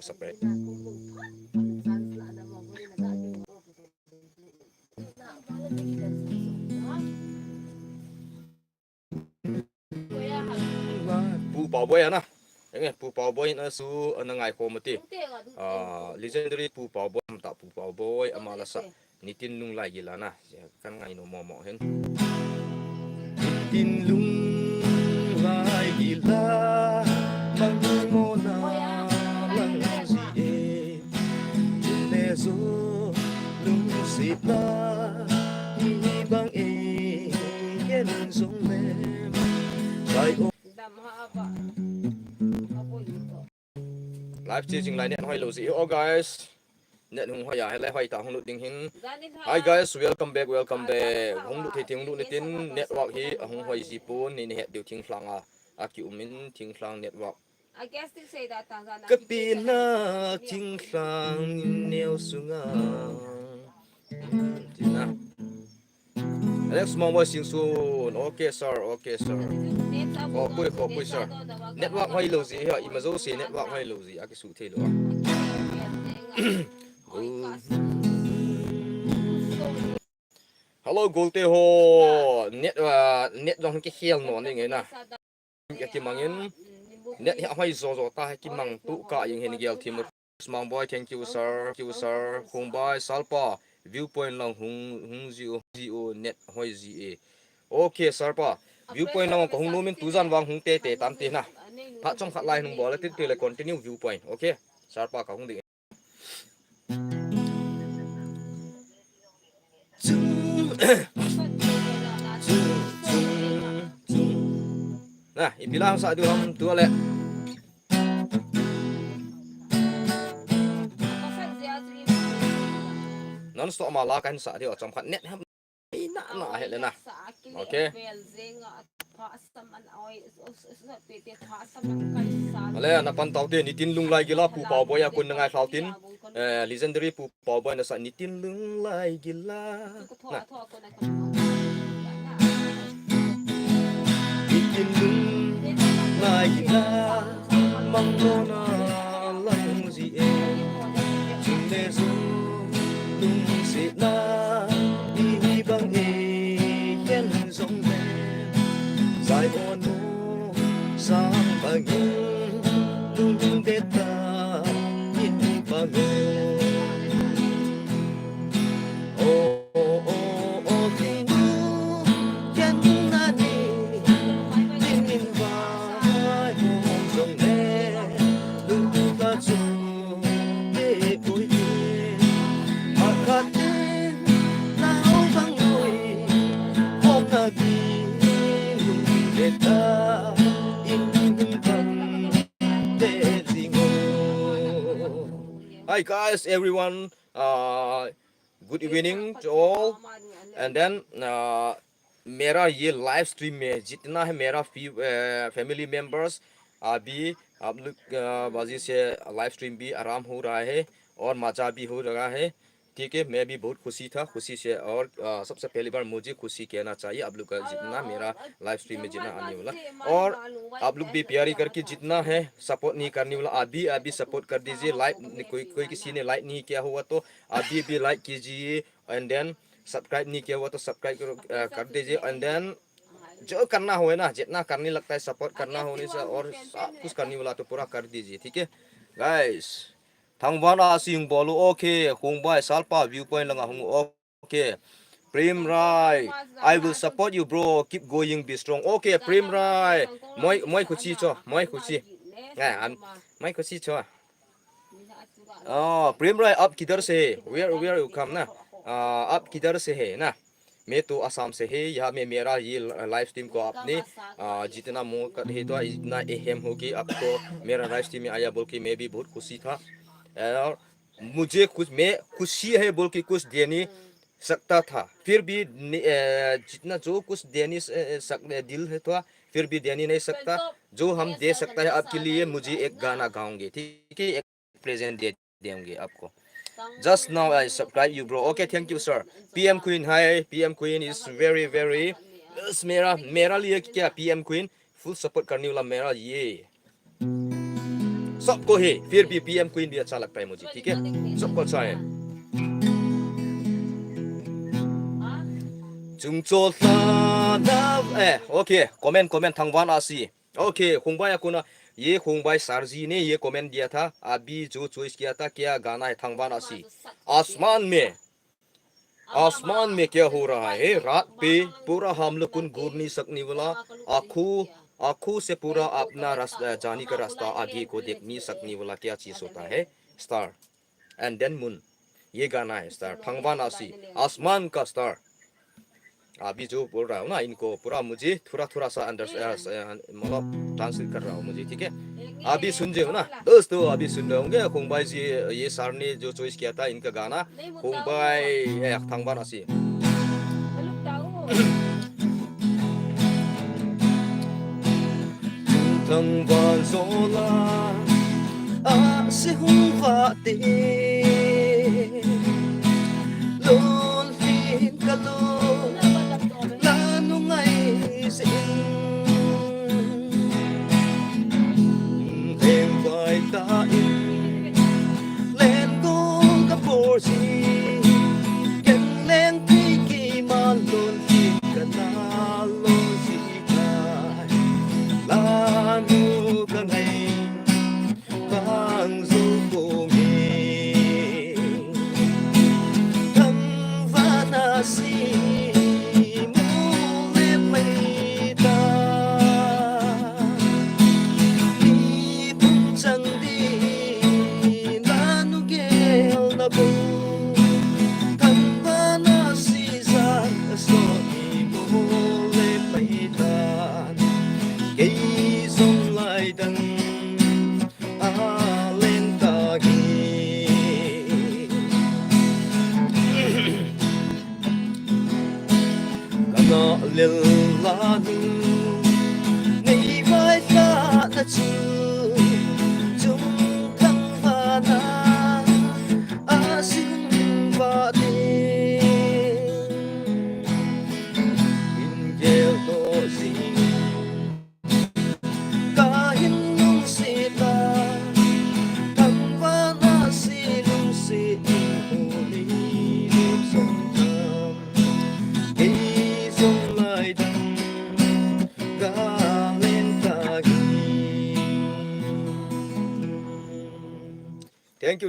separate. Pu Pao Boy na. Pu Pao Boy na su anangai komati. Legendary Pu Pao Boy ta Pu Pao Boy amala sa Nitin Lung Lai gila na. Kan ngai no momo hen. Nitin Lung Lai gila mangmona lang si Nezo lung sipla ibang yen song lem sai o live changing line net hoi lo si oh guys net hung hoya hele hoi ta hung lu ding hin hi guys welcome back hung lu thing lu nitin network hi hung hoi si pun ni he diu thing flang aki umin thing flang network I guess they say that Tanzania. Kapina ting flang neo sunga. Tina. Alex Mamo sing soon. Okay sir. Kopi sir. Network hoi lo zi ha imazo si network hoi lo zi aki su the lo. Hello Golte ho. Net dong ke hiel no ni ngai na. Ki mangin net hoi zo ta ki mang tu ka ying hen gel team small boy thank you sir hung boy salpa viewpoint lang hung zio net hoi zi okay sir pa viewpoint lang ko hung nomin tuzan wang hung te tam te na pha chong khat lai hung bola ti le continue viewpoint okay sir pa ka hung ding nah ipilang sa duang tu le non stop mala kan sa dia chom khat net ina na hele na okay ale na pan tau te nitin lung lai gila Pu Pao Boy kun ngai flautin legendary Pu Pao Boy na sa nitin lung lai gila nitin lung lai gila mangona lang zi chune su lung si na ibang yen song le sai on mo sang pagin lung deta yin pagin Hi guys, everyone. Good evening to all. And then मेरा ये live stream में जितना है मेरा family members अभी आप लोग बाजी से लाइव स्ट्रीम भी आराम हो रहा है और मजा भी हो रहा है ठीक है मैं भी बहुत खुशी से और सबसे पहली बार मुझे खुशी कहना चाहिए आप लोग का जितना मेरा लाइव स्ट्रीम में जितना आने वाला और आप लोग भी प्यारी करके जितना है सपोर्ट नहीं करने वाला अभी सपोर्ट कर दीजिए लाइक कोई किसी ने लाइक नहीं किया हुआ तो अभी भी लाइक कीजिए एंड देन सब्सक्राइब नहीं किया हुआ तो सब्सक्राइब कर दीजिए एंड देन जो करना हो है ना जितना करने लगता है सपोर्ट करना होने से और सब कुछ करने वाला तो पूरा कर दीजिए ठीक है guys Thangwana sing bolu okay hung boy salpa viewpoint langa hung okay Prim Rai I will support you bro keep going be strong okay Prim Rai moi khushi cho moi khushi moi khushi cho Prim Rai up kidhar se where you come na up kidhar se hai na मैं तो असम से है यहाँ में मेरा ये live stream को आपने जितना मौका है तो इतना अहम हो कि आपको मेरा लाइव स्ट्रीम में आया बोल के मैं भी बहुत खुशी था और मुझे मैं खुशी है बोल के कुछ दे नहीं सकता था फिर भी जितना जो कुछ देने दिल है तो फिर भी देने नहीं सकता जो हम दे सकता है आपके लिए मुझे एक गाना गाऊंगे ठीक है एक प्रेजेंट दे देंगे आपको Just now I subscribe you bro. Okay, thank you sir. PM Queen, hi. PM Queen is very मेरा लिए क्या PM Queen full support करने वाला मेरा ये सबको है फिर भी पीएम क्वीन भी अच्छा लगता है मुझे ठीक है सबको अच्छा है 중조 사나 오케이 कमेंट थांगवान आसी ओके खुंबाई अकुना ये खुंबाई सरजी ने ये कमेंट दिया था अभी जो चॉइस किया था क्या गाना है थांगवान आसी आसमान में क्या हो रहा है रात पे पूरा हम लोग कुन घूर नहीं सकने वाला आंखों से पूरा अपना रास्ता जाने का रास्ता आगे को देख नहीं सकने वाला क्या चीज होता है स्टार एंड देन मून ये गाना है स्टार थांगवान आसी आसमान का स्टार अभी जो बोल रहा हूँ ना इनको पूरा मुझे थोड़ा सा मतलब ट्रांसलेट कर रहा हूँ मुझे ठीक है अभी सुन रहे हो ना दोस्तों अभी सुन रहे होंगे खुंबाई जी ये सर ने जो चॉइस किया था इनका गाना खुंबाई थांगवान आसी थांगवान सोला आसे हुंवा ते lon fin kalo lanu ngai sin em vai ta in len go ka por si ken len ki ki ma lon fin kana lon si ka lanu ka ngai bang zo ko si mule maida ni pun chang di lanu gel na bu kan bana si za so ni mule maida ke song lai dang a len ta gi na lilanu nei vai ta na chu chung thang va na asin va de in gel do sing ka hin nung se ta thang va na si lung se in ho ni lung song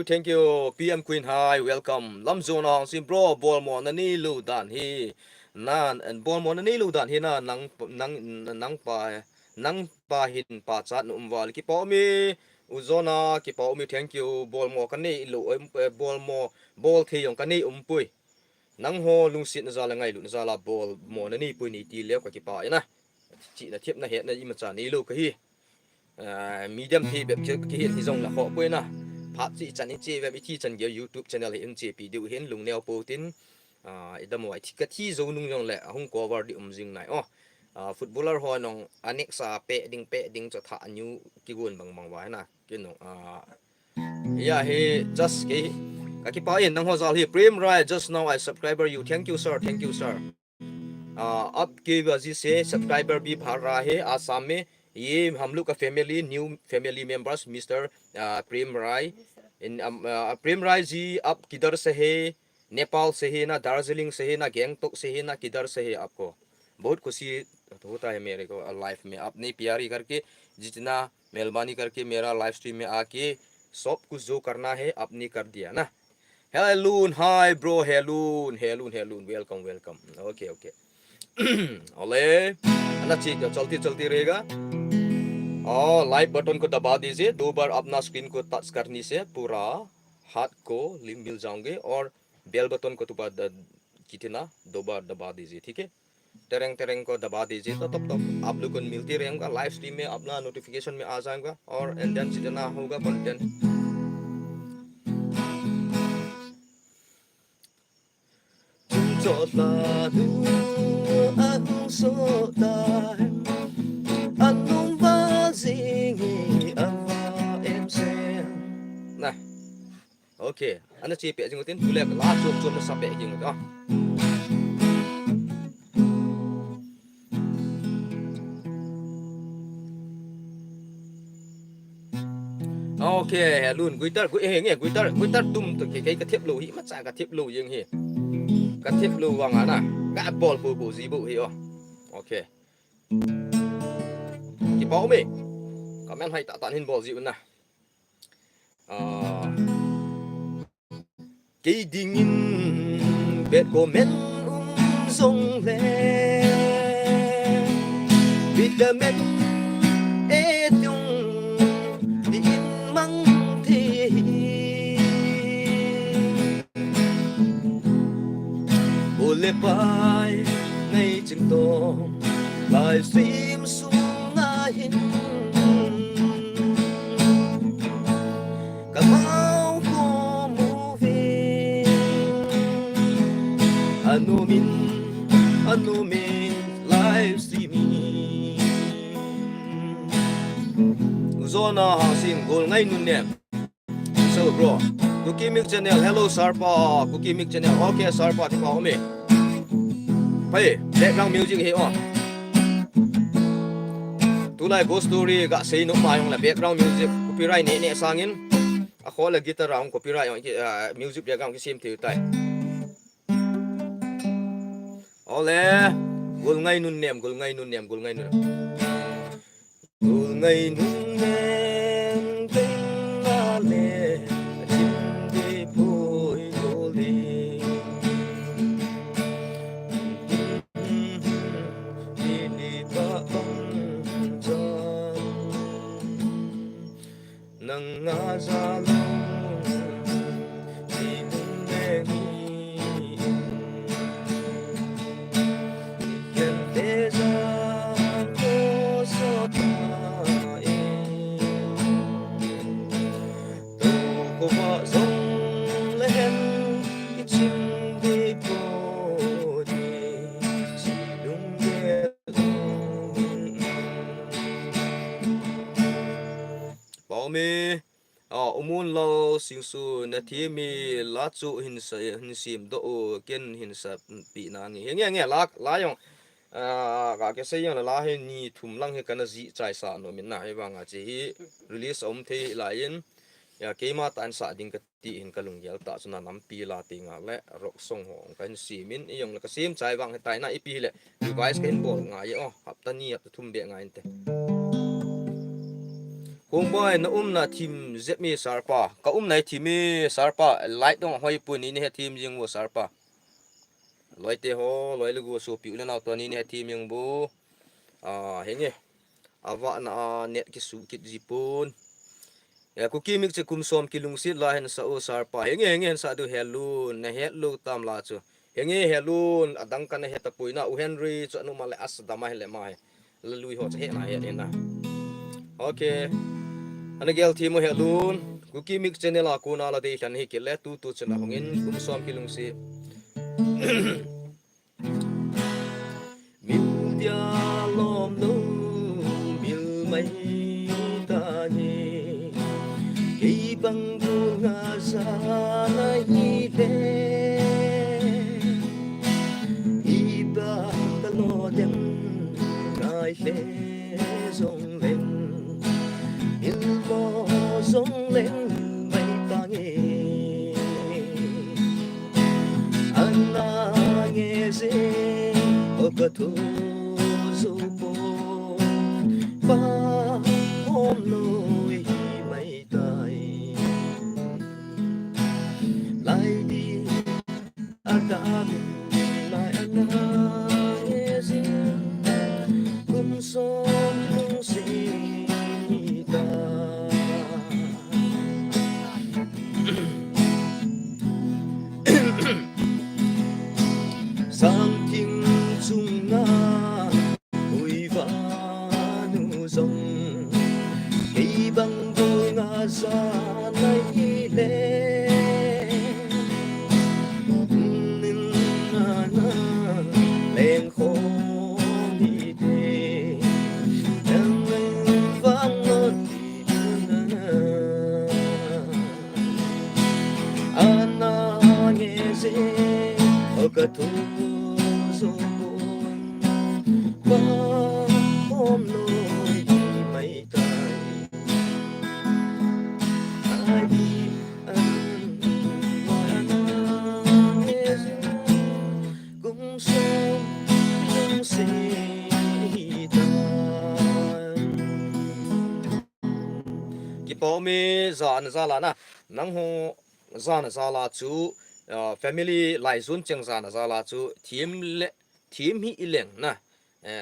Thank you PM Queen hi welcome lamzon ong sim bro bol mo na ni lu dan hi nan and bol mo na ni lu dan hi na nang pa hin pa chat no umwal ki pa mi uzona ki pa mi thank you bol mo kan ni lu bol mo bol thi yong kan ni umpui nang ho lung sit na za la ngai lu na za la bol mo na ni pui ni ti lew ka ki pa na chi na thiep na het na i ma cha ni lu ka hi medium thi bep ki hi zong la kho pui naพับสิจันนี่เจแบบวิธีจันเกี่ยว YouTube channel เห็นเจปีดูเห็นลุงแนวโปรตีนดำไว้ที่กะที่โซนุ่งยองแหละห้องกอวาร์ดิอุมจิงไหนฟุตบอลเลอร์ฮอนองอเน็กซาเปะดิงจะถ่านิวกิกุนบางไว้นะกินองyeah he just ke kaki pa in nang hozal he prem rai just now I subscriber you thank you sir अब के वजह से सब्सक्राइबर भी बढ़ रहा है आसाम में ये हम लोग का family new family members mister Prem Rai ji आप किधर से है नेपाल से है ना दार्जिलिंग से है ना गैंगटोक से है ना किधर से है आपको बहुत खुशी होता है मेरे को लाइफ में अपनी प्यारी करके जितना मेहरबानी करके मेरा लाइव स्ट्रीम में आके सब कुछ जो करना है आपने कर दिया ना hello hi bro hello welcome okay ओले अन्ना ठीक है चलती रहेगा और लाइक बटन को दबा दीजिए 2 बार अपना स्क्रीन को टच करने से पूरा हाथ को लिंक मिल जाओगे और बेल बटन को कितना 2 बार दबा दीजिए ठीक है टेरेंग को दबा दीजिए तो तब आप लोग को मिलती रहेगा लाइव स्ट्रीम में अपना नोटिफिकेशन में आ जाएगा और एंड देन जितना होगा content Nah, oke, anda cepet jengutin boleh lah cum sampai jengut เคแฮลุนกุยตากุยเฮงเงกุยตาตุ้มตะเกกะเทบโลหิมาจากะเทบโลยังเฮกะเทบโลว่างั้นน่ะกะบอลปูซีบุเฮอ๋อโอเคกิปอเมก็แม่นให้ตะตันหินบอลซิมันน่ะกีดิงินเบ็ดก็แม่นทรงแลวิตามินเอตุงดินมังทีโอเลไปในจึงโตลายฟิมสุงนาหินกะเมาโกมูฟีอนุมินlive streaming zona hasim gol ngai nun ne so bro cookie mix channel hello sarpa cookie mix channel okay sarpa ti pa me pai background music he on tu lai ghost story ga sei no ma yong la background music copyright ne sangin a khol la guitar ang copyright music background ki sim thi tai ole gol ngai nun nem gol ngai nun tem ale chim de poi goli ni ba bang jan nang nga za lo ni nun ne ni mi umun lo singsu na thi mi la chu hin sim do ken hin sa pi na ni nge la yong ga ke se yong la he ni thum lang he kana ji chai sa no min na he wanga chi release om the la yin ya ke ma tan sa ding ka ti hin kalung yal ta chuna nam pi la tinga le rok song hong kan simin yong la ka sim chai wang he tai na ipi le device ken bol nga ye hap ta ni ap thum be nga inte kung boy na na team zemi sarpa ka nai team sarpa light dong hoi pu ni he team jing wo sarpa loite ho loi lu go so pi le na to ni he team yang bu henge awa na net ki su kit jipun ya ku ki mik che kum som ki lung sit la hen sa o sarpa henge sa du hello na hello tam la chu henge hello adang kan he ta puina u henry chu nu ma le as da ma le mai la lui ho che he na he na okay anagel thimo helun cookie mix channel a kuna la de han hi ke le tu chana hongin kum som kilung si mil dia lom no mil mai ta ni ke bang bu nga sa na hi de iba ta lo dem ngai le song len sông lên mây ta nghe anh nghe dễ ở cả thu du bồ ba hôm lối mây tai lại đi anh lại anh nghe dễ cùng sông cùng sĩ sang kinh chung nga ui va nu dòng khi băng đôi nga ra nay le nên na lên khô đi thế đang vang ngân ana nghe dễ ở cả thu du buồn qua hôm lối mây tai na zala na nang ho zana zala chu family lai zun cheng zana zala chu team hi ileng na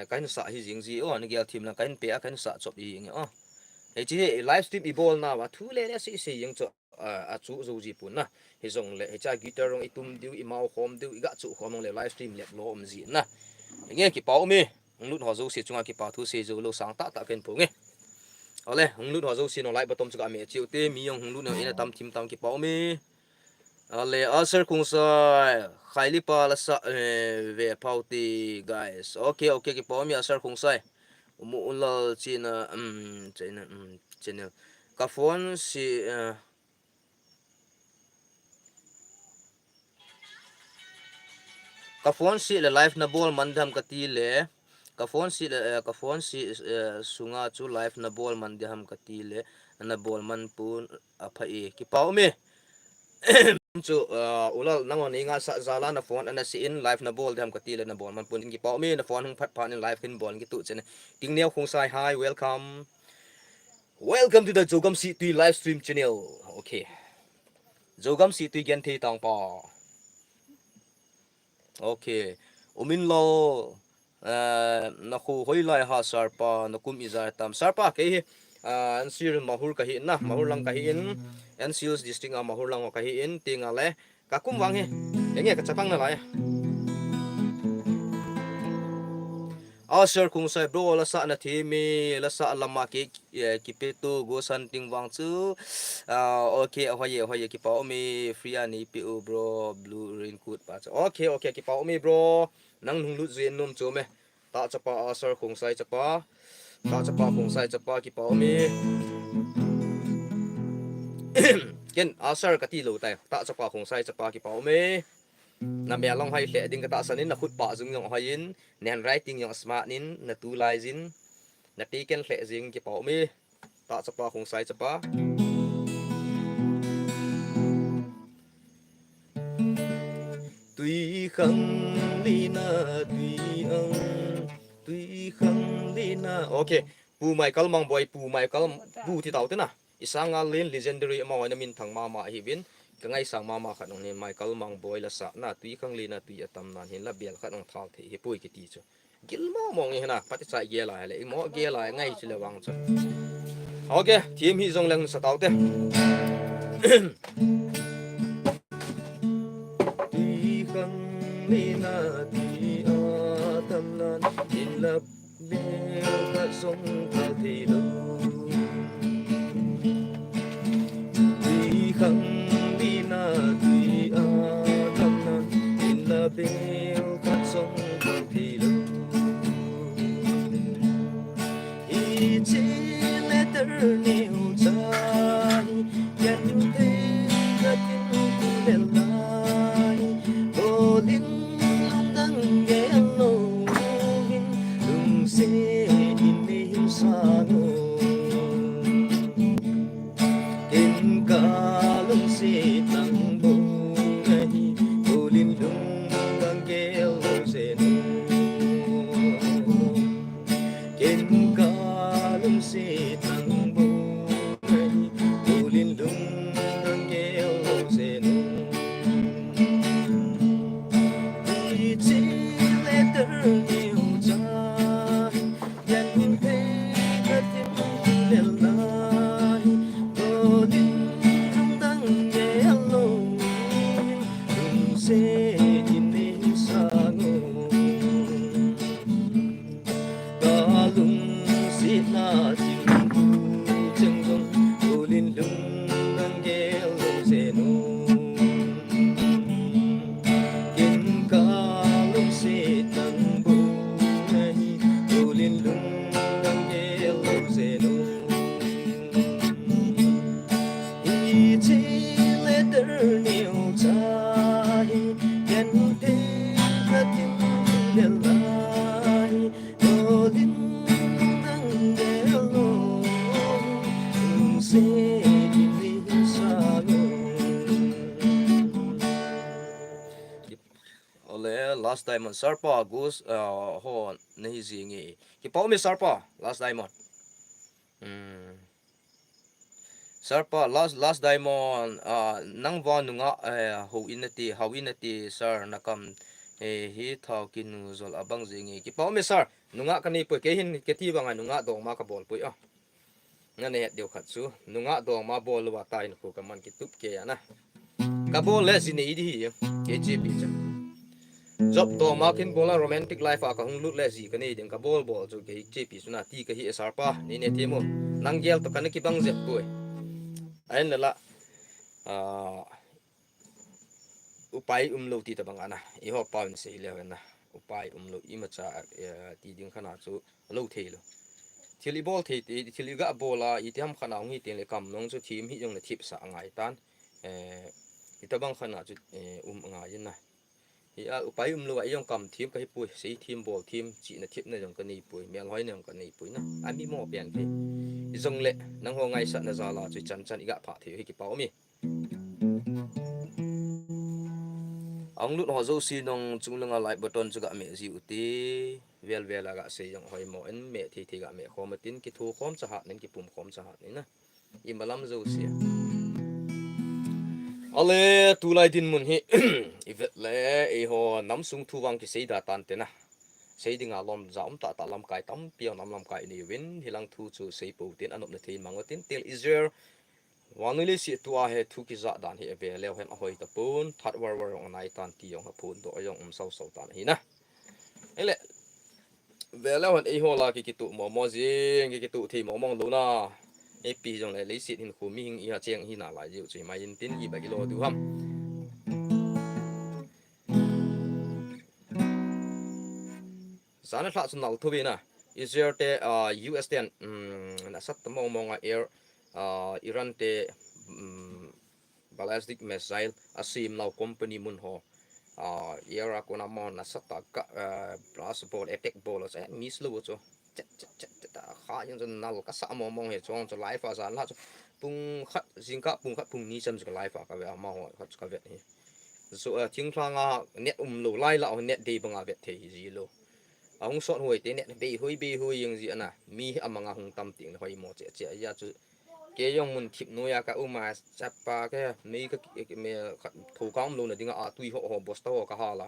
kain sa hi jing ji on gel team na kain pe a kain sa chop hi nge he chi live stream i bol na wa thu le se yeng cho a chu zo ji pun na he zong le he cha guitar rong itum diu i mau khom diu i ga chu khom le live stream lek lo om ji na nge ki pau mi lut ho zo se chunga ki pa thu se zo lo sang ta ken pu nge ole lut ho zo se no lai batom chu ga me chiu te mi yong lut no ina tam tim tam ki pau mi ale asar kung sai khaili pa la sa ve pauti guys okay ki pau mi asar kung sai mu ulal china channel ka phone si ka phone si le live na bol mandam ka ti le ka phone si sunga chu live na bol mandam ka ti le na bol man pun apa ki pau mi chu ulal nangon inga sa zala na phone ana si in live na bol dam ka ti le na bol man pun ki pau mi na phone hung phat phan in live kin bol ki tu chen ting neo khung sai hi welcome to the Jogam C3 live stream channel okay Jogam C3 gen the tang pa okay umin lo na khu hoi lai ha sarpa na kum izar tam sarpa ke an sir mahur ka hi na mahur lang ka hi in an sils district mahur lang ka hi in tinga le ka kum wang he enge ka chapang na lai asar kung sai bro la sa na thimi la sa lama ke ki pe to go san ting wang chu okay hoye ki pa mi free ani pu bro blue raincoat pa okay ki pa mi bro nang nung lu zin num chu me ta chapa asar kung sai chapa ki pa mi ken asar ka ti lo tai ta chapa kung sai chapa ki pa mi na me long hai hle ding ka ta sanin na khut pa jung yong hain nen writing yong smart nin na tu lai jin na ti ken hle jing ki pau mi ta chapa khong sai chapa tui khang li na okay pu mai kal mang boy pu mai kal bu ti tau te na isanga len legendary ma wa na min thang ma hi bin ka ngai sang mama khat nong ne Michael mang boy la sa na tui khang le na tui atam nan hin la bel khat nong thal the he poi ki ti chu gil mo mong he na pati sai ge la le mo ge la ngai chi le wang chu okay team hi zong lang sa tau te tui khang le na tui atam nan hin la bel khat song thal the lo tui khang bel khat song thi lu i chi letter new chai yan te ka tin ku le lai o din dang ge lo hin lung se in ni sa no ken ka lung se tang bo nai o lin lung last diamond sarpa goes ho nahi zingi ki pau mi sarpa last diamond Sarpa last diamond nang wa nunga ho inati how inati sir nakam hi thau kinu zol abang zingi ki pau me sir nunga kani pu ke hin ke ti banga nunga dong ma ka bol pu nga ne deu khat chu nunga dong ma bol wa tai nu ka man ki tup ke ana ka bol le zini di hi ke je bi cha job dong ma kin bola romantic life ka hung lut le zi ka ni ding ka bol chu ke je pi suna ti ka hi sarpa ni ne temo nang gel to kan ki bang je pu ain la upai umlo ti tabang ana I ho pawn se le na upai umlo imacha ti ding khana chu lo thelo thili bol the ti thili ga bola itiam khana ngi te le kam nong chu thim hi jong le thip sa ngai tan itabang khana chu nga yin na hi upai umlo ai jong kam thim ka hi pui sei thim bol thim chi na thip na jong ka nei pui mel hoi nang ka nei pui na ami mo pian ke jong le nang ho ngai sa na za la chu chan chan iga pha the hi ki pau mi ang lut ho zo si nong chunglunga like button chuga me ji uti vel aga se yang hoi mo en me thi ga me khomatin ki thu khom cha ha nen ki pum khom cha ha ni na I malam zo si ale tu lai din mun hi ivet le e ho nam sung thu wang ki sei da tan te na sei dinga lom zaum ta lam kai tam piao nam lam kai ni win hilang thu chu sei pu tin anop na thein mangotin tel Israel wanuli si tua he thu ki za dan hi ave le hen hoi ta pun that war on nai tan ti yong ha phun do yong sau tan hi na ele vela hon e hola ki tu mo jing ki tu thi mo mong lu na e pi jong le le sit hin khu mi hing I ha cheng hi na lai jiu chi mai in tin I ba ki lo du ham sana thla sun nal thu bi na Israel te US ten na sat mo nga air Iran te ballistic missile asim now company mun ho era kona mon na sata ka blast ball attack ball sa miss lo cho ta kha yang jon nal ka sa mo mong he chong cho life sa la pung khat jingka pung ni chan cho life ka ve ma ho khat ka ve ni so thing thanga net lo lai la net de banga ve the ji lo ang sot hoi te net be hui yang ji ana mi amanga hung tam ting hoi mo che ya chu ke yong mun thip no ya ka uma chapa ke me ka me thu kam lo na dinga a tui ho bos to ka hala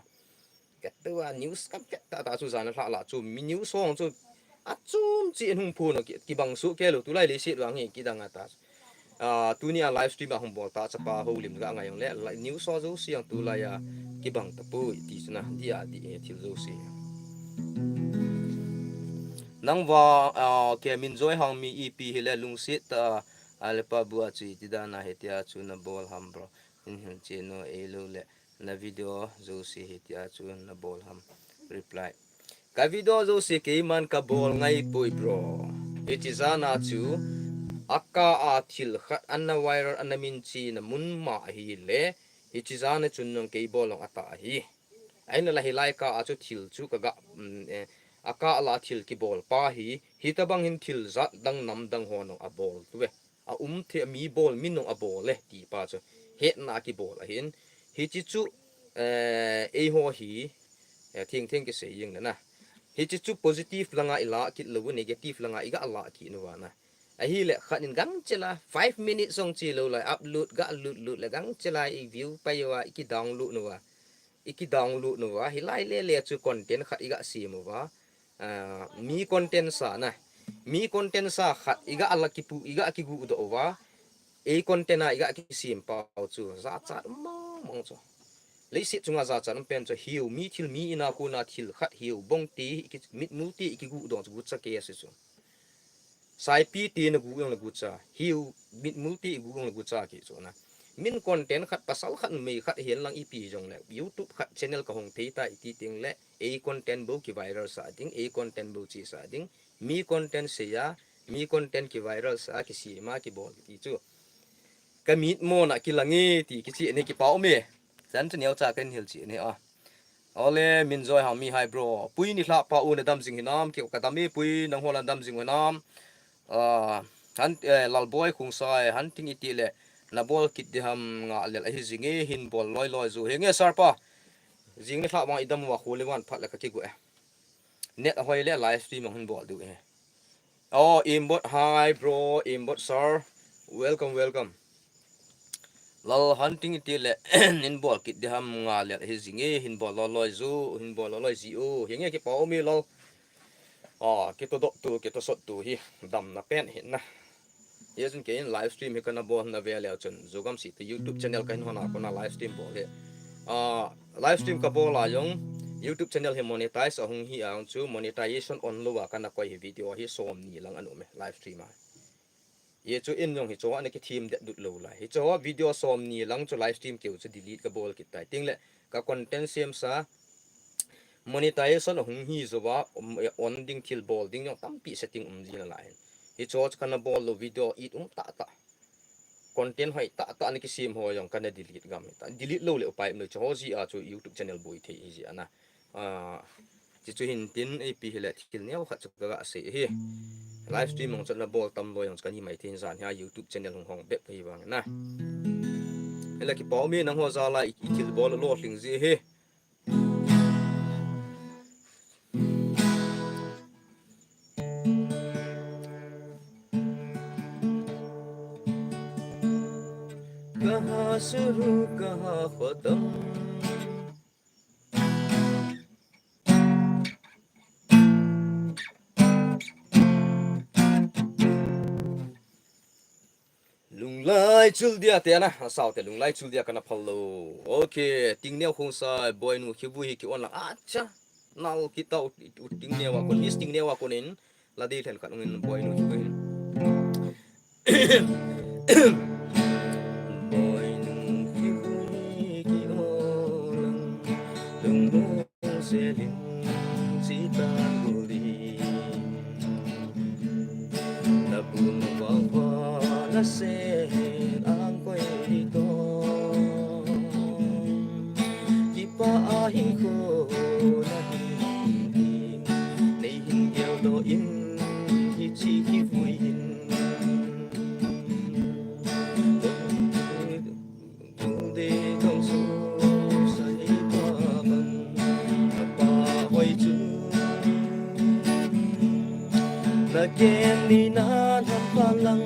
ke tua news kam ke ta chu zan la chu mi news song chu a chum chi hung phu no ki bang su ke lo tu lai le si wang hi ki danga ta tu ni a live stream a hung bol ta chapa ho lim ga nga yong le news so zo siang tu la ya ki bang ta pu ti sna dia di thil zo si nang wa ke min joy hang mi ep hile lung sit ta alpa bua chi tidana hetia chu na bol ham bro in che no elo le na video zo si hetia chu na bol ham reply ka video zo si ke man ka bol ngai pui bro itizana chu akka a thil khat anna wire anamin chi na mun ma hi le itizana chun nong ke bolong ata hi aina la hilai ka a chu thil chu ka ga aka ala thil ki bol pa hi hitabang hin thil zat dang nam dang hono a bol tuwe a the mi bol minong a bol le ti pa chu het na ki bol a hin hi chi chu e ho hi thing ki se ying na hi chi chu positive langa ila ki lo negative langa iga ala ki no na a hi le khanin gang chela 5 minutes song chi lo la upload ga lut la gang chela I view pa yo ki download no wa iki download no wa hi lai le chu content khat iga si mo wa mi content sa na mi content sa khat iga ala ki pu iga ki gu do wa e content na iga ki sim pa chu za cha mong chu le sit chunga za cha pen chu hiu mi thil mi ina ku na thil khat hiu bong ti ki mit mu ti ki gu do chu cha ke se chu sai pi ti na gu yong la gu cha hiu mit mu ti gu yong la gu cha ki chu na min content khat pasal khat me khat hian lang ip jong le YouTube khat channel ka hong thei ta ti ting le e content bo ki viral sa ding e content bo chi sa ding mi content se ya mi content ki viral sa ki si ma ki bol ti chu ka mit mo na ki langi ti ki chi ne ki pau me san chen yau cha kan hil chi ne ole min joy ha mi hai bro pui ni hla pa u na dam jing hinam ki ka dami pui nang holan dam jing hinam han lal boy khung sai han ting iti le na bol kit de ham nga le hi zinge hin bol loi zu henge sarpa jing ni hla ma idam wa khole wan phat la ka ki gu net hoi le live stream hin bol du oh imbot hi bro imbot sir welcome lal hunting ti le in bol kit de ham nga le he zinge hin bol loi zu hin bol loi zi o hinge ki pau mi lol ki to dok tu ki to sot tu hi dam na pen hin na yezun ke in live stream he kana bol na ve le chun zugam si te youtube channel kan hona kona live stream bol he live stream ka bol la yong YouTube channel he monetize ahung hi ang chu monetization on lo wa kana koi hi video hi som ni lang anu me live stream a ye chu in yong hi cho ani ki team de dut lo la hi cho video som ni lang chu live stream ke chu delete ka bol ki tai ting le ka content sem sa monetization ahung hi zo wa on ding til bol ding yong tampi setting ji la lai hi cho kana bol lo video it ta content hoi ta ani ki sim ho yong kana delete gam ta delete lo le upai no cho ji a chu YouTube channel boi the ji ana chi chu hin tin ap hele thil neu kha chu ga se hi live stream mong chana bol tam lo yong skani mai tin zan ha YouTube channel hong be phei wang na hele ki paw mi nang ho za la i thil bol lo hling ji hi kaha shuru kaha khatam lunglai chul dia te na sao te lunglai chul dia kana phallo okay ting neu khong sa boy nu khibu hi ki on la acha nal kita ting neu wa kon is ting neu wa konin la di thlen kan ngin boy nu khibu boy nu khibu ki olang lung mo se lin si ta guri na bun wa na se ang ko'y dito di pa ahin ko na hindi naihindiyaw doin hichikibuin kundi kang su sa ipabang napakoy chun naging ninanan pa lang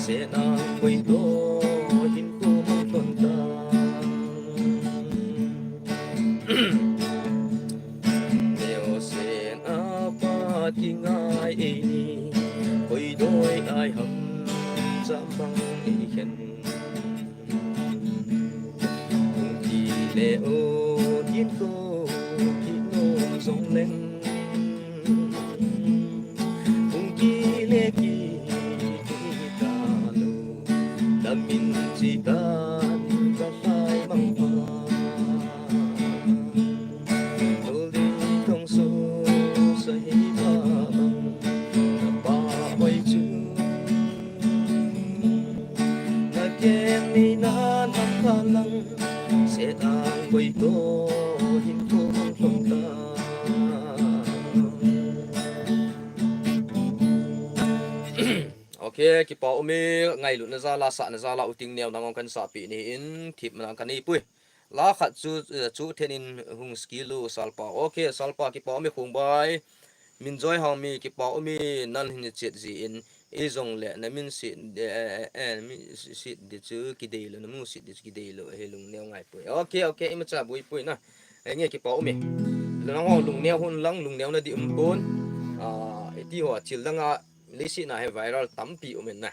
sen ang ko'y dohin ko magpagdang neo sen apat kingay ini ko'y do'y ay ham sa pang ihen kung kileo din ko kinong song leng kung kileki minsikan kasay mangpa uli kong so sa hibabang napakoy chun nagkeninan ang kalang setang ko'y dohin ko ang pagdang okay ki pa umi ngai lu na za la sa na za la uting neu nangong kan sa pi ni in thip man kan ni pui la khat chu thenin hung skill lu salpa okay salpa ki pa umi khung bai min joy hang mi ki pa umi nan hin chet ji in e jong le na min si mi si de chu ki de lu na mu si de ki de lu he lung neu ngai pui okay ima cha bui pui na nge ki pa umi lang ho lung neu hun lang lung neu na di pon ti ho chil langa lisi na he viral tampi umen na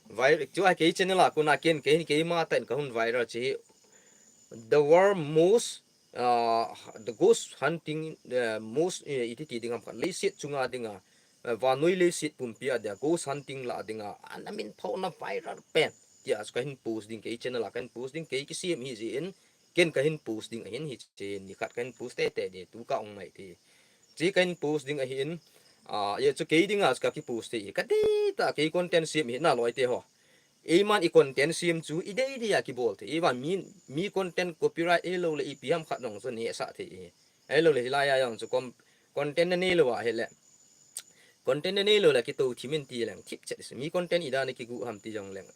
viral chu ai ke channel la kuna ken ke ma tan ka hun viral chi the world most the ghost hunting the most iti ti dingam kan lisi chunga dinga vanoi lisi pumpia the ghost hunting la dinga anamin phau na viral pen ya ska hin post ding ke channel la kan post ding ke ki sim hi ji in ken ka hin post ding hin hi chen ni khat kan post te de tu ka ong mai ti chi kan post ding a hin ye chu ke ding as ka ki post te ka de ta ke content sim hi na loi te ho e man i content sim chu i de dia ki bol te e wan mi content copyright e lo le i pm khat nong so ni sa the e lo le la ya yang chu content ne lo wa he le content ne lo la ki to thimin ti lang thip che mi content ida ne ki gu ham ti jong leng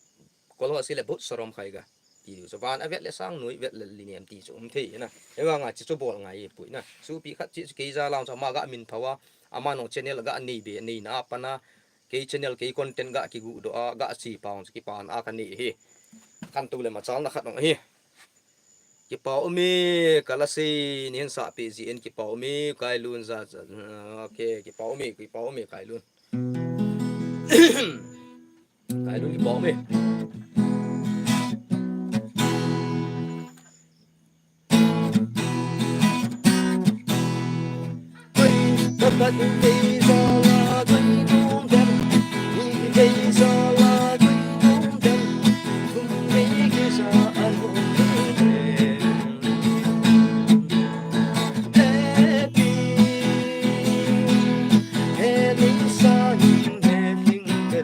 kol ho sile bot sorom khai ga ti so van avet le sang noi vet le liniam ti chu the na e wa nga chi chu bol nga e pui na su pi khat chi ke za laung cha ma ga min phawa ama no channel ga nei be nei na pana ke channel ke content ga ki gu do ga si paung ki pan a kan ni hi kan tu le ma chal na khat ong hi ki pau mi kala se nin sa pe ji en ki pau mi kai lun za okay ki pau mi kai lun kai lun ki pau mi But days are like going them, days are like going them, days are happy, and inside having the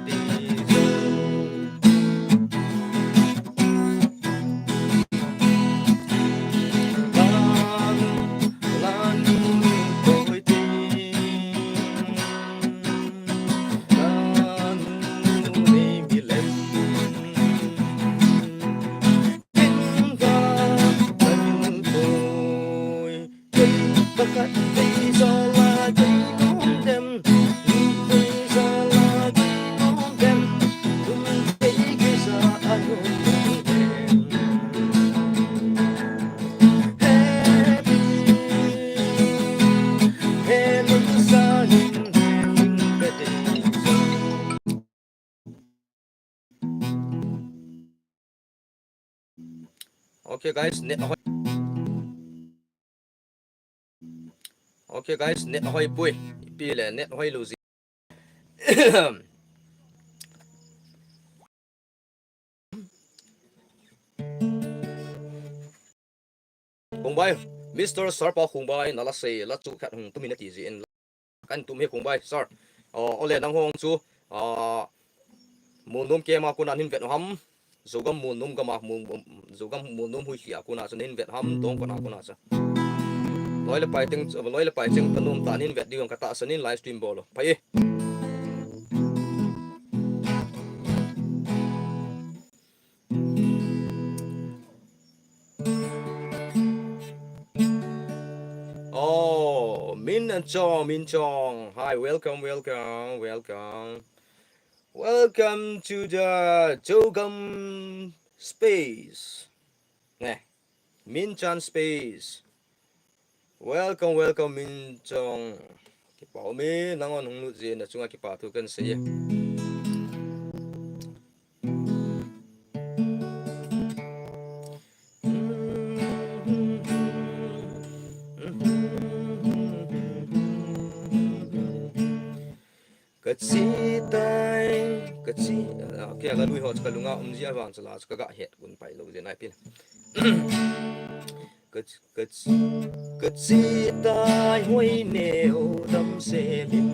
Okay guys, net ahoy. Okay guys, net ahoy pui. Ipi le net ahoy lu zi. Kung bai, Mr. Sarpa kung bai nala say la chu khat hung tu minute ji en kan tu me kung bai sir. Ole nang hong chu munum ke ma kunan hin vet ham zogam munum ga ma zogam munum hui khia kuna chu nin vet ham tong kona kuna cha. Loile pai ting panum ta nin vet diong kata sanin live stream bolo. Pai Min Chong. Hi, welcome to the Jogam space. Nè, Min Chan space. Welcome Min Chong. Ki pau mi nangon hung lu je na chunga ki pa tu kan se ye. Okay, ga lui ho cha lunga umji awang chala cha ga het kun pai lo je nai pin Cất si tai hoi neo đâm xe lim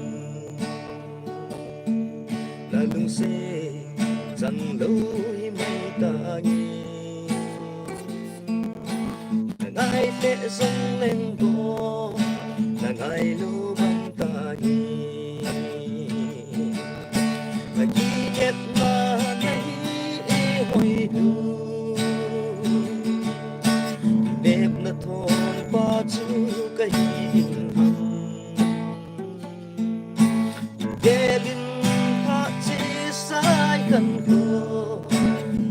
là lưng xe rằng lối mây ta nhì là ngài tệ dâng lên bó là ngài lô băng ta nhì là chi chết mà nấy hoi hư đẹp là thôi ba chữ cái hình ghé bên phát chế sai gần cửa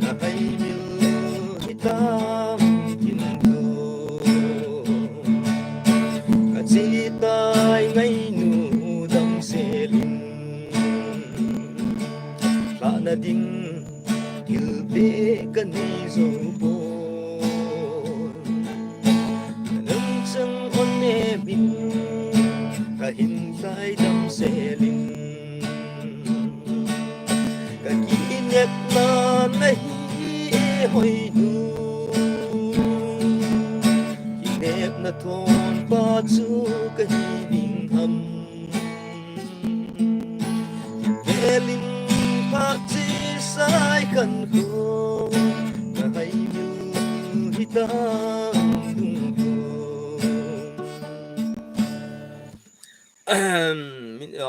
là hay như ta nhìn cửa cả chỉ tai ngay nụ đâm xe linh là na đinh yêu bé cái này rồi bố bin ka hin sai dam se lim ka ki net na nahi hoi du ki net na thon pa chu ka hi ding ham ke lim pa chi sai kan ko ka hai mu hi ta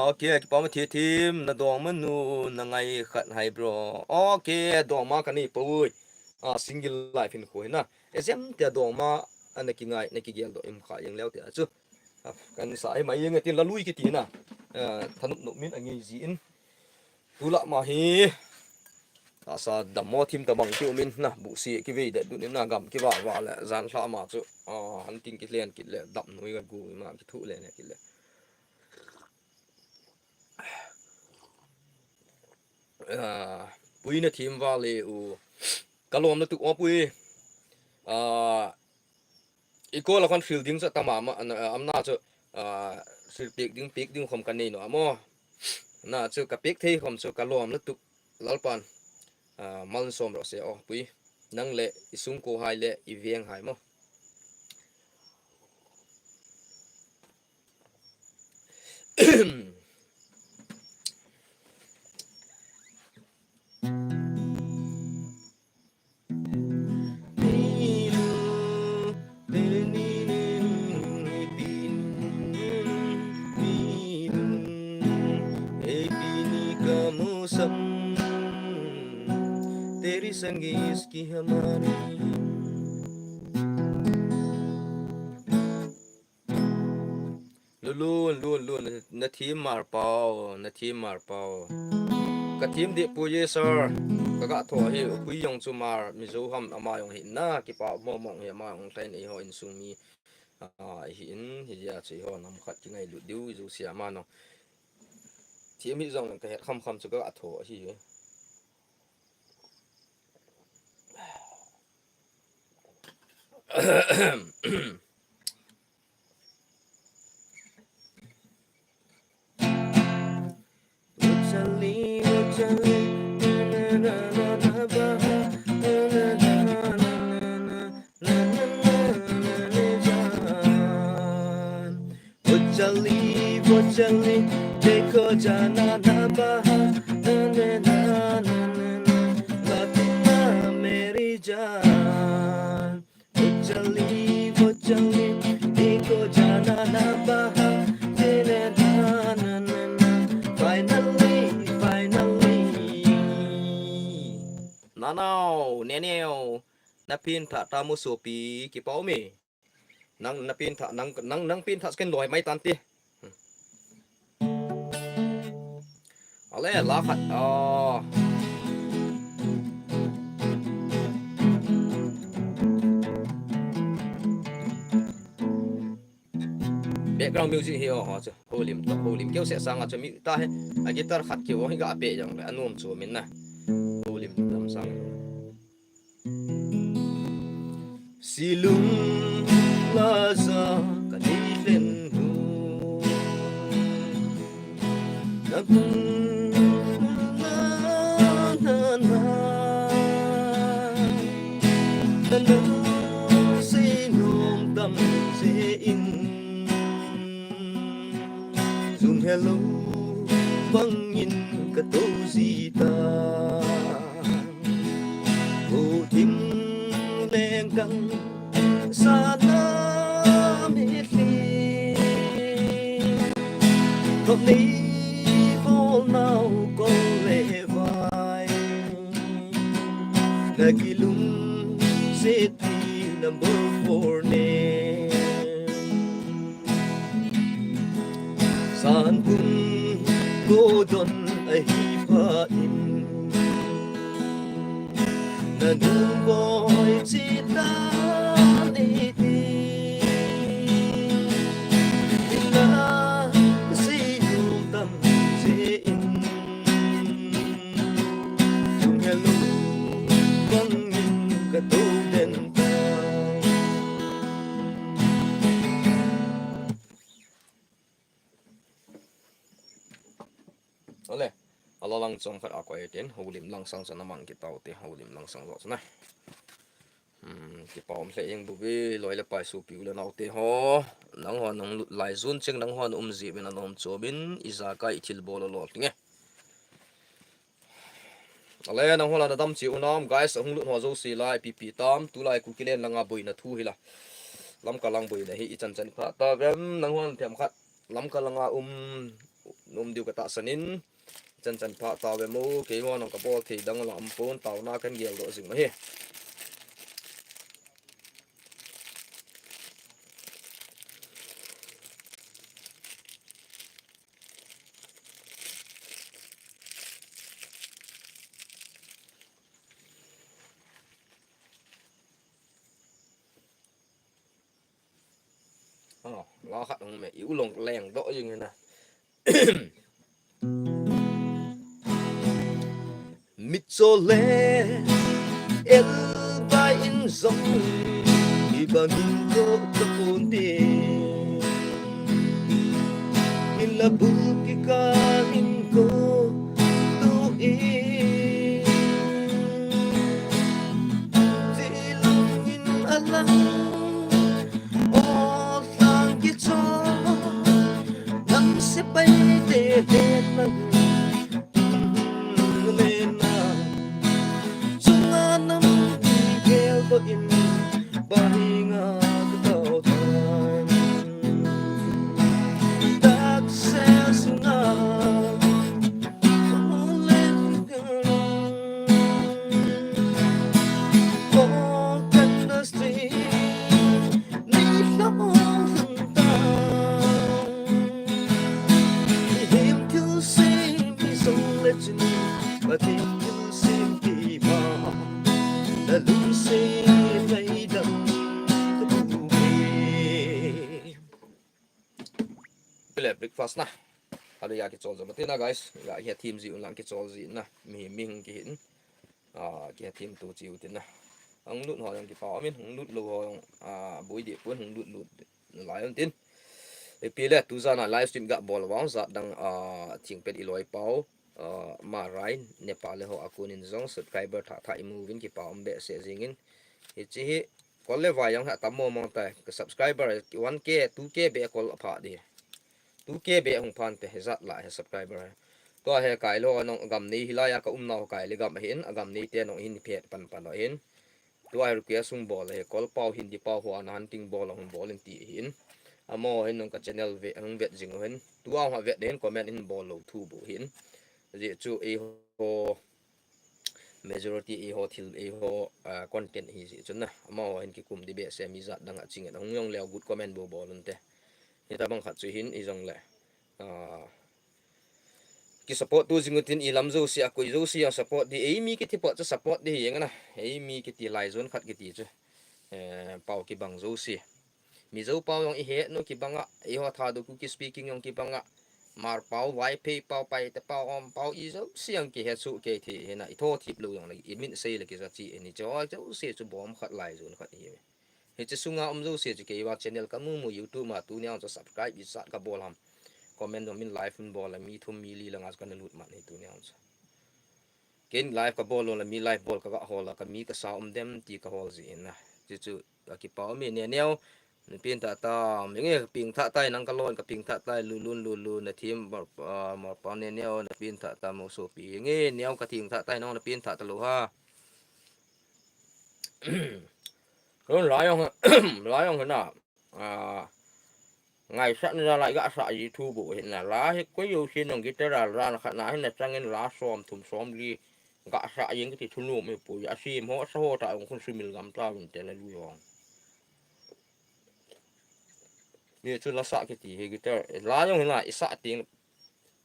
Okay, pa ma team na dong manu na ngai khat hai bro. Okay, dong ma kan ni pui. Single life in khoi na. Exam te dong ma an ki ngai na ki gel do im kha yang leo te chu. Kan sai mai yang tin la lui ki ti na. Thanup no min angi ji in. tula ma hi asa dammo thim ta bang ki umin na bu si ki ve de du ni na gam ki wa la zan thla ma chu han ting ki len ki le dam noi ga gu ma ki thu le ne ki le pui na thim wa le u kalom na tu o pui iko la kon fielding sa tama ma amna chu sil pik ding khom kan nei no amo na chu ka pik thei khom chu kalom na tu lalpan mal som ro se o pui nang le isung ko hai le I veng hai mo तेरी संगी इसकी हमारी luôn na thim mar pao ka thim de pu ye sir ka ga tho hi pui yong chu mar mi zo ham ama yong hi na ki pa mo mong he ma ong tain ei ho in sung mi hi in hi ya chi ho nam khat ki ngai lu diu zu sia ma no thim hi zong ka het kham chu ka tho hi Chali dekho jana na baha na latina meri jaan chali dekho jana na baha finally nanao neneo napin tha tamu sopi ki pau me nang napin tha nang pin tha sken loi mai tan ti ale la khat background music here ho chu holim keu se sang a chami ta he a guitar khat ke ho hi ga pe jang anom chu min na holim lam sang silung laza kanifen hu hello bangin ka to zita o tim leng kang sana mi fi không ni fall now con le vai nagilum city number 4 ne san pun godon ai pa in na nu boy chita ni ti na si nu tam se in hello bang in ka to den ta ole alalang chong khat akwai ten holim langsang sana man ki tau te holim langsang lo na ki pawm hle eng bu bi loile pai su piu le nau te ho nang ho nang lai zun cheng nang ho ji ben anom chobin iza ka ithil bol lo tinge ale nang ho la dam chi unam guys hung lu ho zo si lai pp tam tu lai ku kilen langa boina thu hila lam ka lang boina hi chan chan kha ta vem nang ho them khat lam ka langa num diu ka ta sanin chan chan pha ta ve mo ke ngo nong ka bol thi dang la ampon taw na kan gel do sing ma he lo khát không mẹ yếu lồng lèng đỗ như này mít xô lê el bay in dòng đi bằng in đỗ tập hồn đi in la buki ka in ko tu in zilang in alang o sang ki cho nang se pai te te nang le na sunga nam gel bo in bahinga to but in you seem to the Lucy made them the movie. Bile breakfast na. Ada ya ki chol zamati na guys. Ya hi team zi ulang ki chol zi na. Mi ming ki hin. Ki team tu chi utin na. Ang lut ho yang ki pa min, ang lut lo ho yang boi de pun ang lut lai on tin. Pile tu za na live stream ga bol wang za dang thing pet iloi pau. Ma rain Nepal ho akunin zong subscriber tha imovin ki pa ombe se jingin ichi hi kolle wa yang ha tamo mong ta subscriber 1k 2k be kol pha di 2k be hong phan pe hezat la he subscriber to he kai lo nong gam ni hilaya ka umna kai le gam hin agam ni te nong hin phe pan lo hin to ai request sung bol he kol pau hindi pau ho an hunting bol hong bol in ti hin amo hin nong ka channel ve ang vet jing hin tu ha vet den comment in bol lo thu bu hin je chu e ho majority e ho thil e ho content hi ji chuna ma hin ki kum di be se mi za dang aching dang yong lew good comment bo bolun te ita bang khat chu hin i jong le ki support tu jingutin i lam zo si akoi zo si support di e mi ki ti po cha support di yeng na e mi ki ti lai zon khat ki ti chu pau ki bang zo si mi zo pau yong i he no ki banga e ho tha do ku ki speaking yong ki banga mar pau vai pe pau pai te pau om pau i zo siang ki he su ke thi na i tho thip lu yang i min sei le ki za chi ni cho zo se chu bom khat lai zon khat hi he che sunga om zo se ke wa channel ka mu youtube ma tu nya cho subscribe i sa ka bolam comment do min live in bol mi thum mi li langas kan lut man hi tu nya ken live ka bol la mi live bol ka hol ka mi ka sa dem ti ka hol ji na chu chu ki pau mi ne neo pin ta menge ping tha tai nang kalon ka ping tha tai lulun na thim mo pa ne neo na pin tha ta mo so pi nge neo ka thing tha tai no na pin tha ta lo ha ron la yong na ngai sa na lại ga sa yi thu bu hin na la he ko yo sin nong gitar ra na kha na hin na changin la som thum som li ga sa yin ki thu nu me pu ya si mo sa ho ta ong kun simil gam ta un te la lu yong ni chu la sa ki ti he gitar la yong na isa ting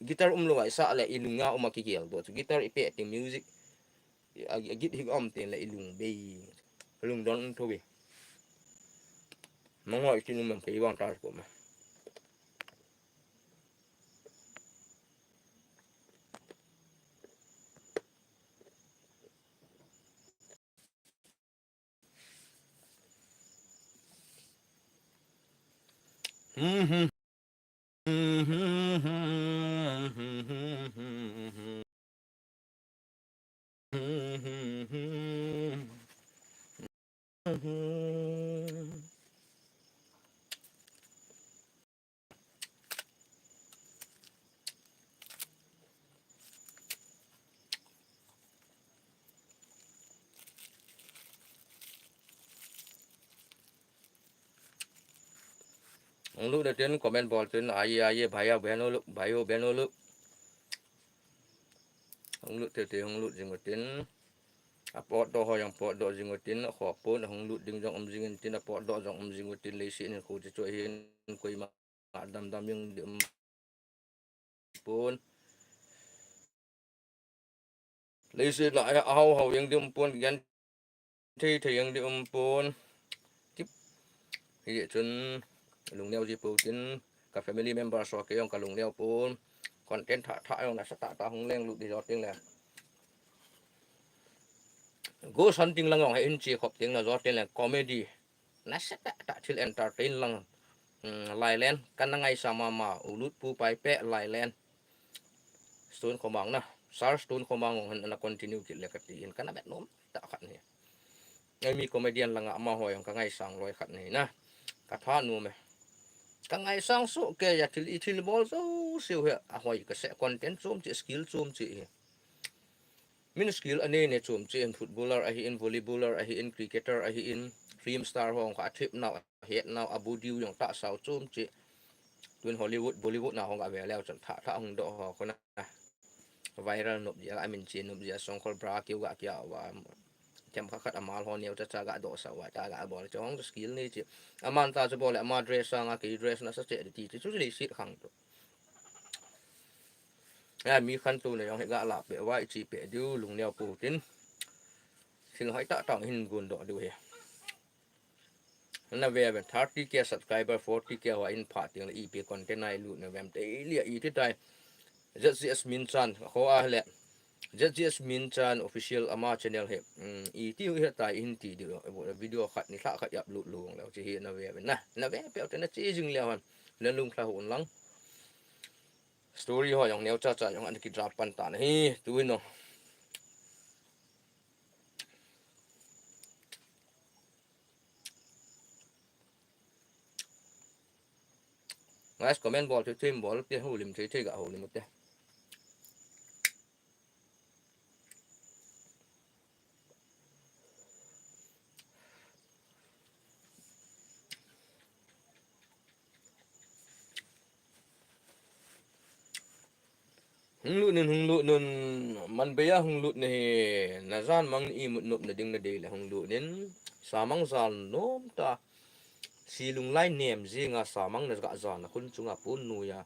gitar lo isa le ilunga ki gel do gitar ipe ting music git hi te le ilung be lung don to be mong wa tin men pe wang ta ko ma ông lúc đầu tiên comment bol trên ai bhaiya beno lúc ông lúc từ ông lúc ding tin apot do ho yang pot do jing tin kho pon ông lúc ding jong jing tin apot do jong jing tin le sin khu chu hin koi ma dam yang dem pon le sin lại hau yang dem pon gan thi yang dem pon tiếp thì chun ลุงเนี่ยจิปูตินกับ family member สวกยองกับลุงเนี่ยปูนคอนเทนต์ถ่ายองนะสตาตาหงเลี้ยงลูกดีจอดติงแล้วgo hunting lang ang in chi khop ting na zo ten comedy na sa ta til entertain lang lailen kan ngai sama ma ulut pu pai pe lailen stone komang na sar stone komang han na continue ki le kat in kan bet nom ta khat ni ngai mi comedian lang ma hoy ang ka ngai sang loi khat ni na ka tha nu me ka ngai sang su ke ya til bol so siu he a hoy ka se content zoom chi skill zoom chi min skill ane ne chum che in footballer ahi in volleyballer ahi in cricketer ahi in film star hong ka trip now het now abu diu yong ta sao chum che twin hollywood bollywood na hong ka ve leo chan tha hong do ho kona viral nob ya I mean chin nob ya song kol bra kiu ga kya wa kem kha khat amal ho neu cha ga do sa wa ta ga bol chong skill ni che aman ta che bol ama dress nga ki dress na sa che ti chu li sit khang to ya mi khan tu ne yong he ga la pe wa chi pe diu lung neo pu tin sin hoi ta tong hin gun do du he na ve 30k subscriber 40k wa in part ting e pe content ai lu ne vem te li e ti tai just min chan kho a le just min chan official ama channel he e ti he tai in ti di video khat ni kha khat yap lu lu lo chi he na ve pe te na chi jing le han le lung kha hun lang story ho yong neo cha yong an ki drop pan ta hi tu no guys comment bol team bol te hu lim the ga hu lim te hung lu nun man be ya hung lu ne na zan mang i mut nup na ding na de le hung lu nin samang zan nom ta silung lai nem zinga samang na ga zan hun chunga pun nu ya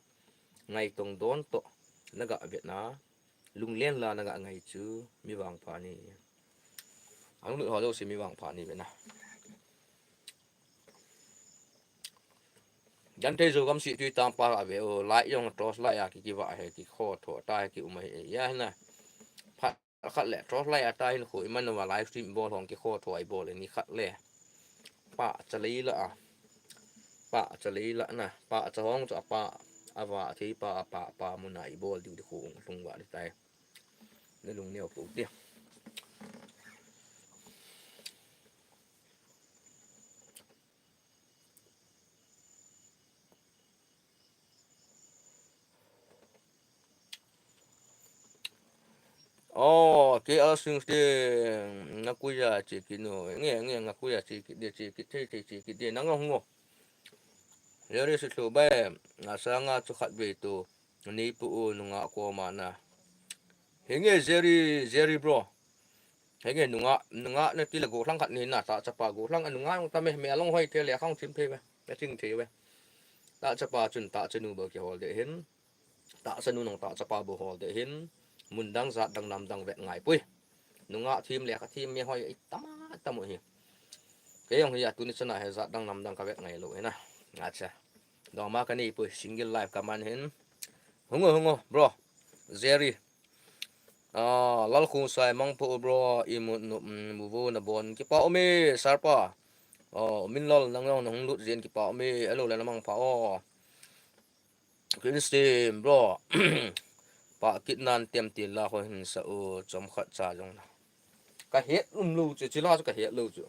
ngai tong don to na ga vet na lung len la na ga ngai chu mi wang pha ni ang lu ho lo si mi wang pha ni be na dan te zo gam si tu tam pa ave o lai yong tros lai ya ki wa he ki kho tho ta ki umai ya na phat khat le tros lai ya ta hin khoi man wa live stream bol hong ki kho tho ai bol ni khat le pa chali la pa chali la na pa cha hong cha pa awa thi pa mun ai bol du de khong tung wa de tai ne lung neo pu ti ke asing ste nakuya chi kino nge ngakuya chi ki chi de nang ngo yare se to ba asanga chu khat be to ni pu nu nga ko ma na henge zeri bro henge nu nga na ti la go thlang khat ni na ta cha pa go thlang anu nga ta me long hoi te le khang thim the ba ta ting the ba ta cha pa chun ta chanu ba ke hol de hin ta sanu nong ta cha pa bo hol de hin mun dang za dang nam dang vet ngai pui nunga thim le ka thim me hoi tamo hi ke yong ya tu ni chana he za dang nam dang ka vet ngai lo he na acha do ma ka ni pui single life ka man hin hungo bro zeri lal khu sai mang pu bro i mu vu na bon ki pa o me sar pa min lol nang nong lut zen ki pa o me alo la mang pa o Christian bro pa kit nan tem ti la ho hin sa o chom khat cha jong na ka het lu chu chi la ka het lu chu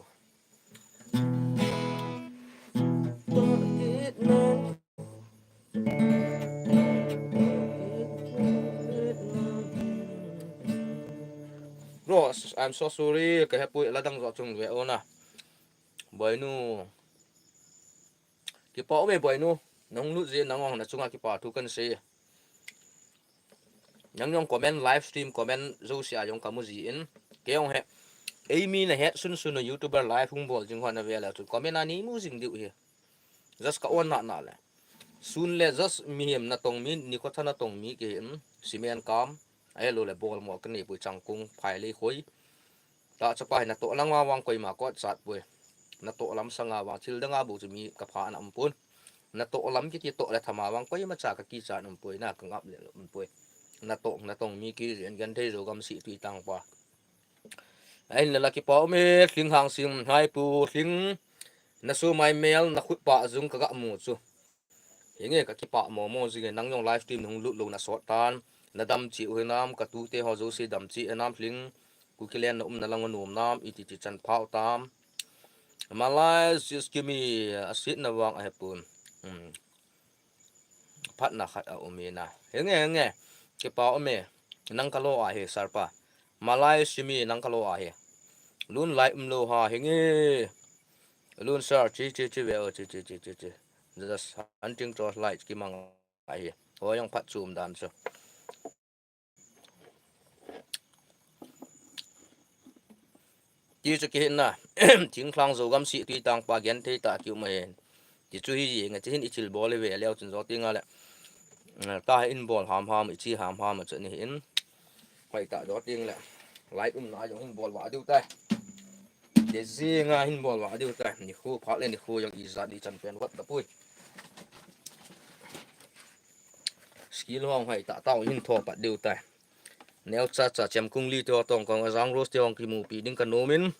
bro I'm so sorry ka hepui la dang zo chung ve ona boy nu ki pa o me boy nu nong lu je nang na chunga ki pa tu kan se yang yong comment live stream comment zo sia yong kamuji in ke yong he amy na het sun no youtuber live hung bol jing hona vela tu comment ani mu jing diu he just ka on na le sun le just mi hem na tong mi ni ko thana tong mi ke in cement kam ai lo le bol mo kan ni pu changkung phai le khoi ta cha pai na to langa wang koi ma ko chat pui na to lam sanga wa thil danga bu chu mi ka pha na ampun na to lam ki to la thama wang ko ma cha ka ki cha num pui na ka ngap le um pui na tong mi ki ren gan thei zo gam si tui tang pa ai la ki pa me thling hang sim hai pu thling na su mai mel na khut pa zung ka ga mu chu hinge ka ki pa mo zinge nang yong live stream nung lu lu na so tan na dam chi u nam ka tu te ho zo si dam chi anam thling ku kilen na na lang num nam iti ti chan phau tam malai just give me a sit na wang a pun phat na khat a umina hinge ki pa me nang ka lo a he sarpa malai simi nang ka lo a he lun lai lo ha hinge lun sar chi ve chi just hunting to light ki mang a he ho yang phat chum dan so ti chu ki na thing khlang zo gam si ti tang pa gen thei ta kyu mai ti chu hi nga chin ichil bol ve leo chun zo tinga le ta in bol ham chi ham ma chu ni in pai ta do ting le lai na yong in bol wa du tai de zinga in bol wa du tai ni khu pha le ni khu yang i za di chan pen wat da pui skill hong hai ta tao in tho pa du tai neo cha chem kung li to tong kong azang ros tiong ki mu pi ding kan nomin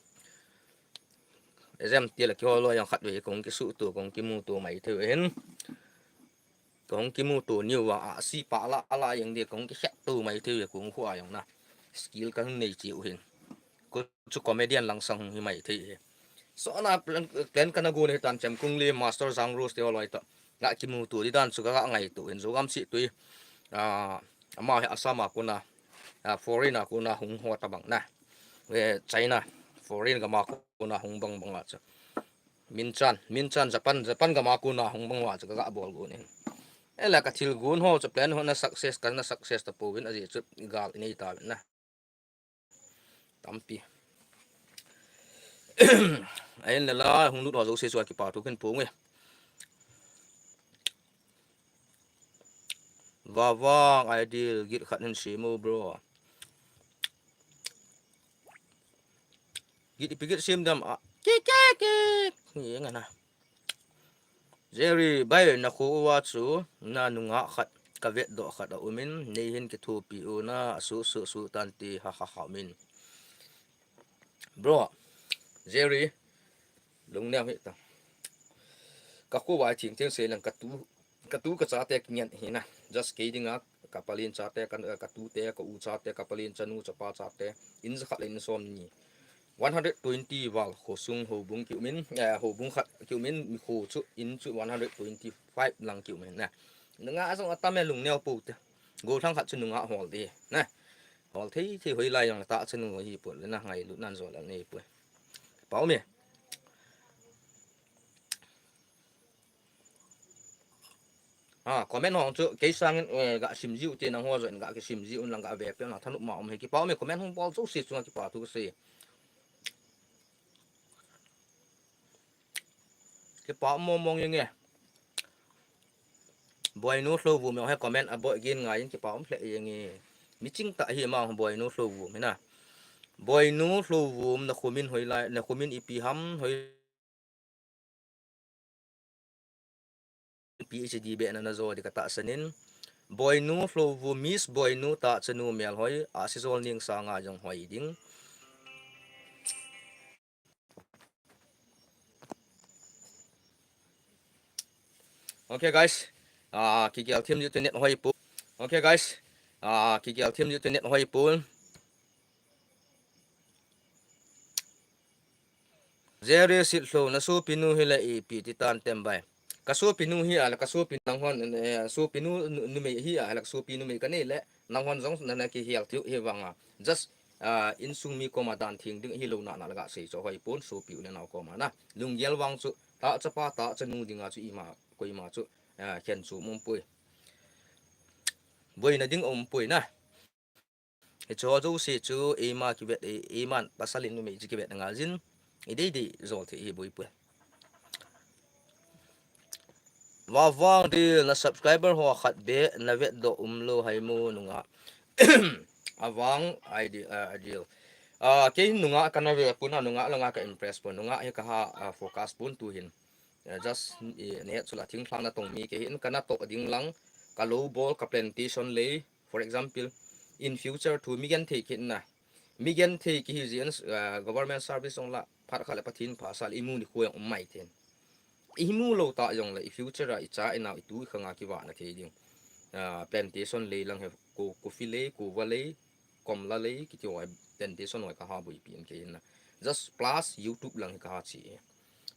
exam ti la ki ho lo yang khat ve kong ki su tu kong ki mu tu mai the hen kong ki mu tu niu wa a si pa la ala yang de kong ki khat tu mai the kong khwa yang na skill kan nei chi u hen ko chu comedian lang sang hi mai the so na plan kan go ne tan chem kung li master zang ros te loi ta ga ki mu tu di dan su ga ngai tu hen zo gam si tu ama asama kuna foreigner kuna hung ho ta bang na we China foreign ga ma kuna hung bang bang a cha min chan japan ga ma kuna hung bang wa cha ga bol go ne ela ka thil gun ho cha plan ho na success kan na success ta powin a ji chu gal nei ta na tampi ai la hung lu do zo se so ki pa tu ken pu nge wawang ideal git khat nen si mo bro git pigit sim dam ke ni nga na Jerry bai na khu wa chu na nunga khat ka vet do khat a umin nei hin ki thu pi u na su tan ti ha min bro Jerry lung ne hi ta ka khu wa ching chen se lang ka tu ka cha te nyan hi na just ke dinga kapalin cha te kan ka tu te ka u cha te kapalin chanu cha pa cha te in za khat in som ni 120 wal khosung ho bung kiumin ho bung khat kiumin mi khu chu in chu 125 lang kiumin na nga asong atame lung neo pu te go thang khat chu nga hol de na hol thei hoi lai yang ta chu nu hi pu le na ngai lu nan zo la nei pu pau me comment hong chu ke sang ga sim jiu te nang ho zo ga ke sim jiu lang ga ve pe na thanu ma om he ki pau me comment hong bol chu si chu ki pa tu se cái bỏ mong như nghe boy no flow vu me hay comment a boy gen ngai cái bỏ lệ như nghe mi ching ta hi ma boy no flow vu me na boy no flow vu na khomin hoi lai na khomin ipi ham hoi PhD be na zo di kata sanin boy no flow vu miss boy no ta chanu mel hoi a si zol ning sa nga jong hoi ding okay guys kikial team you net hoi pu okay guys kikial team you net hoi pu Zere sit so na su pinu hila e pi titan tembai kasu pinu hi ala kasu pinang hon su pinu nu me hi ala su pinu me kanele nang hon jong na ki hial tiu hi wanga just in sung mi ko ma dan thing ding hi lo na na ga sei so hoi pon su piu le na ko ma na lung yel wang chu ta cha pa ta cha nu dinga chu i ma ko i ma chu khen chu mum pui boi na ding om pui na he cho zo se chu e ma ki vet e man pasalin nu me ji ki vet nga jin idei zo the hi boi pui wawang di na subscriber ho khat be na vet do umlo haimu nunga awang ideal ke nunga kana ve puna nunga langa ka impress pun nunga he ka ha focus pun tu hin just เนี่ยสุดละทิ้งพลังนะตรงมีเกเห็นกันนะตกดิ่งหลังกะโลบอลกับ plantation เลย for example in future to มีกันเทกินนะมีกันเทกิฮิจินgovernment service องละพัดขะละปะทินภาษาอิมูนี่คุยองไม่เทนอิมูโลตายองละ future อิจาอินาอิตุขงากิวานะเทดิงplantation เลยลังเฮกูฟิเลกูวะเลยกอมละเลยกิจวัย plantation หน่อยก็หาบุยปีนเกนนะ just plus YouTube ลังก็หาชี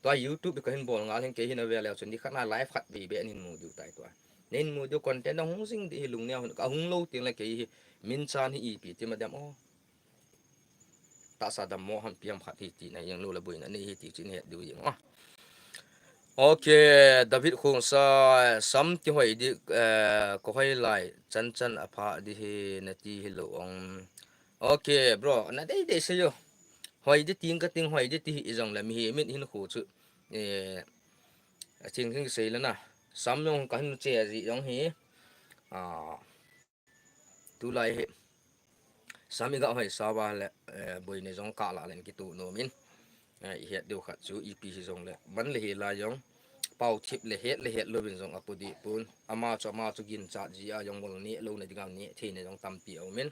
ตัว YouTube ก็เห็นบอลงานเห็นเกหินเอาไว้แล้วจนที่ขนาดไลฟ์ขัดบีเบนินมูดูตายตัวนินมูดูคอนเทนต์ของสิ่งที่ลุงเนี่ยก็หงโลติงเลยเกหิมินชานฮีปีที่มาดามอ๋อตาสาดามโมหันเปียมขัดที่ตีนะยังรู้ระบุนะนี่ที่จริงเหตุดูอย่างอ๋อโอเคดาวิดคงซาซ้ำที่หอยดิก็ให้ไล่จันอภาดิเฮนาทีฮิโลองโอเค bro น่าได้เสียหอยดิติงก็ติงหอยดิที่อีจังละมีมินหินหูจุจริงที่เสียแล้วนะซ้ำยงกันเจริยงเฮตุไลเฮซ้ำอีกก็หอยสาวาละบอยในจงกาละเล่นกิตุโนมินเหตุเดียวขัดจูอีพีจงละมันเลยลายงเป่าทิพเลยเหตุโลบินจงอปุดิปุนอามาจุกินจัดจีอายงบอลนี้โลในดิกามนี้ที่ในจงตำปีเอามิน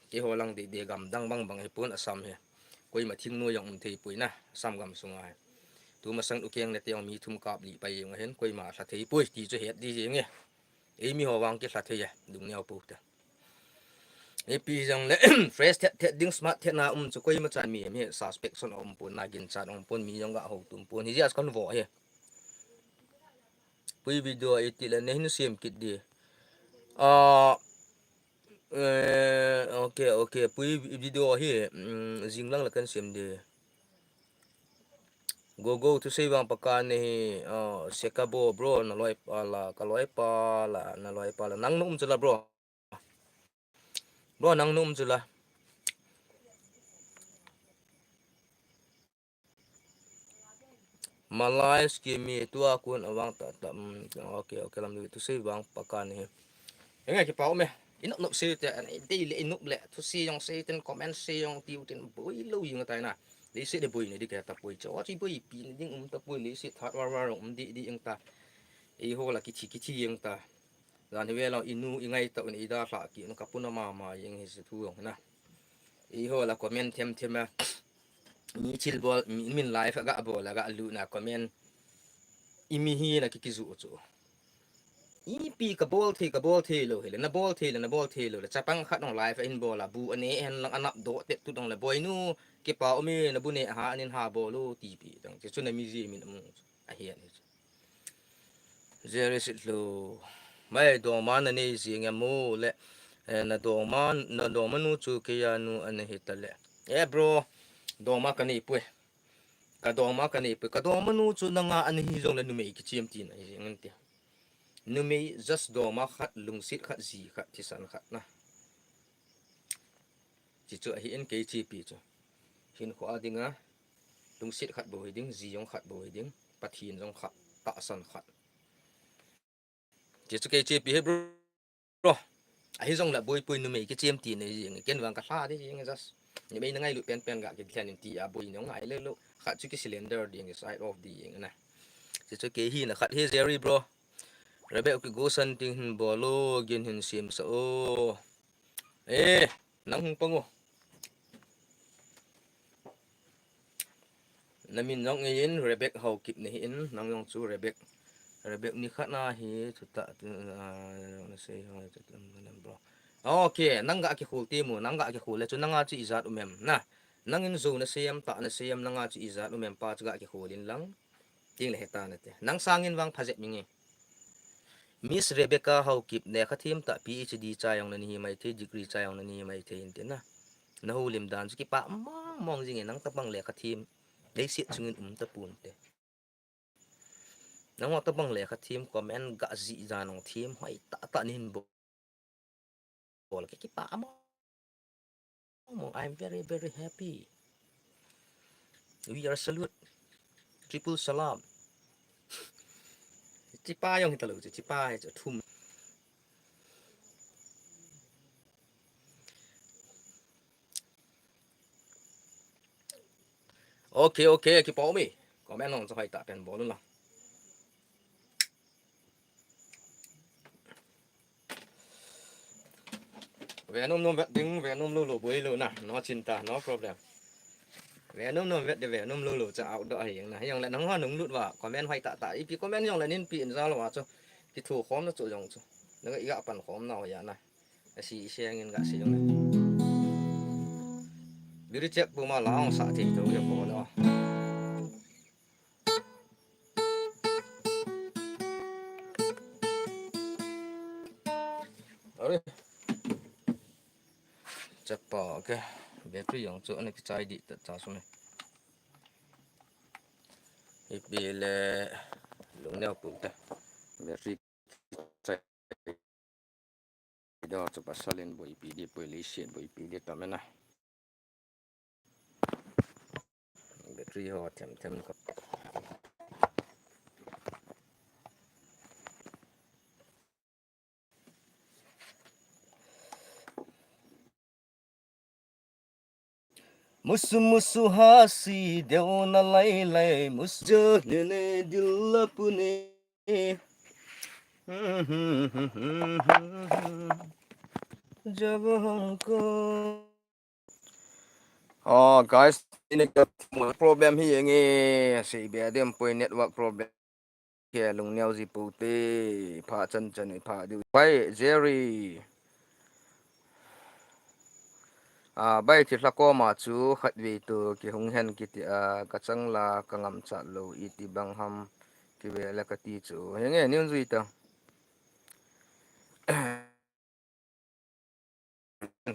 เกี่ยวลังเดียกำดังบังให้ปุนอาซ้ำเฮกุยมาทิ้งนัวยังที่ปุยนะซ้ำกำสงายตัวมาสังอุเกียงในเตียงมีทุ่มกาบลีไปยังเห็นกุยมาสัตย์ปุยที่จะเหตุดีจริงเนี่ยมีหัววางเกี่ยวสัตย์ดุงเนียวปุ๊บเด้ปีจังเลย fresh เทดิ้งสมาร์ทเทน่าจะกุยมาจันมีมีสัสเปกส่วนปุ่นนากินจัดปุ่นมียังกะหูตุ่มปุ่นที่จะสกันวอเฮปุยวิดีโออีติแล้วเนี่ยหินเสียมกิดดีโอเคปุยวิดีโอเฮจิงลังละกันเสียมดีgo to say bang pakan ni sekabo bro naloi pala kaloi pala naloi pala nang num jula bro nang num jula malai skimi tu akun awang ta okay lam to say bang pakan ni engai ki pau me inok nok say te daily inok le to see yung say ten comment say yung tiu ten boy lo yung tai na lý sĩ để bùi này đi kẹt tập bùi cho chỉ bùi pin nhưng tập bùi lý sĩ thoát vào đi ông ta ý hồ là cái chi ông ta rồi thì về là inu ngay tạo này đã phá kiện nó cặp nó mà những cái sự thu hưởng na ý hồ là comment thêm mà mi chill ball min live gạ ball là gạ lu na comment imi hi là cái dụ chỗ pi cái ball thì lo hele na ball thì lo là chapang khát nong live in ball là bu anh ấy lang anap do tết tu nong là boy nu cái bảo mi na bu ne ha anin ha ball lo tipi tang che chuna mi ji min a hian there is it lo mai do man ne ji ngamu le na do man nu chu ke ya nu an hit le bro do ma ka ni pu ka do ma nu chu na nga an hi jong la nu me ki chim ti na ji ngan ti nu me just do ma khat lung sit khat ji khat ti san khat na chi chu hi en ke chi pi chu hin kho adinga lung sit khat bo ding ji yong khat bo ding pathin jong khat ta san khat chi chu ke chi pi he bro hi jong la boi pui nu me ki chem ti ne ji ken wang ka hla de ji just ni me ngai lu pen ga ke thlan ti a boi nyong ngai le lu khat chu ki cylinder ding side of the yeng na chi chu ke hi na khat he jerry bro rebe ki go san ting bolo gen hin sim so nang hung pango namin nong yin rebek how kip ni in nang yong chu rebek ni khana hi thuta na sei ha bro okay nang ga ki khul ti mu nang ga ki khul le chu nang ga chi izat umem na nang in zo na seyam ta na seyam nang ga chi izat umem pa chu ga ki khulin lang ting le heta na te nang sangin wang phajet mingi Miss Rebecca how kip ne khathim ta PhD chayong na ni mai the degree chayong na ni mai the in te na nahulim dan ki pa mong jing nang tapang le khathim dei sit chungin ta pun te nang wa tapang le khathim comment ga ji janong thim hoi ta nin bo bol ki pa mong I'm very very happy we are salute triple salam chi pa yong ta lo chi pa cho thum okay ki pa mi comment นองจะให้ตาเป็นบ่นู่นล่ะVenom no ding Venom lulu bui lu na no cinta no problem Venom no vet de Venom lulu cha out do hiang na yang la nang ha nung lut wa comment hai ta ta pi comment yang la nin pi in za lo wa cho ki thu khom na chu jong chu na ga iga pan khom na ya na si siang in ga si jong na bi ri check bu ma la ong sa thi to yo ko lo Ore check pa ke battery yang chu ne ki chai di ta cha su ne Ipi le lung neo pu ta battery chai do chu pasalin bo ipi di po li shet bo ipi di ta mena battery ho tem ko Musu hasi deu na lai musjo ne dil apne jab humko Oh guys ini problem hi nge si be dem point network problem ke lung neo ji pu te pha chan pha du bai Jerry bai thi la ko ma chu khat vi tu ki hung hen ki ti ka chang la ka ngam cha lo I ti bang ham ki ve la ka ti chu nge nin zui ta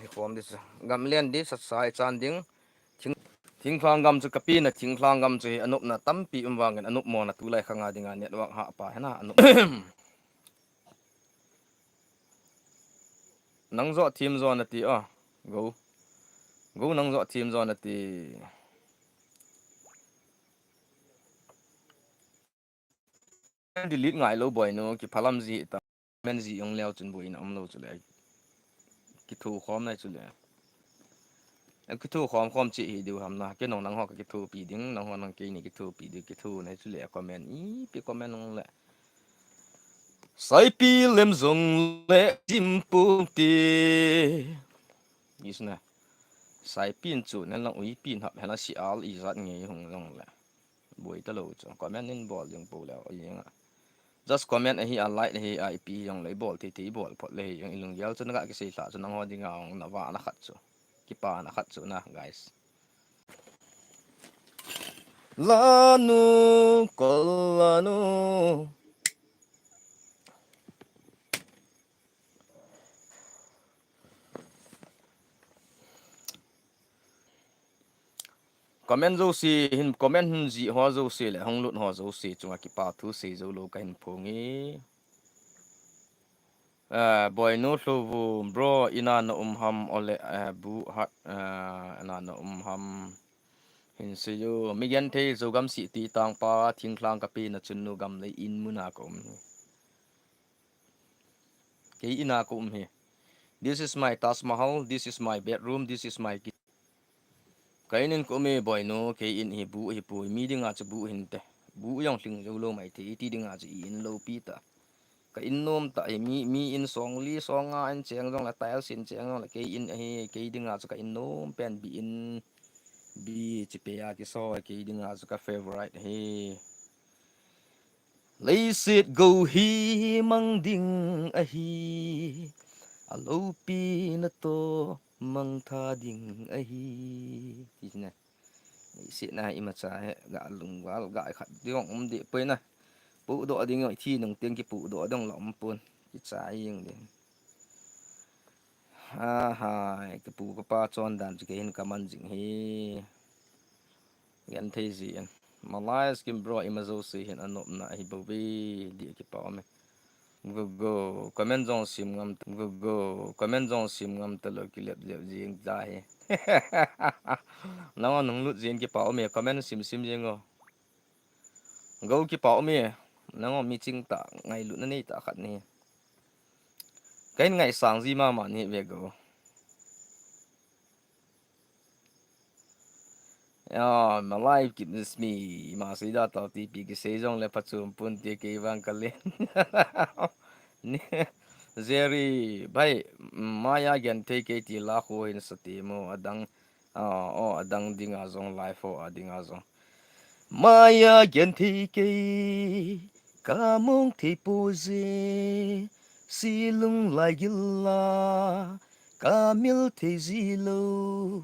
ki form this gam len di sa sai chan ding thing phang gam chu kapi na thing phang gam chu anup na tampi umwang an anup mo na tu lai khanga dinga network ha pa hena anup nang zo team zo na ti go nang zo team zo na ti delete ngai lo boy no ki phalam ji ta men ji yong leo chun boi na am lo chu le ki thu khom nai chu le ki thu khom chi hi du ham na ke nong nang ho ki thu pi ding nang ho nang ke ni ki thu pi du ki thu nai chu le comment pi comment nong le sai pi lem zong le tim pu ti isna sai pin chu nan lang ui pin hap hela si al I zat nge hong long le boi ta lo chu comment in bol jong pu le yenga just comment hi a like hi IP yong le bol ti bol phot le yong ilung yal chu na ga ki sei sa chu nang ho dinga ong na wa na khat chu ki pa na khat chu na guys lanu kolanu comment zo si hin comment hin ji ho zo si le hong lut ho zo si chunga ki pa thu si zo lo ka hin phongi boy no hlo vu bro ina na ham ole bu hat na ham hin se yo migan the zo gam si ti tang pa thing thlang ka pe na chun no gam le in muna ko ke ina ko he this is my Taj Mahal this is my bedroom this is my kainin ko me boy no ke in hi bu hi pu mi dinga chu bu hin te bu yang hling zo lo mai ti dinga chu in lo pi ta ka in nom ta mi in song li songa an cheng jong la tail sin cheng jong la ke in hi ke dinga chu ka in nom pen bi in bi chi pe ya ki so ke dinga chu ka favorite he lay sit go hi mang ding a hi alo pi na to mang tha ding a hi isna sit na ima cha ga lung wal ga khat diong di pe na pu do ding ngoi thi nong teng ki pu do dong lom pun ki cha yeng de ha ki pu ka pa chon dan chi ke hin ka man jing hi gan thei ji an malai skim bro imazo si hin anop na hi bo bi di ki pa me go comment jong sim ngam go comment jong sim ngam ta lo ki lep jing ja he nang nong lut jing ki pa me comment sim jing go ki pa me nang mi ching ta ngai lut na nei ta khat ni cái ngày sáng gì mà ni ve go Malay goodness me masih dah TV ke sejong le pachum pun te ke bang kale Zeri bai maya gen te ke ti la ho in sati mo adang adang dinga zong life ho adinga zong maya gen te ke kamong te pose silung lai gilla kamil te zilo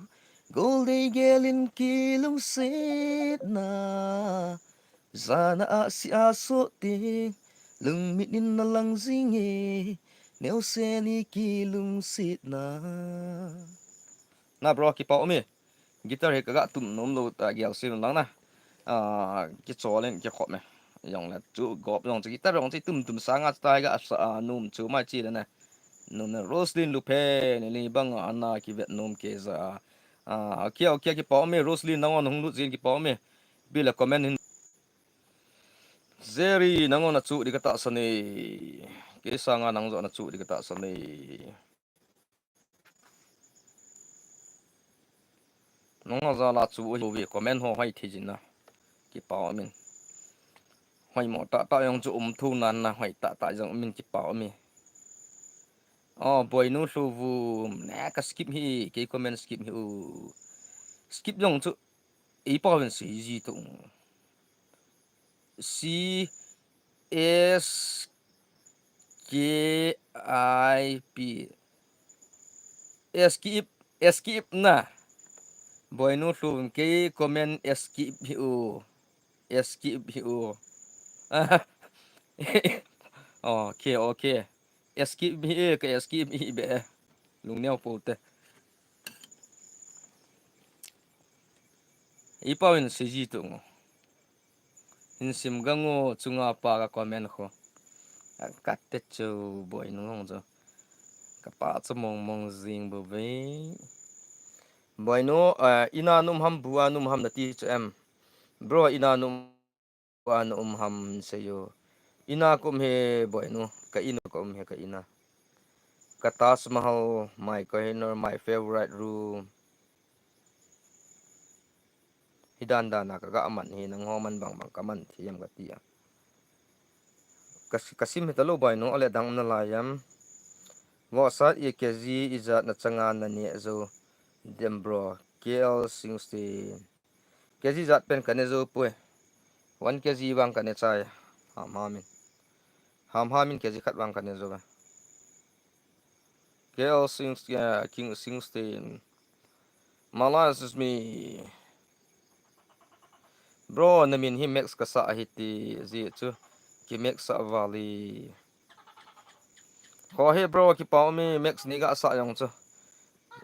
Golde gelin kilong set na Zana si aso te Lung minin na lang zinge Neo seni kilong set na Na bro kipa umi Gitar he kagak tum nom lo ta gyal sin lang na ki cholen ki khop me yong la chu gop yong chi gitar yong chi tum sangat ta ga num chu ma chi na num na Roslyn Lupe ni bang ana ki vet num ke za kia ki pa me Roslyn nangon hung lu zin ki pa me bila comment hin Zeri nangon na chu di kata sane ke sanga nang zo na chu di kata sane nong za la chu wi comment ho hai thi jin na ki pa min hoi mo ta yong chu thu nan na hoi ta jong min ki pa mi boy nu lu vu na ka skip hi ke comment skip hi skip yong chu pa wen si ji tu C S K I P skip na boy nu lu ke comment skip hi skip hi okay skip hi ke skip hi be lung neo po te pa wen si ji tu in sim gango chunga pa ka comment kho kat te chu boy nu ngong zo ka pa chu mong zing bo ve boy nu ina num ham bua num ham na ti chu em bro ina num bua num ham se yo ina kum he boy nu ka ina kum he ka ina ka Taj Mahal my kohinoor my favorite room hidanda na kaga aman hi nang homan bang kaman thiam ka tia kasim hitalo boy no ale dang na layam wa sat ye kg izat na changa na ni zo dem bro KL Singste kg zat pen kane zo pue 1 kg bang kane chai hamin kg khat bang kane zo KL Singste King Singste malas is me bro na min hi max ka sa hiti zi chu ki max sa valley ko he bro ki pa mi max ni ga sa yong chu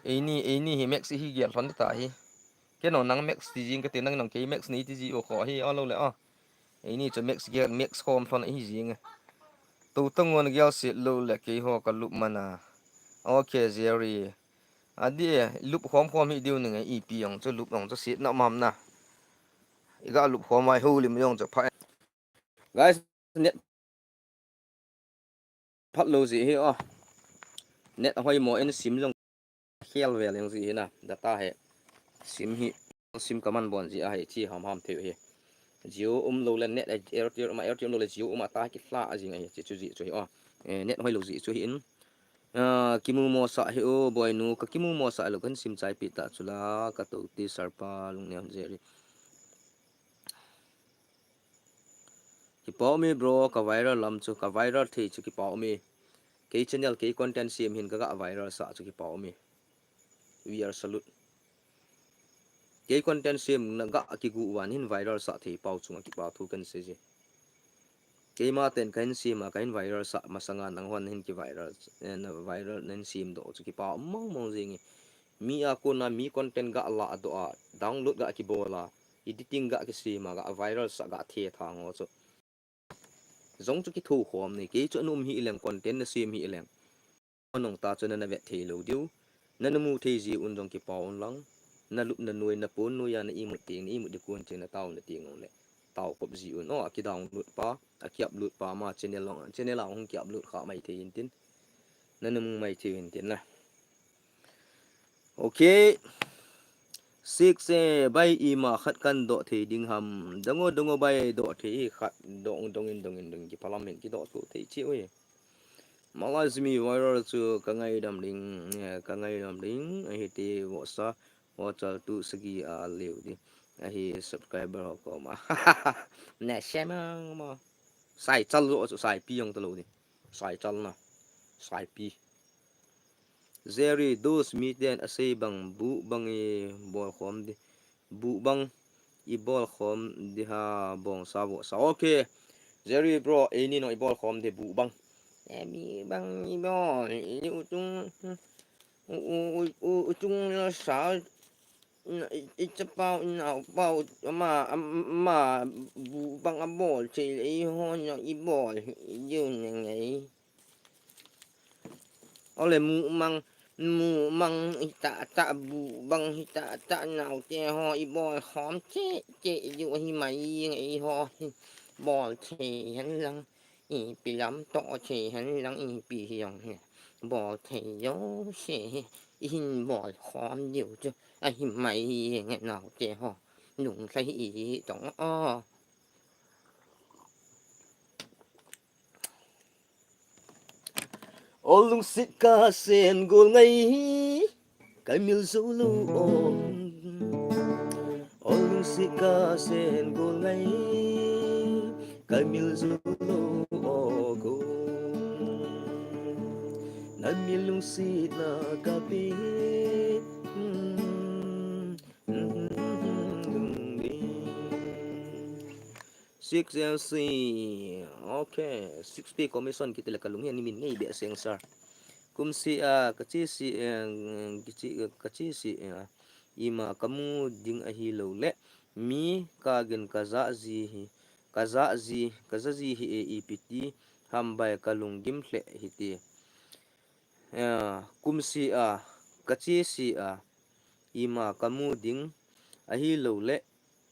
ini hi max hi gel hon ta hi ke no nang max ti jing ka te nang ke max ni ti ji o ko hi alo le ini chu max gel max hom thon hi jing tu tong won gel sit lo le ke ho ka lup mana okay zeri adi lup hom hi diu ni ngai ep yong chu lup yong chu sit na mam na iga lup hom mai ho lim yong chu pha guys net phat lo ji hi net hoi mo en sim jong khel vel yang ji na data he sim kaman bon ji a he chi ham the he jio lo len net airtel lo le jio ta ki fla a ji ngai chi chu ji chu hi net hoi lo ji chu hi in kimu mo sa he boy nu ka kimu mo sa lo kan sim chai pi ta chula ka to ti sarpa lung ne je ki pa mi bro ka viral lam chu ka viral the chu ki pa mi ke channel ke content sim hin ka viral sa chu ki pa mi we are salute ke content sim na ga ki gu wan hin viral sa the pau chu ki pa thu kan se je ke ma ten kan sim ma kan viral sa masanga nang hon hin ki viral na viral nen sim do chu ki pa mong jing mi a ko na mi content ga la do download ga ki bola editing ga ki sim ga viral sa ga the thang o chu zong chu ki thu khom ni ke chu num hi leng content na sim hi leng onong ta chu na ve the lo diu na mu the ji un jong ki pa on lang na lup na nuôi na pon nuôi na imut ting ni imut de kun chen na taw na ting on le taw kop ji un ki download pa ki upload pa ma channel long ki upload kha mai the in tin na mu mai the in tin na okay 6 bai ima khat kan do the ding ham dongo bai do the khat dongin dong ki parliament ki do so the chi oi malazmi viral chu kangai dam ding hi te wo sa wo chal tu sagi a leu di hi subscriber ko ma na shema ma sai chal lo sai pi yong to lo di sai chal na sai pi Zeri dos miten asay bang bu bang I bol khom di bu bang I bol khom di ha bong sabo sa okay Zeri bro ini no I bol khom di bu bang mi bang I bol utung sa itapau na pau ma bu bang abol che I ho no I bol yun ngai ole mu mang ta bu bang ta nào che ho I bol khom che yu hi mai ngai ho bol che han lang I pi lam to che han lang I pi yong bol che yo che in bol khom yu chu ai mai ngai nào che ho nung sai I tong o Olung sit ka sen gol ngai kai mil zulu on Olung sit ka sen gol ngai kai mil zulu o go na milung sit na kapi Six LC okay 6P commission kita la kalungyan ni min ngai be seng sar kum si kachi si ima kamu ding a hi lo le mi ka gen kaza zi hi EPT hambai kalungim hle hiti kum si kachi si ima kamu ding a hi lo le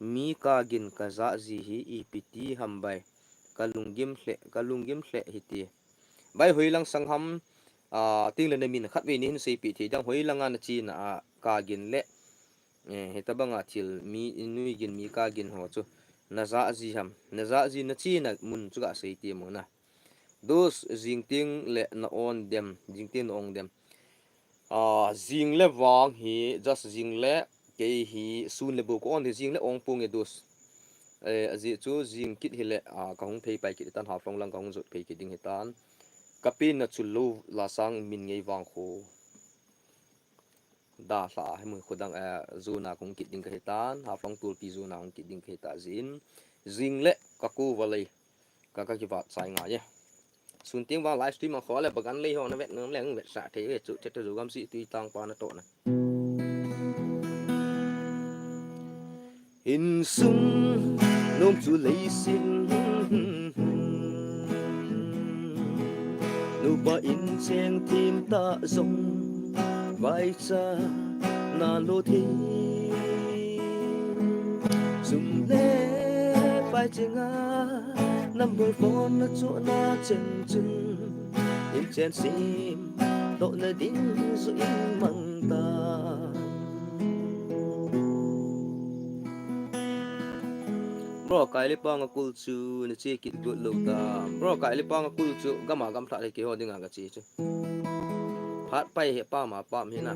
mi ka gen kaza zi hi EPT hambai kalungim hle hiti bai hoilang sangham tinglen min khat we nin sei pi the dang hoilanga na chi na ka gin le hetabanga thil mi nui gin mi ka gin ho chu na za ji na chi na mun chu ga sei ti mo na dos jingting le na on dem jingtin ong dem jing le wang hi just jing le ke hi sun le bu ko on jing le ong pung e dos aji chu jing kit hi le ka hong thei pai ki tan ha phong lang ka hong zot pe ki ding hitan kapin na chulu la sang min ngei wang kho da la he mu khodang zuna kong kit ding ka hitan ha phong tul pi zuna kong kit ding ka ta zin jing le ka ku walai ka ki wat sai nga ye sun ting wa live stream ma kho le bagan le ho na vet ngam leng vet sa the we chu che tu gam si tu tang pa na to na in sung nom chu lei sin nu ba in cheng tim ta zong vai cha na lo thi zum le vai chenga number 4 na chu na chen chun in chen sim to na ding zu in mang ta bro kai le pang kul chu na che kit du lo ta bro kai le pang kul chu gama gam tha le ke ho dinga ga chi chu phat pai he pa ma pa mi na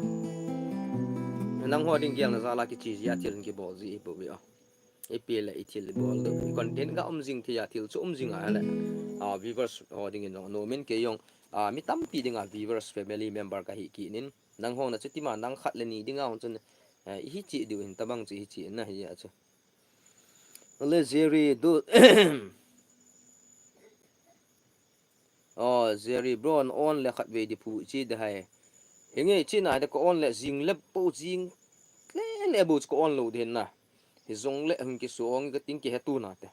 nang ho ding gyal na za la ki chi ya til ki bo zi bo bi e pe la i til bol do content ga jing thi ya til chu jing a la viewers ho ding in no men ke yong mi tam pi dinga viewers family member ka hi ki nin nang ho na chiti ma nang khat le ni dinga hon chun hi chi du in tabang chi chi na hi ya chu le zeri do zeri bron on le khat ve di phu chi da hai henge chi na da ko on le jing le po jing le bu ko on lo den na hi zong le hung ki suong ga ting ki hetu na te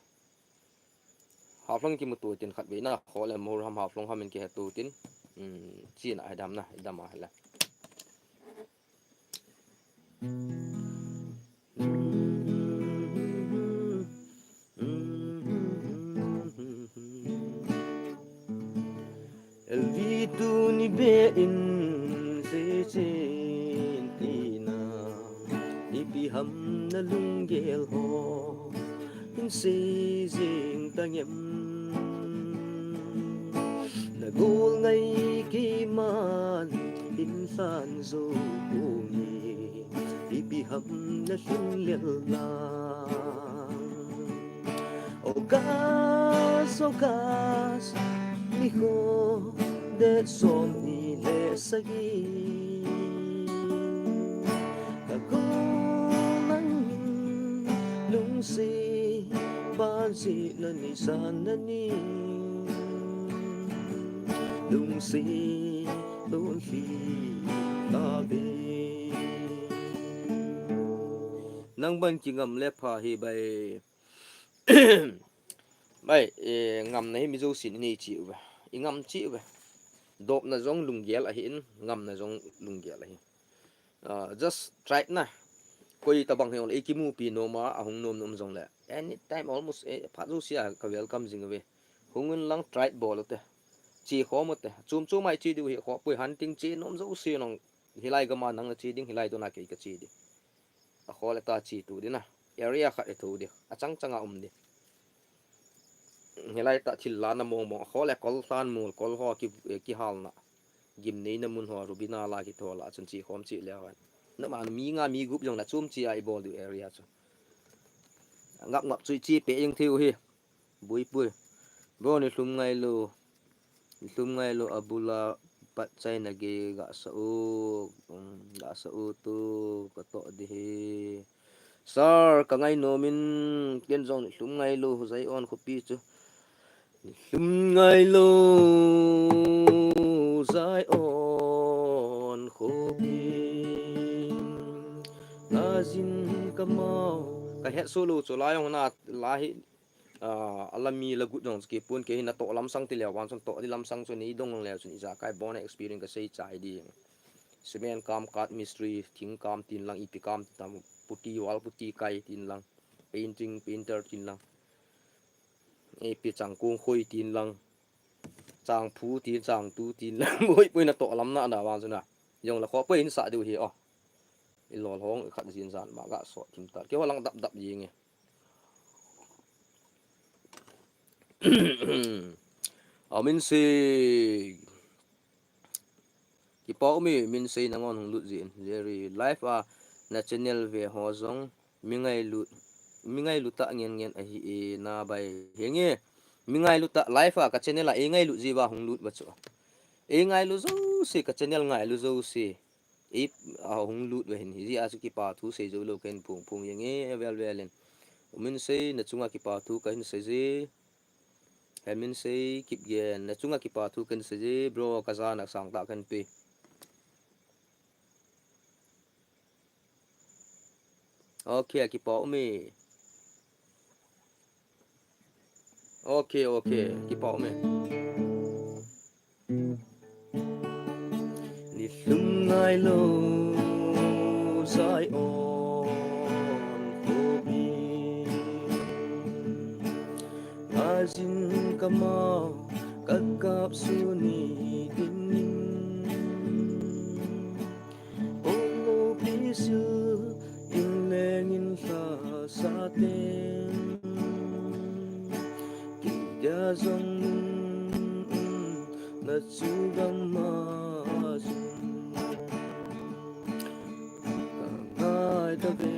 ha flong ki mu tu tin khat ve na kho le mor ham ha flong ham ki hetu tin chi na dam na dam ma la el vitu ni be in se chen tina ipi hầm na lung gel ho in si jing ta ngem na gol ngai ki man in san zo ni ipi hầm na shin lel la okas mi ho de som ni le sagi lung si ban si na ni san na ni lung si lung si ta be nang ban ki ngam le pha hi bai bai ngam na hi mi zo sin ni chi ba i ngam chi ba dop na jong lung gel a hin ngam na jong lung gel a hi just try na koi tabang he on ekimu pi no ma ahung nom jong le anytime almost pha zo sia ka welcome jing we hungun lang try ball te chi kho mo te chum mai chi du hi kho pui hunting chi nom zo si nong hilai ga ma nang chi ding hilai to na ke ka chi di a kho le ta chi tu di na area kha e tu di achang changa di hilai ta thil la na mong kho le kol san mul kol ho ki hal na gim nei na mun ho rubina la ki thola chun chi khom chi le wa na ma mi nga mi group jong na chum chi ai bol du area chu ngap chui chi pe yang thiu hi bui pui bo ni hlum ngai lo abula pat chai na ge ga sa u tu ka to di hi sir ka ngai no min ken jong ni hlum ngai lo zai on khopi chu hlum ngai lo zai on khopi azin kamau ka het solo chu la yong na la hi alami lagut dong ski pun ke na to lam sang ti le wan sang to di lam sang chu ni dong le chu ni ja kai bon experience ka sei chai di cement kam kat mystery thing kam tin lang ipi kam tam puti wal puti kai tin lang painter tin lang pi chang kung khoi tin lang chang phu tin chang tu tin lang moi pui na to lam na da wan chu na yong la kho pui in sa du hi i lol hong khat jin san ma ga so tim ta ke walang dap ying e amin se ki pau min se na ngon lut jin very life na channel ve ho zong mi ngai lu ta ngen a hi na bai henge mi ngai lu ta life ka channel a ngai lu ji ba hong lut ba chu ngai lu zo se ka channel ngai lu zo se if hong lut we hin hi asu ki pa thu se zo lo ken phung yenge vel min se na chunga ki pa thu ka hin se je min se kip ge na chunga ki pa thu kan se je bro ka za na sang ta kan pe okay ki pa okay ki pa ni hlum ngai lo sai on khobi azin kamau kakap suni ding olo pisu in lengin sa ten ya zong na chugang ma ngai ta ve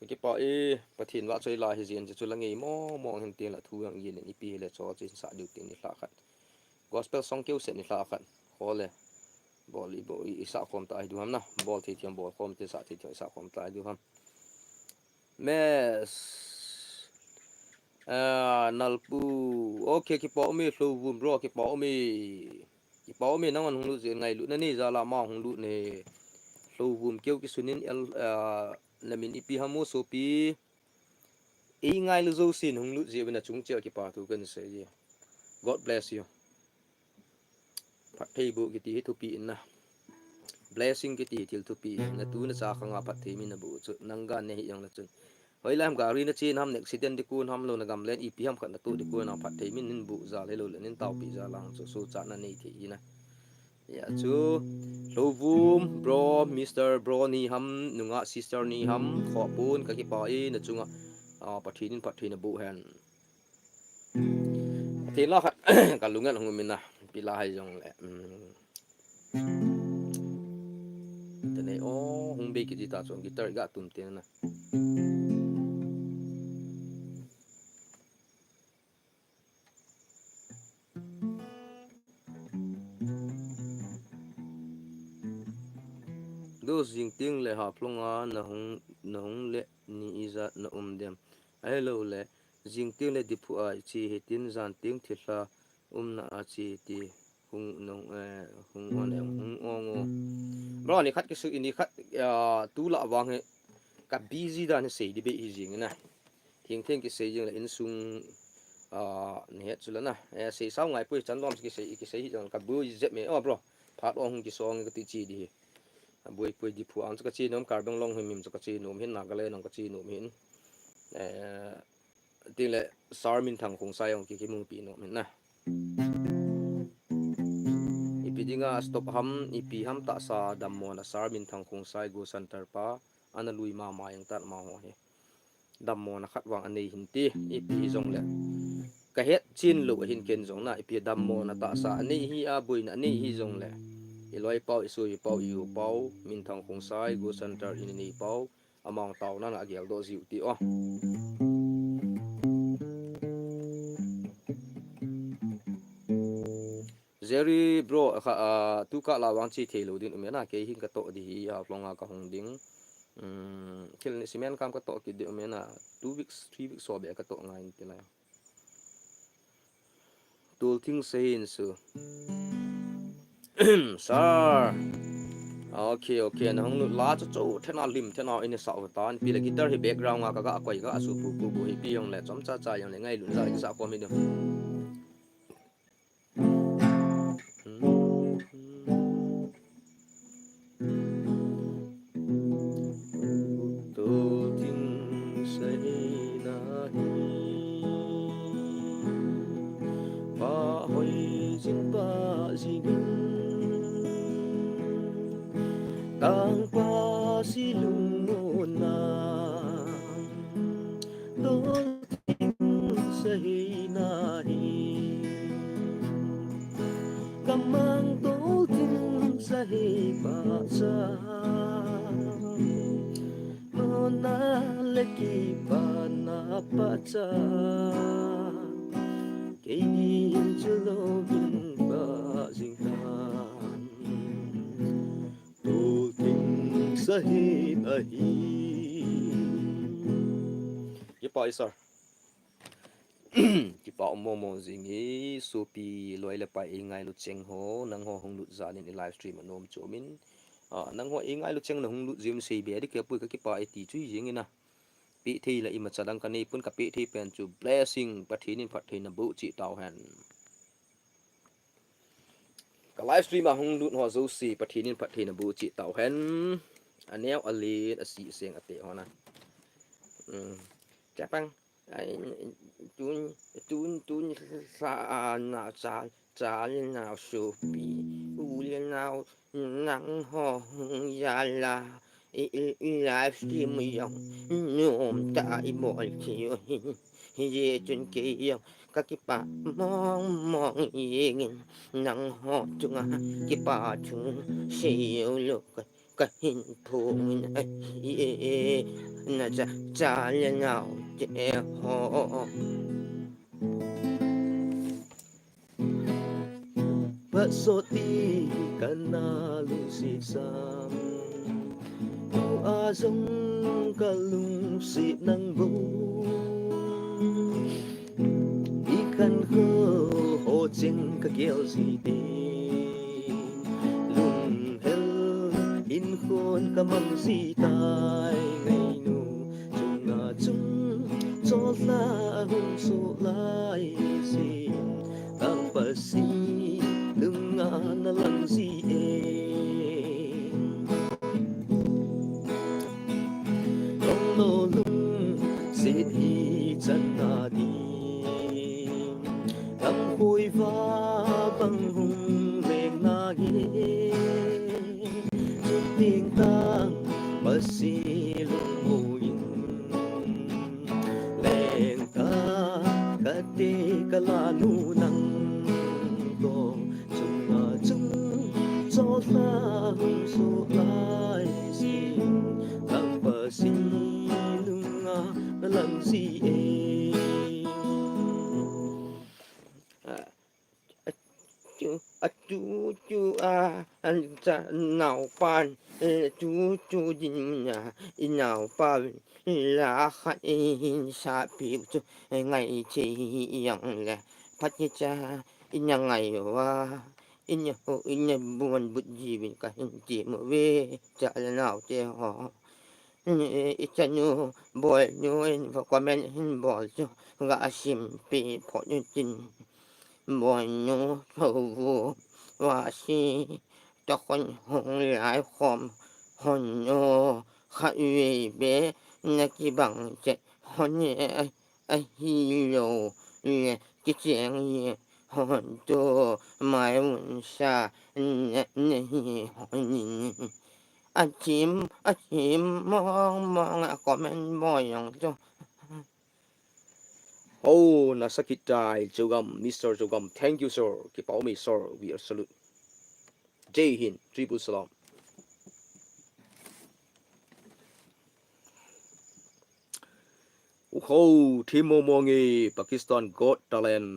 ki pa pathin wa choi la hi jin chu la ngei mo hin te la thu yang yin ni pi le cho chin sa du tin ni hla khat gospel song keu se ni hla khat hole bol i sa khom ta ai du ham na bol thi thiam bol khom te sa thi sa khom ta ai du ham mes nalpu okay ki pa flu bum bro ki pa na ngon hung lu je ngai lu na ni za la ma hung lu ne flu bum keu ki sunin namin ipi hamu so pi ngai lu zo sin hung lu je na chung che ki pa tu kan se ye god bless you phat thei bu ki ti thu pi na blessing ki ti til thu pi na tu na sa khanga phat thei mi na bu chu nang ga ne hi yang na chu hoi lam ga ri na chi nam nek accident di kun ham lo na gam len ipi ham khan na tu di kun na phat thei min nin bu za le lo le nin tau pi za lang so cha na nei thi na ya chu lovum bro Mr. Bro ni ham nunga sister ni ham kho pun ka ki pa e na chunga pathin na bu han ti la khat ka lungan hong min na pila hai jong le tene o hong be ki ti ta chong guitar ga tum te na do jing ting le ha plonga na hong le ni iza na dem ai lo le jing ting le dipu a chi hitin zan ting thila na a chi ti hung nong hung on hung ongo bro ni khat ki su ini khat tu la wang he ka busy da ni sei di be jing na thing ki sei jing le in sung ni het chula na sei sau ngai pui chan dom ki sei jong ka bu je me bro phat ong ki song ki ti chi di bui pui di pu ang ka chi nom kar bang long himim ka chi nom hin na ga le nong ka chi nom hin tin le sarmin thang khong sai ong ki mu pi nom hin na ipi dinga stop ham ipi ham ta sa dammo na sarmin thang khong sai go center pa ana lui ma yang tat ma ho he dammo na khat wang anei hin ti ipi jong le ka het chin lo hin ken jong na ipi dammo na ta sa anei hi a bui na anei hi jong le iloi pau isui pau yu pau min thang khong sai go center in ni pau among tau na na gel do ziu ti o Jerry bro tu ka la wang chi thelo din me na ke hin ka to di ha plonga ka hong ding kil ni simen kam ka to ki di me na 2 weeks 3 weeks so be ka to ngai ti la tul thing sein su sir okay na hong la cho thena lim thena in sa tan pi la guitar hi background nga ka koi ga asu pu hi pi yong le chom cha yang le ngai lu za ki sa ko mi do tang pa silungon na dol ting sa hinahi kamang dol ting sa hipasa nona leki panapacha kainin chulobin ba jinghan sahin ahi kipa isar kipa momo zingi supi loile pa ingai lu cheng ho nang ho hong lu zanin in live stream anom chomin nang ho ingai lu cheng na hong lu jim sei be dik pu ka kipa iti chui jing ina pi thei la ima chadang kani pun ka pi thei pen chu blessing pathinin phathein na bu chi taw han ka live stream a hong lu ho zo si pathinin phathein na bu chi taw han anel ali asi seng ate hona japang tun sa na cha na su pi u le na nang ho ya la live stream yong nom ta I mo chi ye chun ke yong ka ki pa mong yin nang ho chunga ki pa chung se yo lo ka hin thung na cha le ngao che ho pa so ti kana lu si sam tu a zong ka lung si nang bu ikan ho ching ka gel si te in khôn ka mang si tai ngày nu chung nga chung cho la hung so lai si tang pa si lung nga na lang si long lo lung hung su ai sin lang pa sin lunga lang si e chu an cha nao pan chu yin ya nao pa la kha in sa pi chu ngai chi yang le pat chaยังไงวะอินบุญบุจีวินกันจีมเวจะละนาวเจหออิจันยูบอยยูอินก็แม่นบอยจูกะชิมปีพอยูจินบอยยูโหว่าสิตะคนหงหลายคอมหอนโยขะเวเบนักบังเจหอนไอฮีโร่กิเจียงหอนโตหมายมุนชานี่หอนอาชิมมองก็แม่นบ่อย่างจ้ะ Oh, nasakit dai Jogam, Mr. Jogam. Thank you, sir. Keep all me, sir. We are salute. Jai Hind, Triple Salam. Oh, Timo Mongi, Pakistan Got Talent,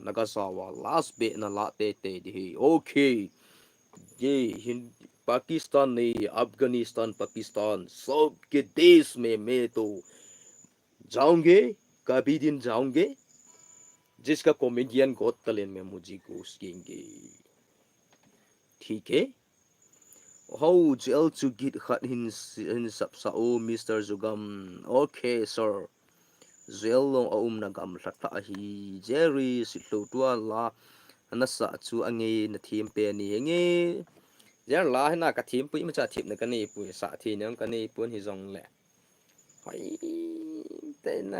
Nagasawa. Last bit na latte di. Okay. Jai Hind, Pakistan ni Afghanistan, Pakistan. Sab ke desh mein to जाऊंगे कभी दिन जाऊंगे जिसका comedian got talent में मुझे घुसेंगे ठीक है how gel to get hot in sapsao Mr. Zugam okay sir gel long nagam thata hi Jerry sitlo tua la nasa chu ange na thim pe ni nge jar la na ka thim pu ma cha thim na ka ni pu sa thi nang ka ni pun hi jong le haiแต่ไหน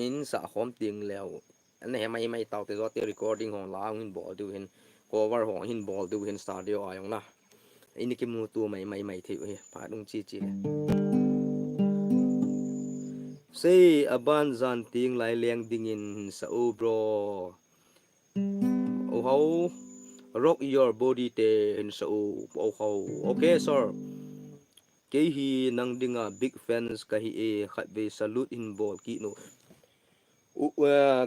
อินสะหอมติงแล้วอันนี้ไม่ตาวแต่ก็recording ของลาวหินบอลดูเห็น cover ของหินบอลดูเห็น studio อ่ะอย่างน่ะอันนี้กิมูตัวไม่ที่พาดงจีเซอบันจันติงไหลเลียงดิ่งอินสะโอ bro โอ้โห rock your body เตอินสะโอโอ้โห okay sir Kehi nang dinga big fans kahi e khatbe salute in ball ki no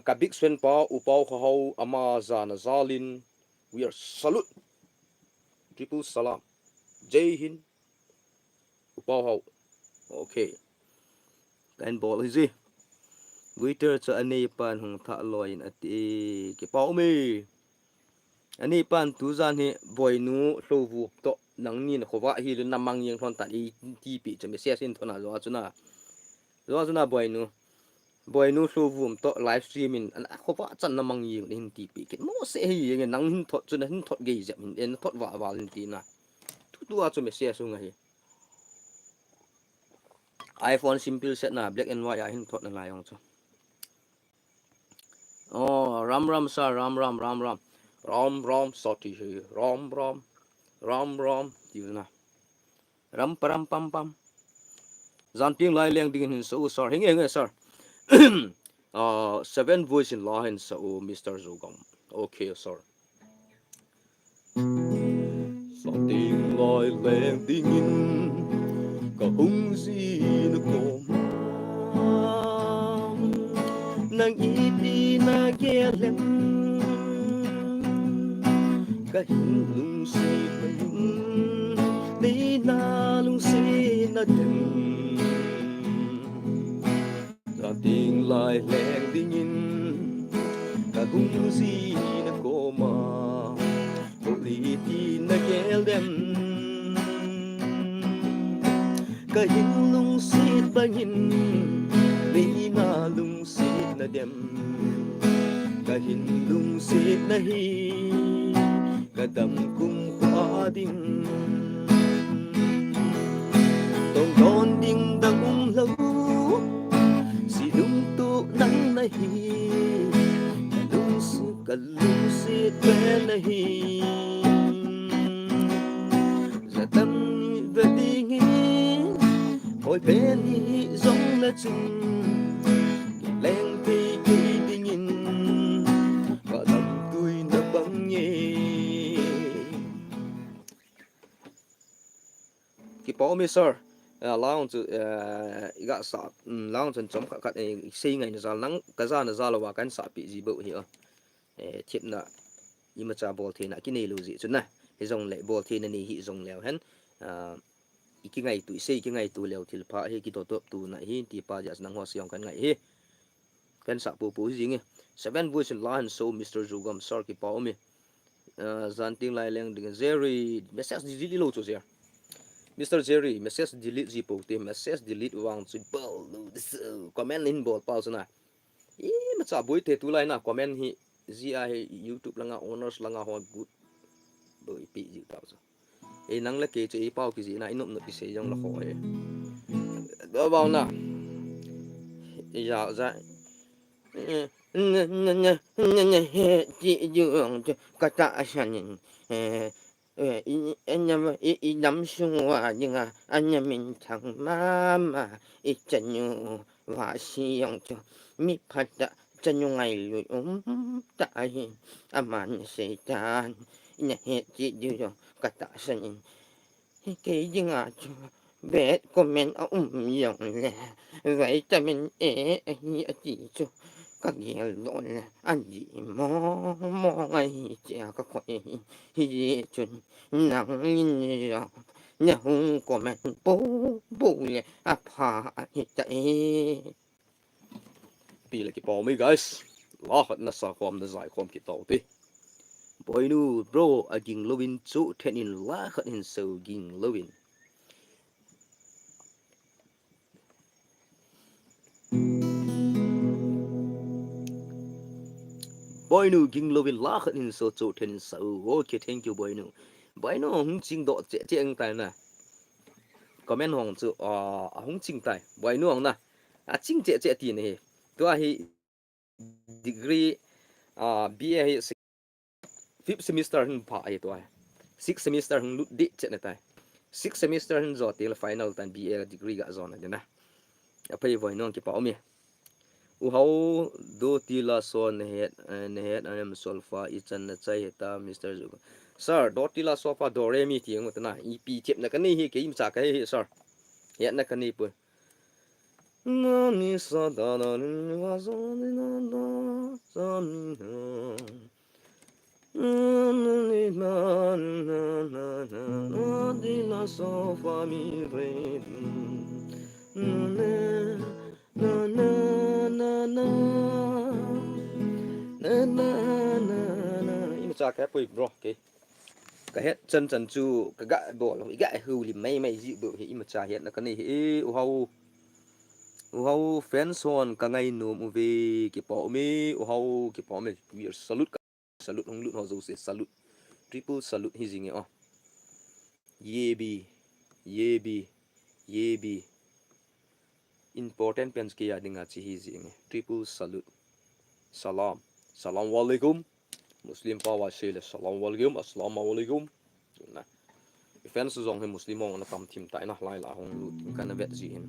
ka big fan pa upau khau ama zana zalin we are salute triple salam Jai Hind upau hau okay kan ball hi waiter cha ane pan hung tha loin ati ke pau me ani pan tu zan he boy nu hlovu to nang ni na khowa hi lu namang yeng thon ta i ti pi chme sia sin thona zo chuna boy nu hlovu to live streaming an khowa chan namang yeng hin ti pi ke mo se hi yeng nang hin thot chuna hin thot ge ja min en thot wa lin ti na tu a chme sia su nga hi iPhone simple set na black and white a hin thot na la yong cho oh ram sir ram soti hi ram you na ram pam zan ping lai leng ding hin so sir hing sir 7 voice in law hin so Mr. Zogam okay sir something lai leng ding in ka hung si na kom nang iti na gelem kahin lung si palung di na lung si na dem sa ting lai leng ding in ka hung si na koma iti na gelem kahin lung si bangin di na lung si na dem kahin lung si na hi kadam kum khwa ding tong don ding dang lâu si lung tu nang na hi kalung si pe na hi za tâm về ding ôi bên hi giống là chung leng thi ki ding in ka dam tui na bang ye ki pau mi sir laung chu ga sa laung chen chom khat sei ngai na zal nang ka za na zal wa kan sa pi ji bo hi thit na ima cha bol the na ki nei lu ji chu na hi zong le bol the na ni hi zong lew hen iki ngai tu sei ki ngai tu lew thil pha he ki to top tu na hi ti pa ja nang ho siang kan ngai he kan sa pu pu ji nge 7 voice in line so Mr. Zugam sir ki pau mi zanting lai leng ding Jerry message di lo chu zer Mr. Jerry message delete ji po te message delete wang chu bol comment in bol pa na ma cha boi te tu lai na comment hi ji a YouTube langa owners langa ho good boi pi ji ta so nang la ke che pau ki ji na inop no ki se jong la kho do ba na ya za chị dương cho cả tạ sản anh em ý nắm xuống hòa nhưng anh em mình thằng mà ít chân như và si ông cho mi phát đã chân như ngày lụi tại aman sẽ tan nhà hết chị dương cả tạ sản cái gì ngà cho bé comment dòng lẹ vậy ta mình chị cho các nghe lộn anh gì mò ngay chả các khoẻ hi chuẩn nắng nhìn rõ nhà hùng của mẹ bố bố lẹ áp hạ chạy pi la ki pau mi guys la khat na sa khom na zai khom ki tau ti boy nu bro aging lovin chu thenin la khat in so ging lovin boy nu ging lovin la khat in so chu thenin so okay thank you boy nu hung ching do che che ang tai na comment hong chu hung ching tai boy nu hong na ching che che ti ne to hi degree BA hi 5th semester hin pha ai to 6th semester hin lut di che na tai 6th semester hin zo til final tan BA degree ga zona de na apai voi non ki pa mi u hau do tila so ne het am solfa I chan na chai heta Mr. Zug sir do tila so fa do re mi ti ngot na ep chep na kan ni hi ke im cha ka hi sir het na kan ni pu na ni sa da na ni wa so ni na da sa ni na di la so fa mi re na im cha ka pui bro ke ka het chân chu ka ga do lo ga hu li mai ji do hi im cha het na kan ni u hau fans on ka ngai no mu ve ki po mi u hau ki po mi we salute hong lut ho zo se salute triple salute hi jing ye bi important pens ke ya dinga chi hi jing triple salute salam alaikum muslim pa wa shele salam alaikum assalamu alaikum na fans zong he muslim ong na tam thim tai na lai la hong lut kan vet ji hin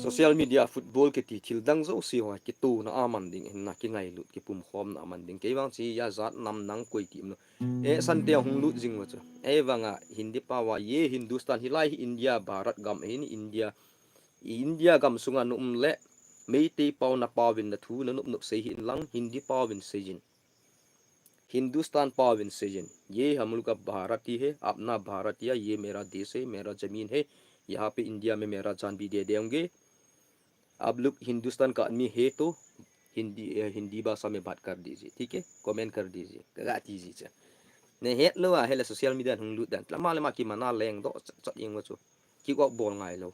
social media football ke ti thil dang zo si wa ki tu na aman ding na ki ngai lut ki pum khom na aman ding ke wang chi ya zat nam nang koi ti no san te hong lut jing wa cha wanga hindi pa wa ye hindustan hilai india bharat gam hin india gam sunga num le mei te pau na pawin na thu na nup sei hin lang hindi pawin sejin hindustan pawin sejin ye हम लोग का भारती है अपना भारतीय ये मेरा देश है मेरा जमीन है यहाँ पे इंडिया में मेरा जान भी दे देंगे आप लोग हिंदुस्तान का आदमी है तो हिंदी भाषा में बात कर दीजिए ठीक है कमेंट कर दीजिए कगा दीजिए ने het lo a hele social media hung lut dan lama lama ki mana leng do chat yeng chu ki go bol ngai lo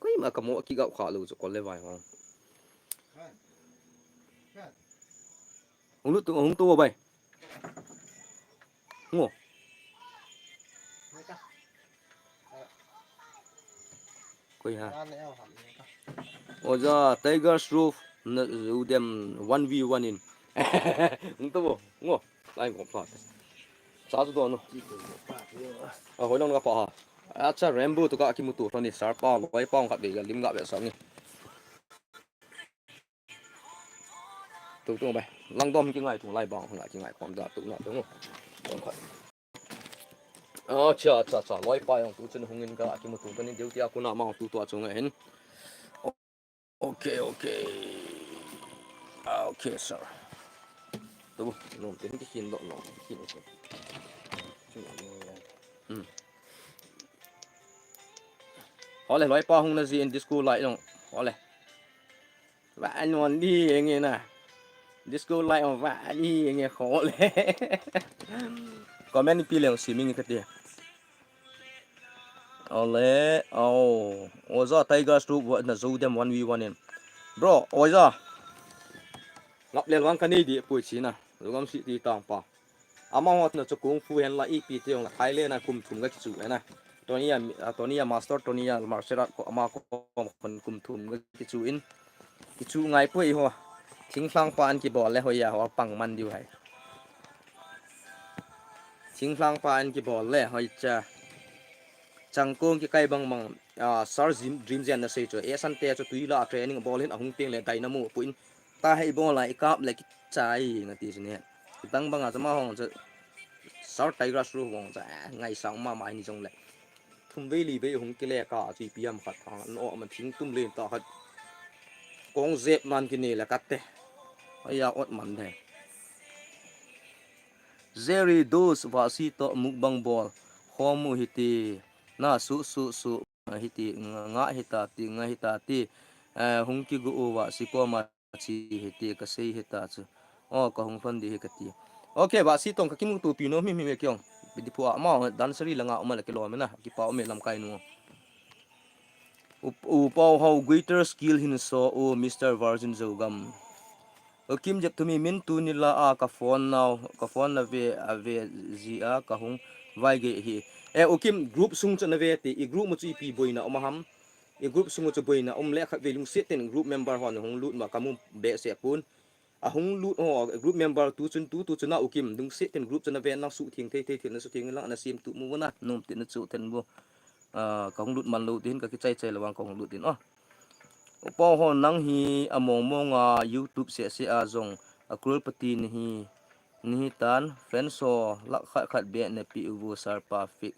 koi ma ka mo ki ga kha lo chu ko le vai hong hung lut hung to bai ngo koi ha oja tiger roof na dem 1v1 in hung to ngo lai ko pha sa zu do no hoi long ga pa ha acha rainbow to ka ki mutu to ni sar pa loi pong khat be ga lim ga be sa ni tu bai lang dom ki ngai tu lai bang ngai ki ngai khom da tu na tu ngo Acha acha acha loi pa yang tu chen hungin ka ki mutu kan deu ti aku na ma tu tu chung hen. Okay okay. Okay sir. Tu nom tin ki hin lo lo hin ko. Ole loi pa hung na ji in disco light long. Ole. Và anh còn đi nghe nè. Disco light on và đi nghe khó lẽ. Comment pi leng swimming ka ti. Ole oza Tiger Group wa na zo dem 1v1 in. Bro, oza. Ngap len wang kani di pui chi na. Lugam si ti tang pa. Ama wat na chukung fu hen la i pi ti ong la khai le na kum thum ga chu na. Tonia master Tonia martial art ko ama ko kon kum thum ga chu in. Ki chu ngai pui ho. Thing phang pa an ki bol le hoya ho pang man diu hai. Thing phang pa an ki bol le hoi cha. Chang kong ki kai bang mang sar dream gen na sei cho e san te cho tuila training ball hin ahung teng le dynamo puin ta hai ball lai kap le ki chai ngati sine tang bang a chama hong cha sar tiger ru hong cha ngai sang ma mai ni jong le thum ve li ve hung ki le ka chi piam khat thang an o man thing tum le ta khat kong zep man ki ne la kat te aya ot man the Zeri dos va si to mukbang ball homu hiti na su hiti nga hita ti hung ki gu wa si ko ma chi hiti ka sei hita chu ka hung fan di hekati okay ba si tong ka kimu tu pino mi me kyong di pu ma dan sari langa ma la kilo me na ki pa me lam kai nu pau how greater skill hin so Mr. Virgin Zogam kim jep tumi min tu ni la ka phone na ve ji ka hung vai ge hi okim group sung chana ve ti I group mu chi pi boina omaham I group sung chu boina le khat velung set ten group member hon hong lut ma kamu be se pun a hong lut group member tu chuna okim dung set ten group chana ve na su thing the na su thing la na sim tu mu na nom tin chu ten bo ka hong lut man lo tin ka ki chai lawang ka hong lut tin po ho nang hi among YouTube se a zong a crolpati ni tan fenso lak khat be ne pi u sarpa fik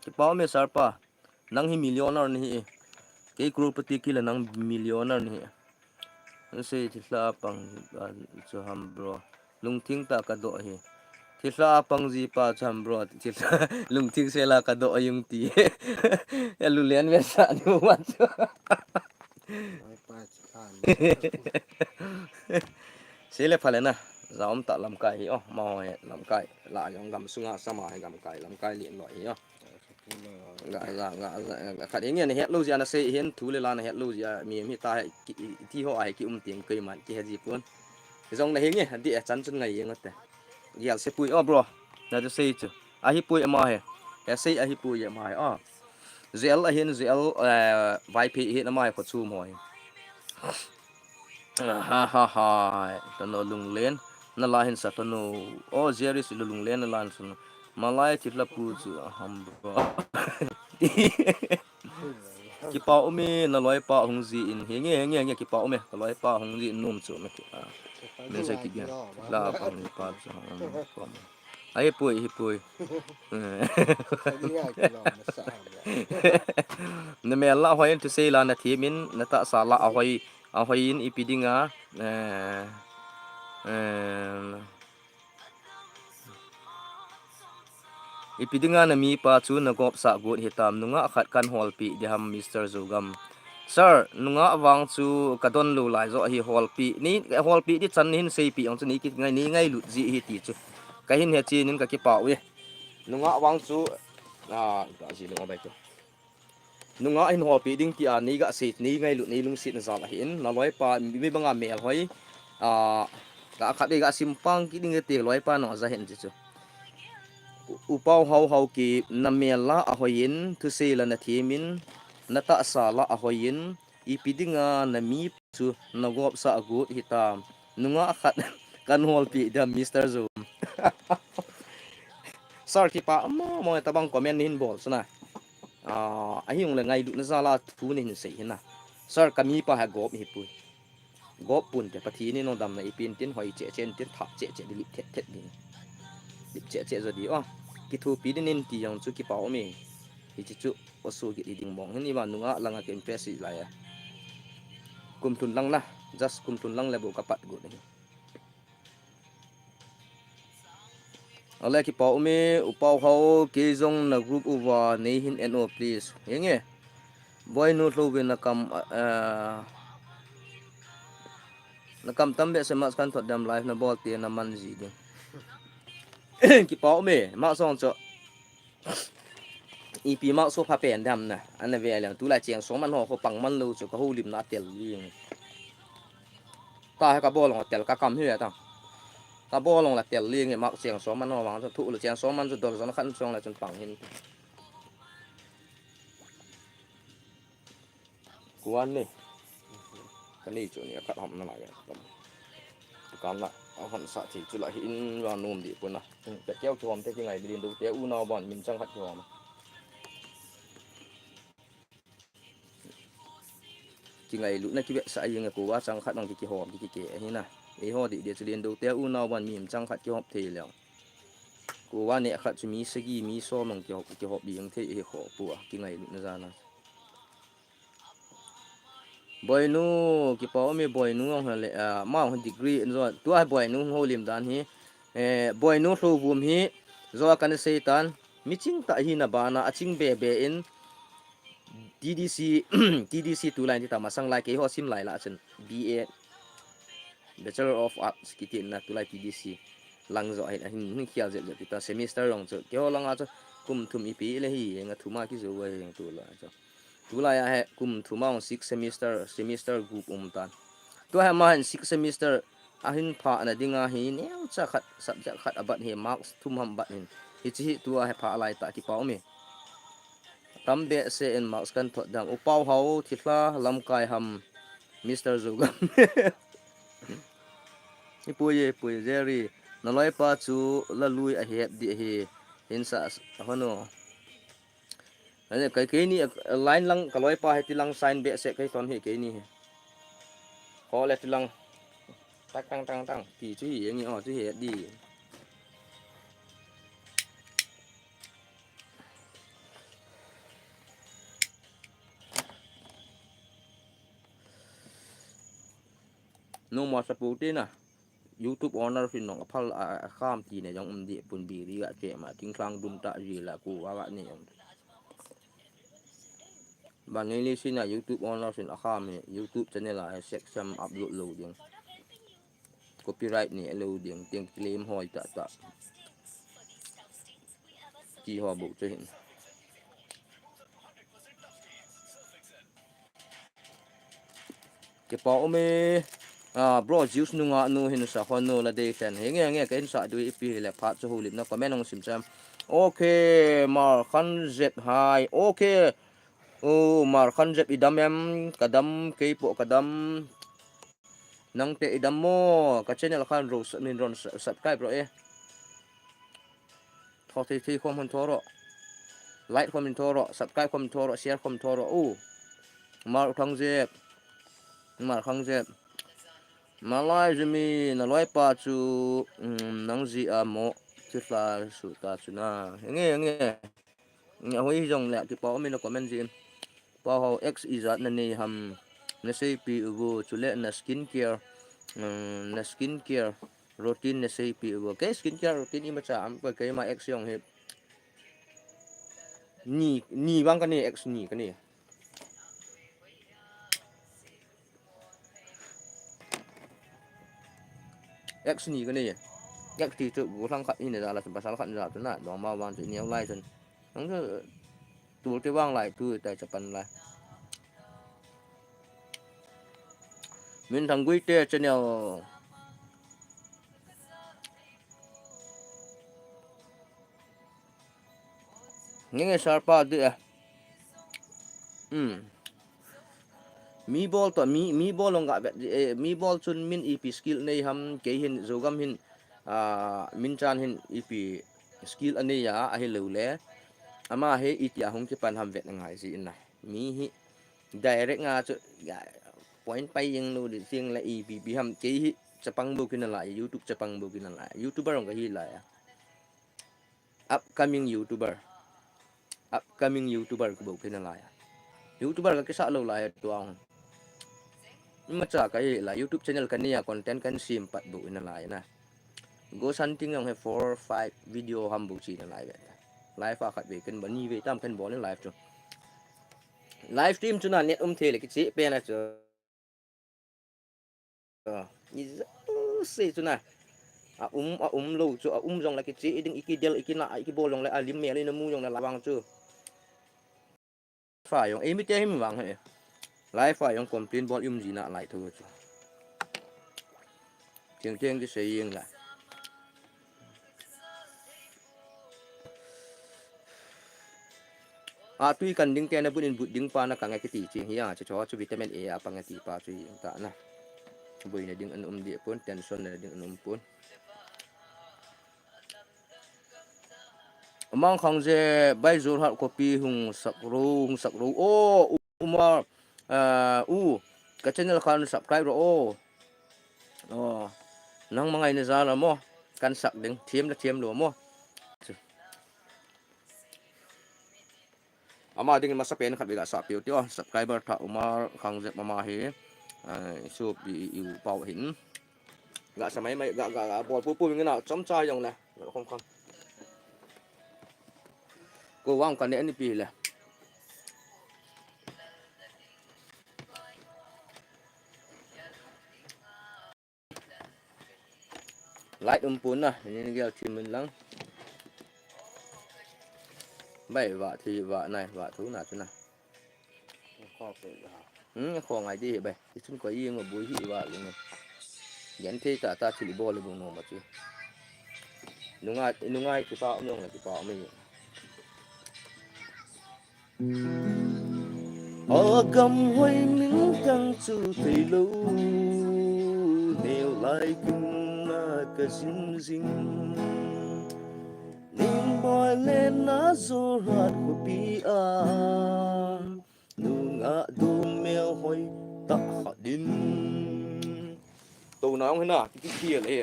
ki pa me sarpa nang hi millionaire ni ke crolpati kila nang millionaire ni se thla pang chu ham bro lungthing ta ka do hi thla pang ji pa cham bro thla lungthing se la ka do yung ti lu len me sa nu wan sele phale na zaom ta lam kai hi ma ho lam kai la yong gam sunga sama gam kai lam kai lin lo hi ga khat eng ne het lo ja na se hen thu le la na het lo ja mi ta ti ho ai ki ting kai man ki haji pun zong na heng ni di chan chun ngai yeng ate yal se pui bro naจะ sei chu a hi pui ma he sei a hi pui ma he zel a hen zel vai phi he na mai kho chu moi ha tano lung len na la hin sa tano zeri si lung len na lan sun malai ti la pu chu ham bro ki pa ome na loi pa hung ji in henge ki pa ome loi pa hung ji num chu me ne sai ki ya la pa ni pa chu ai pui hi pui na me la hoin to say la na thi min na ta sa la hoi in ipidinga ipidinga na mi pa chu na gop sa gut hitam nunga khat kan hol pi diham Mr. Zogam sir nunga wang chu kadon lu lai zo hi hol pi ni hol pi di chan hin sei pi ong chu ni ki ngai lu ji hi ti chu ka hin he chi nin ka ki pa we nunga wang chu ga ji lu bai to nunga in hol pi ding ti ni ga se ni ngai lu ni lung sit na za la hin na loi pa mi banga mel hoi ka khat ga simpang ki ding te loi pa no za hen chi chu upau hau ki na mela a hoin thu se la na thimin na ta sa la a hoin ipidinga na mi chu na gop sa agut hitam nunga khat kan hol pi da Mr. Zoom sar ki pa mo tabang comment hin bol sana ahing le ngai du na zala thu ni se hina sar kami pa ha gop hi pu gop pun te pathi ni no dam na ipin tin hoi che chen tin thak che di lip thet ni lip che zo di ki thu pi din ti yang chu ki pau me hi chi chu osu ki ding bong ni ba nunga langa ke impress la ya kum tun lang na just kum tun lang level kapat go ni ala ki pau me upau hau ke jong na group uwa nei hin no please yenge boy no lo be na kam nakam tambe se mas kan thot dam life na bol ti na man ji ding ki pau me ma song cho EP ma so pha pen dam na an ve lang tu la chiang so man ho ko pang man lo chu ko hu lim na tel ling ta ha ka bol long tel ka kam hi ta ka bol long la tel ling ma chiang so man ho wang thu lu chiang so man chu dor zon khan song la chun pang hin kuan ni ka ni chu ni ka hom na la ya kan laเอาหันสะที่จุละหินว่านุ่มดีปุ่นนะแต่แก้วชมเท่ที่ไงไปเรียนดูแต่อูนาวบอนมินจังหัดชมที่ไงลุนะที่เบะสายยังกูว่าจังหัดน้องที่หอมที่เก๋นี่นะไอ้หอดีเดี๋ยวจะเรียนดูแต่อูนาวบอนมินจังหัดที่หอมเทแล้วกูว่าเนี่ยหัดจะมีสกีมีซ้อมน้องที่หอบดียังเทไอ้หอปัวที่ไงลุนะจานะboy nu ki pa me boy nu ngong le ma hon degree zo tu ai boy nu ho lim dan hi boy nu hlo bum hi zo kan seitan miching ta hi na bana aching be in TDC TDC tu line ti ta masang lai ke ho sim lai la chen BA Bachelor of Arts ki tin na tu lai TDC lang zo ai hin khial je ti ta semester rong zo ke ho lang a cho kum thum ipi le hi nga thuma ki zo wa yang tu la cho tu la ya he kum thumang 6 semester group tan tu ha ma 6 semester ahin pha na dinga hi neu cha khat subject khat abat he marks thum ham bat hin hi chi tu ha pha lai ta ki pau me tam be se en marks kan thot dam upau hau thitla lam kai ham Mr Zugam ni puye jerry na loi pa chu la lui a he di he in sa hono ane kai ke ni line lang kaloi pa heti lang sign be se kai ton he ke ni ho le ti lang tang ti chu hi ngi o chu he di no mo support na YouTube owner fin nong phal a kham ti ne jong di pun bi ri ga che ma ting klang dum ta ji la ku wa ga ni ban ni sin na YouTube owner sin a kham ni YouTube channel la section upload loading copyright ni loading tiếng claim hoi ta ki ho bu che hin ke pa o me bro juice nu nga nu hin sa hon no la de ten he nge ke in sa du ipi le pha chu hu lim na comment ong sim cham okay mar khan zet hai okay mar khan zet idam em kadam ke po kadam nang te idam mo ka channel khan ro min ron subscribe ro tho thi khom hon thoro like khom min thoro subscribe khom thoro share khom thoro mar khang zet malai jemi na loi pa chu nang ji a mo chi fla su ta chu na nge hoi jong la ki pa mi no comment jin pa ho x izat na ni ham na sei pi ugo chu le na skin care routine na sei pi ugo ke skin care routine ma cha am pa ke ma x yong he ni bang ka ni x ni ka ni x ni ka ni x ti chu bu thang khat ni ne da la pa sal khat ni da tu na dong ma wan tu ni lai chen nang tu te wang lai tu tai chapan lai min thang gui te channel nge sarpa de mi bol to mi bol long ga mi bol chun min ep skill nei ham ke hin zogam hin min chan hin ep skill ane ya a he lo le ama he itia hong ki pan ham vet ngai si na mi hi direct nga chu point pai yang lo de sing la ep bi ham ke hi chapang bu kin la YouTube chapang bu kin la YouTuber ong ga hi la ya upcoming YouTuber ko bo kinalaya YouTuber ka kisa lo laya tuang macha kai la YouTube channel kan niya content kan simpat bo inalaya na go something yang 4-5 video ham bu chi na live fa khat be kan bani ve tam kan bo live chu live stream chu na net the le ki chi pe na chu ni se chu na lo chu jong la ki chi ding iki del iki na iki bo long la lim me le na mu jong na lawang chu fa yong mi te him wang he live fa yong complain bol ji na lai thu chu cheng ki se yeng la tui kan ding ke na bunin ding pa na ka ngai ki ti chi hiya cho chu vitamin A apa ngai ti pa chu yeng ta na bui na ding an di pun tension na ding an pun among khang je bai zur hat copy hung sakro umar ka channel kan subscribe ro nang mangai na za la mo kan sak ding thiam lo mo ama ding masa pen khat biga sa piu tio subscriber tha umar khang je mama he su bi yu pau hin ga samai mai ga bol pu ngena chom cha yong na khom ko wang kan ni pi la light pun na ni gel chim min lang bai wa thi wa nai wa thu na chu na kho pe ha kho ngai di bai chun ko yeng bu hi wa lu ne yan the ta chi bo le bu no ma chu nungai ki pa nyong la ki pa mi gam hoi min kang chu thei lo neo lai kun na ka sin boy lên na zo rat ko pi nu nga du mel hoi ta din tu nong hena ki kia le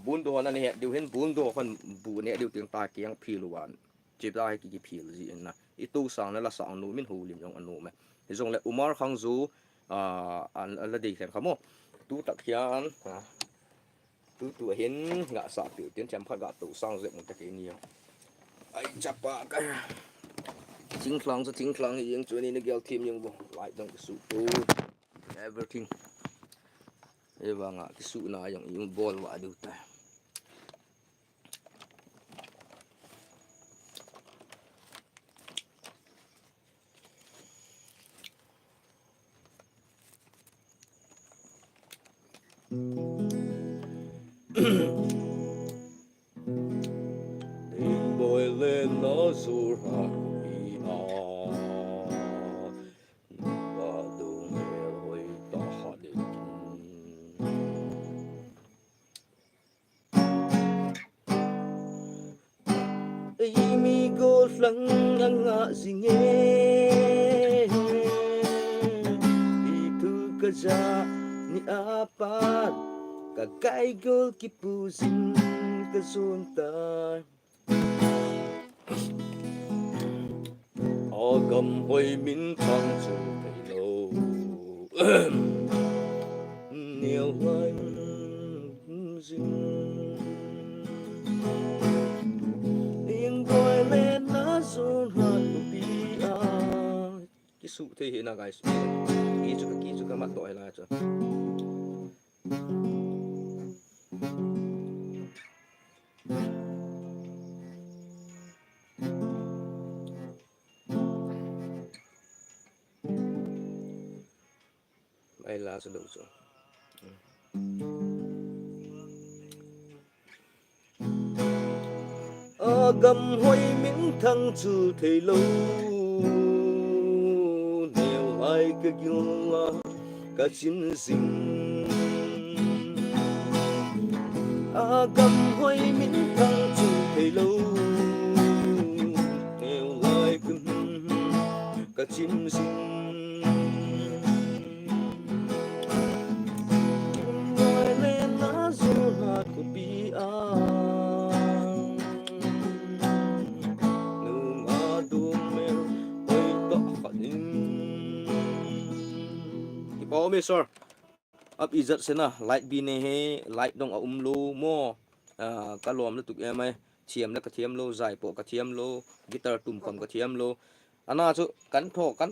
bun do na ne diu hen bun do kon bu ne diu tiang ta kiang phi luwan chip da ki phi lu ji na I tu sang na la sang nu min hu lim yong anu me jong le umar khang zu an la dei khan khamo tu tak hian tu hen nga sa pi tian cham pha ga tu sang ze mu ta ke ni ai chapa ka chính khlang yang chu ni na gel team yang bo lai dang su tu everything eva nga ki su na yang yung ball wa du ta boy lên nó zur ha lang nga singe itu kaja ni apat kakai gol kipusin kasunta agam hoi min thang chu thei lo niel lang zing su thể hiện là guys kỹ cho các mặt tội là cho đây là sẽ đủ rồi gầm hoi miễn thăng chu thầy lâu ai ka gilla ka chin sing gam hoi min thang chu thei lo neo lai kun ka chin sing ngoi lên na zo hat ko pi me sir up izat sena light bi ne he light dong a lo mo ka lom lu tuk mai thiam la ka thiam lo zai po ka thiam lo guitar tum khom ka thiam lo ana chu kan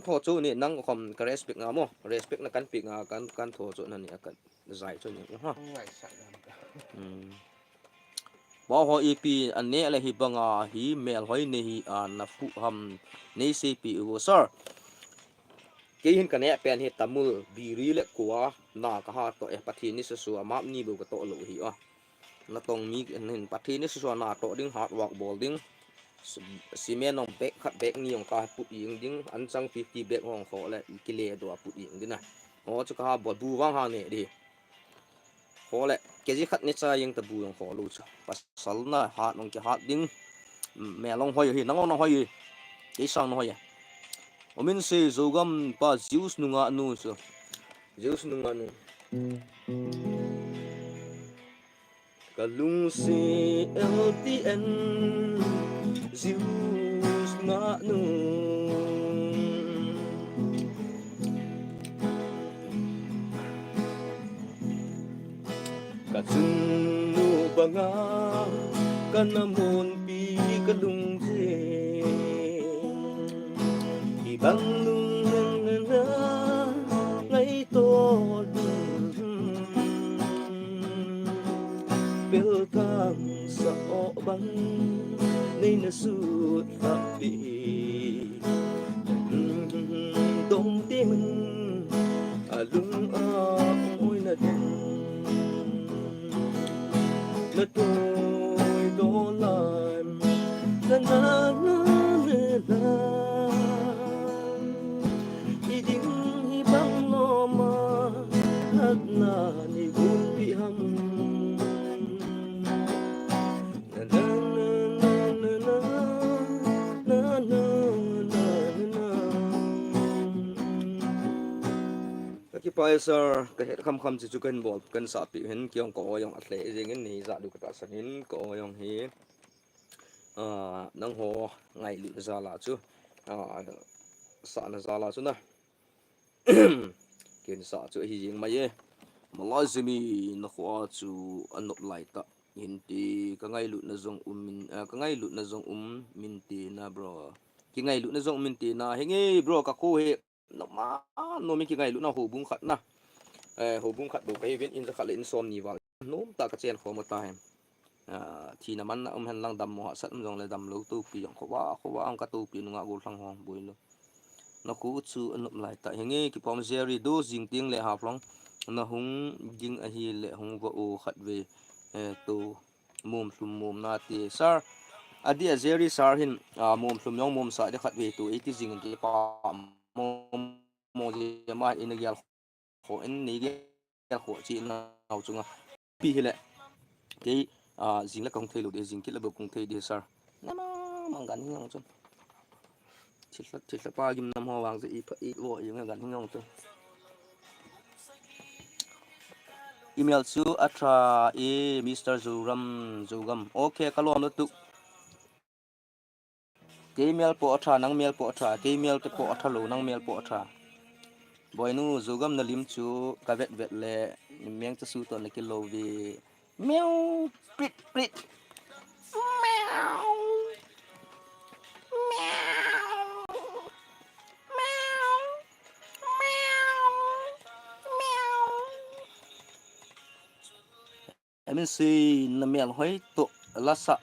tho chu ni nang khom ka respect nga mo respect na kan pi nga kan tho chu na ni kan zai chu ni ha bo ho ep an ne la hi banga hi mel hoi ne hi na fu ham nei se pi u sir ke hin kan ya pen hi tamul bi ri le kwa na ka ha to e pathi ni su ma ni bu ka to lo hi na tong mi nin pathi ni su na to ding hard work ball ding cement on back cut back ni on ka put ying ding an chang 50 back hong kho le kile do put ying din na ho chu ka bol bu wang ha ne di ho le ke ji khat ni cha ying ta bu hong kho lu chu pasal na ha nong ki ha ding me long hoi hi nang on hoi ke sang no hoi omin se zogam pa zeus nunga nu so zeus nunga nu kalung se LTN zeus nga nu kachun nu banga kanamon pi kalung je ibang lung na ngay to bil kang sa obang nay nasut happy dong timen alung oy na din na toy do lam na na iding hibang loma at na ni gunpi ham pai sir ka het kham kham chi chu kan bol kan sa pi hen kyong ko yong atle jing ni za du ka sa hin ko yong hi nang ho ngai lu za la chu sa na za la chu na ken sa chu hi jing mai ye malazimi na kho chu anop lai ta hin ti ka ngai lu na zong min ka ngai lu na zong min ti na bro ki ngai lu na zong min ti na he nge bro ka ko he no ma no mi ki ngai lu na ho bung khat na ho bung khat do kai ven in za khat in som ni wal nom ta ka chen kho ma ta hem thi na man na han lang dam mo sat jong le dam lo tu pi jong kho wa ang ka tu pi nu nga gol thang hong boi lo na ku chu anop lai ta he nge ki pom jerry do jing ting le ha flong na hung jing a hi le hung wa o khat ve to mum sum mum na ti sir adia jerry sar hin mum sum yong mum sa de khat ve to 80 jing ki pa mo je ma in gyal kho en ni gyal kho chi na au chunga pi hele ke jing la kong thei lo de jing ki la bo kong thei de sir na ma mang gan hing chun chit la pa gim nam ho wang ze i wo yong gan hing chun email chu atra Mr. Zogam okay kalom no tu email po atra nang mail po atra email te po atra lo nang mail po atra boy nu Zogam na lim chu ka vet le meng chu su to na ki lo vi meow prit prit meow I si na mel hoi to lasa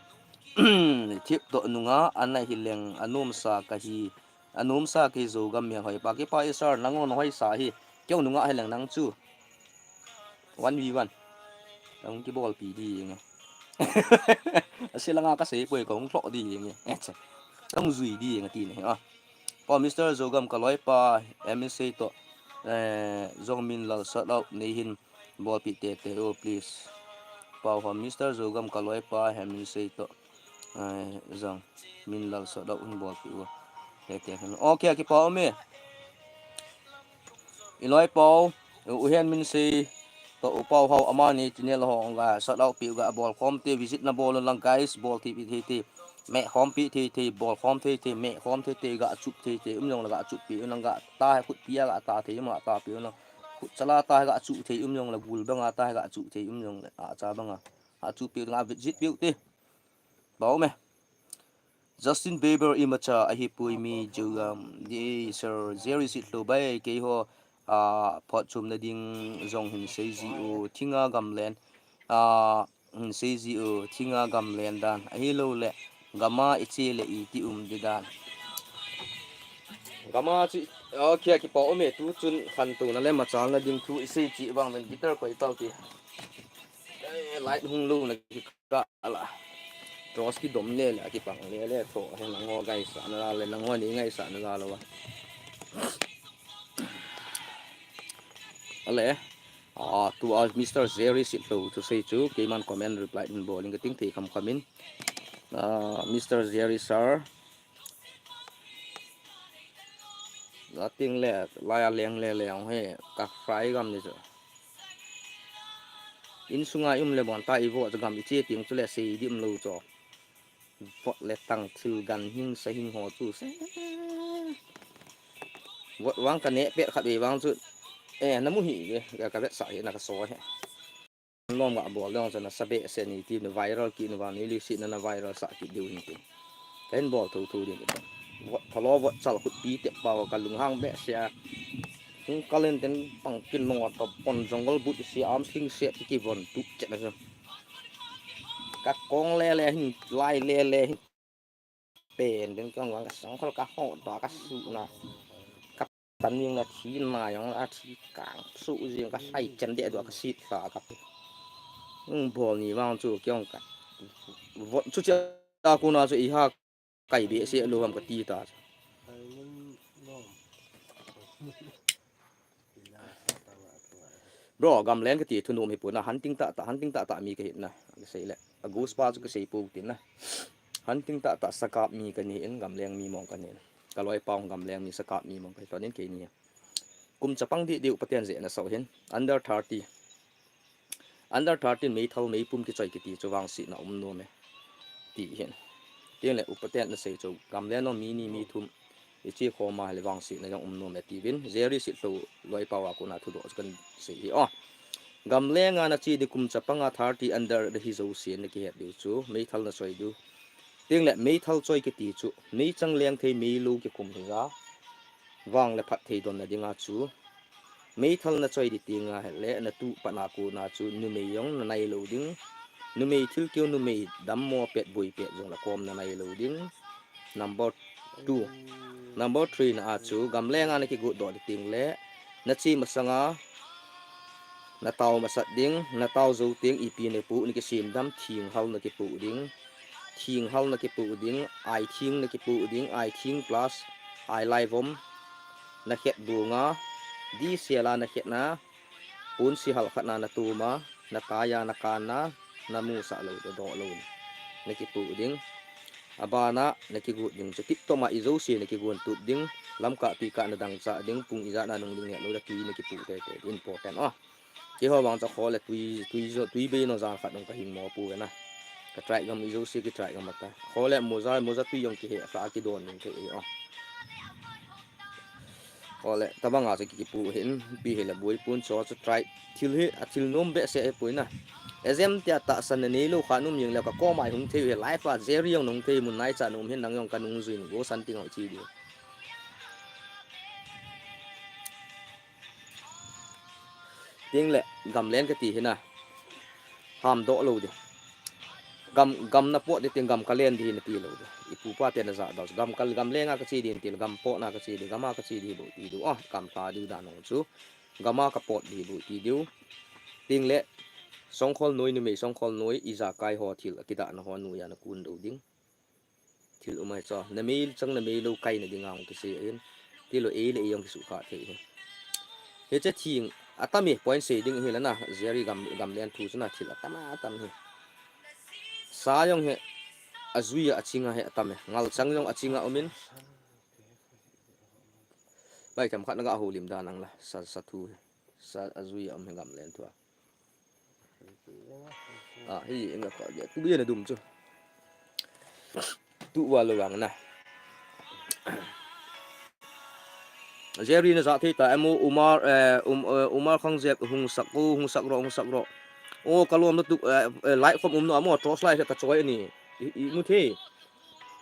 thip to nunga anai hileng anum sa ka hi anum sa ki Zogam me hoi pa ki pa sir nangon hoi sa hi kyong nunga hileng nang chu 1v1 nang ki bol pi di nge asila nga ka se poi ko thlo di nge tang zui di nge ti ne pa Mr. Zogam ka loi pa MSA to Zongmin lal sat out nei hin bol pi te oh please pa Mr. Zogam ka loi pa MSA to zong min lal sat out hin bol pi te okay ki pa me iloi pa u hen min se to upau hau amani tinel ho nga sat out pi ga bol khom te visit na bol lang guys bol ti te me khom pi te bol khom te me khom te ga chup te long ga chup pi nang ga ta phut pi ga ta te ma ta pi no chala ta ga chu the yong la bul banga ta ga chu the yong a cha banga a chu pi nga visit view te baw me Justin Bieber imacha a hi pui mi jugam di sir Jerry sit lo bai ke ho pot chum na ding zong hin sei ji o thinga gamlen sei ji o thinga gamlen dan a hi lo le gama ichi le I ti di dan gama chi okay ki pa ome tu chun khan tu na le ma chang na ding tu sei chi bang den guitar koi tau ti light hung lu na ki ka ala Troski dom le la ki pang le tho na ngo gai sa na le na ngo ni ngai sa na la wa ale to our Mr. Jerry Sitlo to say to Cayman comment reply in bowling ting te kam kamin Mr. Jerry sir nothing le la leng le he ka fry gam ni so in sunga le bon ta iwo gam I che ting chu le se dim lo cho vot le tang thil gan hing sa hing ho chu se vot wang ka ne pe khat we wang chu namu hi ka sa na ka so he nom ga bol dong na sabe se ni ti na viral ki na ni li si na viral sa ki diu ni ten bol thu thu ni vot thalo vot chal khut pi te pa ka lung hang be sia kalen ten pang kin no ta pon jungle but si am thing se ki von tu che na ka kong le hin lai le pen den kong wang ka sang khol ka ho ta ka su na ka tan ning na thi na yang a thi kang su ji ka sai chen de do ka sit sa ka bol ni wang chu kyong ka vot chu cha ta ku na chu I ha kai be se lo ham ka ti ta bro gamlen ka ti thunum hi puna hunting ta mi ka hin na sei le agus pa chu ka sei pu tin na hunting ta sakap mi ka ni en gamleng mi mong ka ni kaloi paung gamleng mi sakap mi mong ka to nin ke ni kum chapang di diu patien je na so hin under 30 mei thal mei pum ki choi ki ti chawang si na no me ti hin tin le upaten na sei chu gamlen no mi ni mi thum ichi khoma le wang si na yong no me ti win Jerry si lo loi pawa ko na thu do kan sei hi gamlenga na chi di kum chapanga 30 under the hizo si na ki het du chu mei thal na choi du ting le mei thal choi ki ti chu mei chang leng thei mei lu ki kum ga wang le phat thei don na dinga chu mei thal na choi di tinga le na tu pa na ku na chu nu mei yong na nai lo ding nu mei thil keu nu mei dam mo pet bui pet jong la kom na nai lo ding number 3 na chu gamlenga na ki gu do di ting le na chi masanga na taw masat ding na taw zo ting ipi ne pu ni ki sim dam thing hal na ki pu ding I thing na ki pu ding I thing plus I live om na het bunga di siala na het na pun si hal khat na tu ma na kaya na kana na mu sa lo do lo na ki pu ding abana na ki gu ding so tik to ma izo si na ki gun tu ding lam ka pi ka na dang sa ding pung iza na nong ding lo da ki na ki pu te important ki ho wang cha kho le tui be no za khat nong ka hing mo pu na ka try gam izo si ki try gam ta kho le mo za tui yong ki he fa ki don ning ke kho le ta bang a ki pu hin pi he le boi pun so try thil nom be se e pu na ezem tia ta san ne lo khanum yeng la ka ko mai hung the life a Jerry yong nong the mun nai cha nom hin nang yong kanung zuin go san ting chi di ting le gam len ka ti hina ham do lo di gam na po de ting gam kalen di na ti lo di ipu pa te na za da gam lenga ka chi di til gam po na ka chi di gama ka chi di bo ti du gam ta du da no chu gama ka pot di bo ti du ting le songkhol noi ni me songkhol noi iza kai ho thil akida na ho nu ya na kun do ding thil umai cho na me chang na me lo kai na ding ang ki se en ti lo e le yong ki su kha the he che thing atami point se ding he la na Jerry gam len thu chuna thil atama tam he sa yong he azuya achinga he atame ngal chang yong achinga umin bai tham khat na ga holim da nang la sa thu sa azuya am he gam len thu hi enga pa ya tu bi na dum chu tu wa lo wang na Jerry na sa kita emo Umar khang jek hung sakro o kalom na tu light khom no amo torch light ka choi ni mu the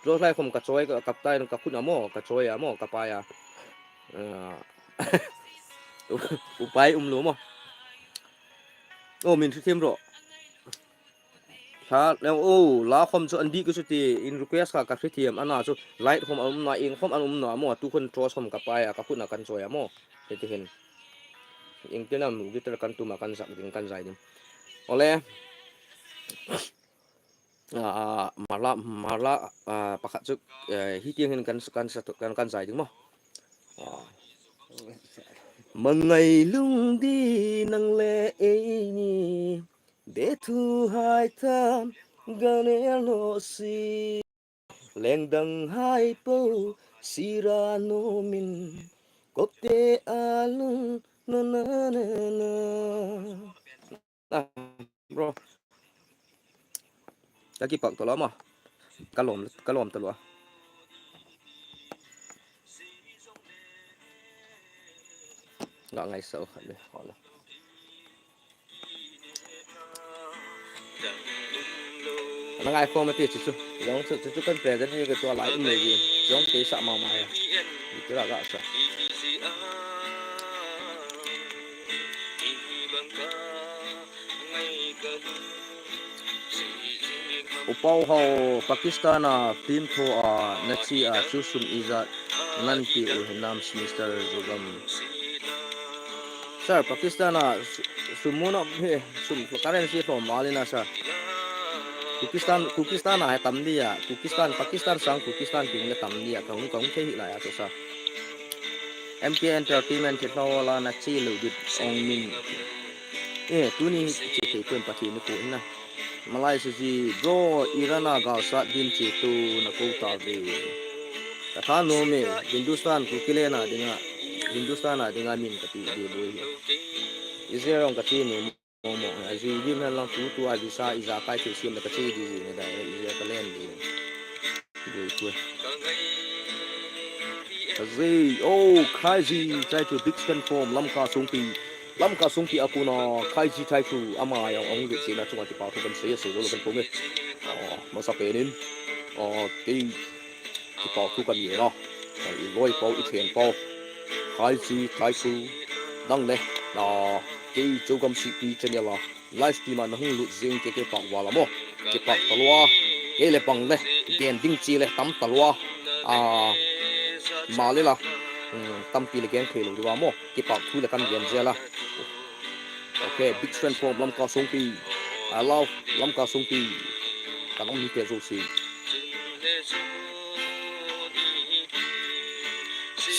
torch light khom ka choi ka kaptai ka khun amo ka choi amo ka paya upai lo mo o min thim ro thaแล้วla khom chu andi ku chu ti in request ka thim ana chu light khom na ing khom no amo tu khun torch khom ka paya ka khun kan choi amo te hen ing tenam gitar kan tu makan sak ding kan zai dim ole marla pakhat chu hi tiang hen kan zai ding mo mangai lung di nang le ni de thu hai tham ganelo si leng dang hai po sirano min kote alung no na bro lagi pak to lama kalom to lo ngak ngai sau le hola nó ngay không mà tiệt chứ giống chứ cần về cái cái tua lái người gì giống cái sạ màu mày cái là gạo sạ upau ho Pakistan team tho nachi chusum izat nanti nam minister jogam sir Pakistan sumuna he sum currency from malina sir Kukistan hai tam dia Pakistan sang Kukistan ting le tam dia kong the hi la ya to sa MK Entertainment che la na chi lu dit ong min tu ni che pen pa thi ni ko na malai si bro irana ga sa din che tu na ko ta be ta tha no me Hindustan kukile na dinga min ka ti de boy Israel ka ti no mo aji di na lang tu visa iza kai che sim ka chi di ne da ya ka len di ku azi kai ji chai tu big stand form lam ka sung pi apuna kai ji chai tu ama yang ong de chi na chung ti pa tu kan se se lo kan pome ma sa pe nin ti pa tu kan ye lo loi po i thian po kai ji chai tu dang le na cái chỗ cầm sĩ pi trên nhà là livestream mà nó hung lụt riêng cái bạc vào là mo cái bạc talwa cái là bằng này đèn đinh chi là tắm talwa mà lấy là tắm pi là cái khởi lụt vào mo cái bạc thu là căn đèn ra là ok big friend from lam ka sung pi love lam ka sung pi cả ông đi theo rồi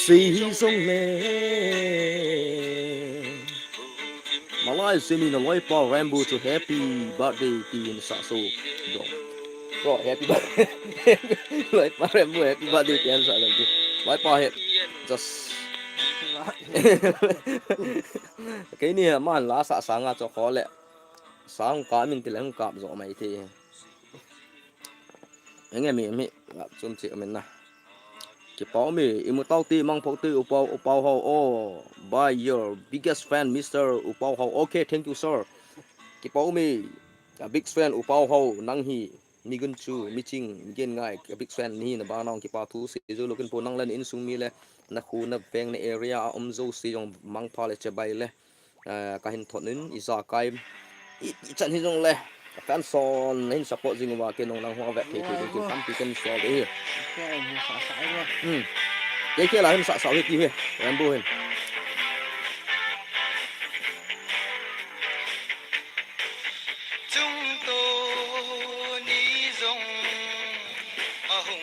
xì sông lệ Malay semi na loi pa Rambo to happy birthday ti in sa so bro happy birthday loi pa Rambo happy birthday ti sa lang loi pa het just cái này man la sa sang a cho khó lẹ sang ka min ti lang kap zo mai thi nghe mi zum chi men na cái bảo mi imu tao ti mang phok ti upau ho by your biggest fan Mr. Upau ho okay thank you sir cái bảo mi a big fan upau ho nang hi mi gun chu mi ching gen ngai cái big fan ni na ba nong ki pa thu si zo lokin po nang len in sung mi le na khu na veng na area zo si jong mang pa le che bai le ka hin thonin iza kai i chan hi jong le fan son nên support jing wa ke nong nang ho ve the ke kam pi ken so de cái kia là hình sạ sạo gì hết em bôi hình chúng tôi ni dòng hùng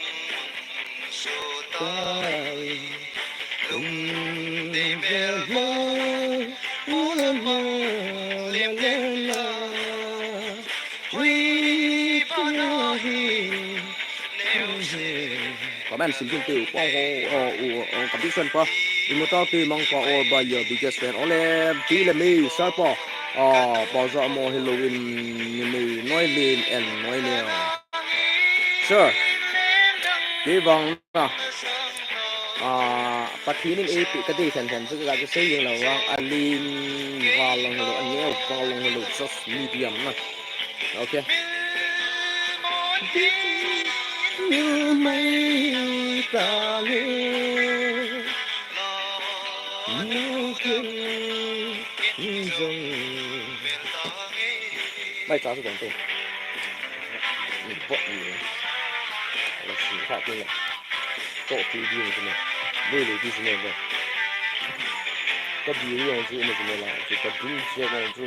số tay lùng tìm về mơ mơ liềm lên là quý bao hi nếu gì có bạn xin từ qua hồ cầm xuân pa nhưng mà tao mang qua all by your biggest fan ole tí là mi sao pa bao giờ mo Halloween mi nói lên and nói nè sure đi vòng ปัททีนี่ปีกติแทนๆซึ่งก็จะใช้ยิงระหว่างอลีนวาลงหรืออันนี้วาลงหรือซอสมีเดียมนะโอเคไม่ตาเลยไม่คิดจงไม่จ้าสุดตรงตัวนี่พวกนี้เราสีขาดจริงเลยโต๊ะปีดีจริงเลยไม่เลยที่สุดเลยก็比如用是我们怎么了？就个东西个就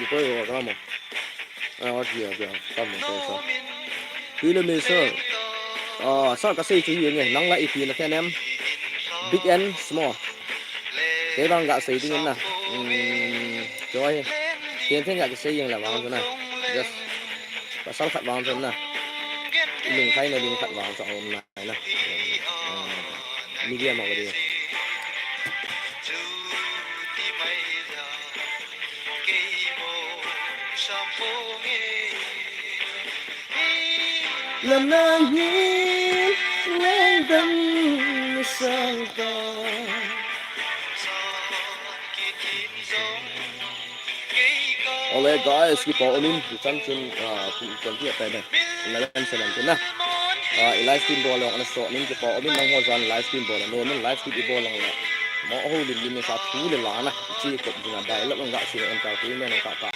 一个月干嘛？我记得干嘛多少？对了没事，上个世纪元嘅，能来一批那看nem big and small， cái bang gạ xây tiếng nè，rồi tiền thế gạ xây dựng là vàng thôi nè, just và sau khát vàng thôi nè, đừng thấy này đừng khát vàng cho hôm nay nè, medium mà cái gì. Lần nào nhìn lên tâm sang ta Alright guys, kita umin bukan bukan dia apa dah. Lain senang tu nah. Live stream bola orang nak ning kita umin nang hozan live stream bola. Normal live stream bola lah. Mau hu lin ni satu le lah nah. Ci kop dengan dialog enggak sih entertainment enggak apa.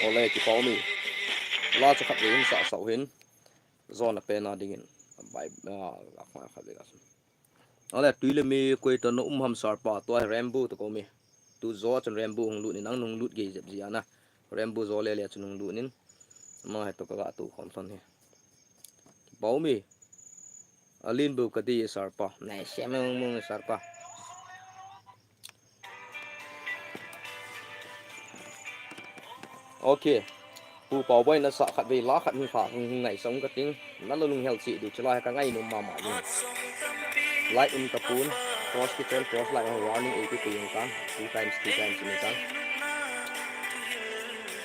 Alright kita umin. La cho khách đến sợ sầu hin do là pe na dingin bài khỏe khỏe gas ala tui le mi koi to no ham sar pa to rambo to ko mi tu zo chan rambo hong lu ni nang nong lut ge jep ji ana rambo zo le le chun lu nin ma he to ka tu khom thon he bau mi alin bu ka di sar pa nai sem mong sar pa okayผู้ป่วยน่ะสะขัดเวลาขัดมีฝากไหนสงกระติงนั่นเราลงเฮลสิดูจะลอยกันไงนมมาอยู่ไล่กระปูน cross kitchen cross like running 80 ปีอย่างกัน two times เหมือนกัน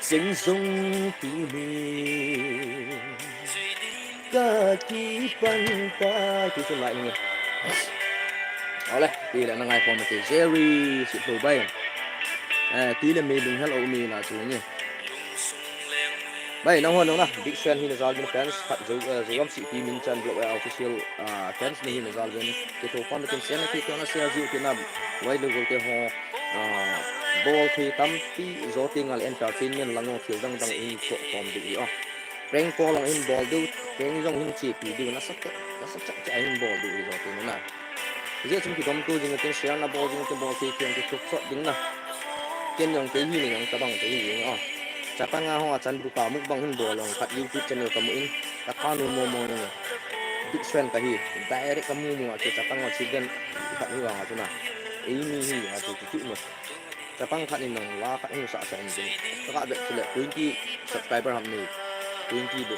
สิงสงปีนี้ก็ที่ปันตาที่สุดไล่นี่เอาเลยปีแล้วนั่งไงพอมาเจอเจอรี่สิบตัวไปตีเลยมีดึงให้เรามีน่ะจูนี่Baik, nang hono nah big fan hi nazal bin fans zo zom si pi min chan blog official fans ni nazal bin ke to fon ken sen ki to na se ji ke na wai lu ke ho bol thi tam pi zo tingal entertainment lango thil dang dang in so form di prank call lang in ball du prank jong hin chi pi du na sak cha in ball du zo tin na je chum ki dom tu jing ke share na ball jing ke ball thi ken ke chuk so ding na ken yong ke hi ni yong ta bang te hi Siapa ngah acan buka mukbang hin bolong kat YouTube channel kamu in takanu momo ni big fan kahi direct kamu mu atu siapa ngah sigen kat ni wang atu na ini hi atu tu mo siapa kat ni nang la kat ni sa sa ni tak ada selek 20 subscriber ham ni 20 bu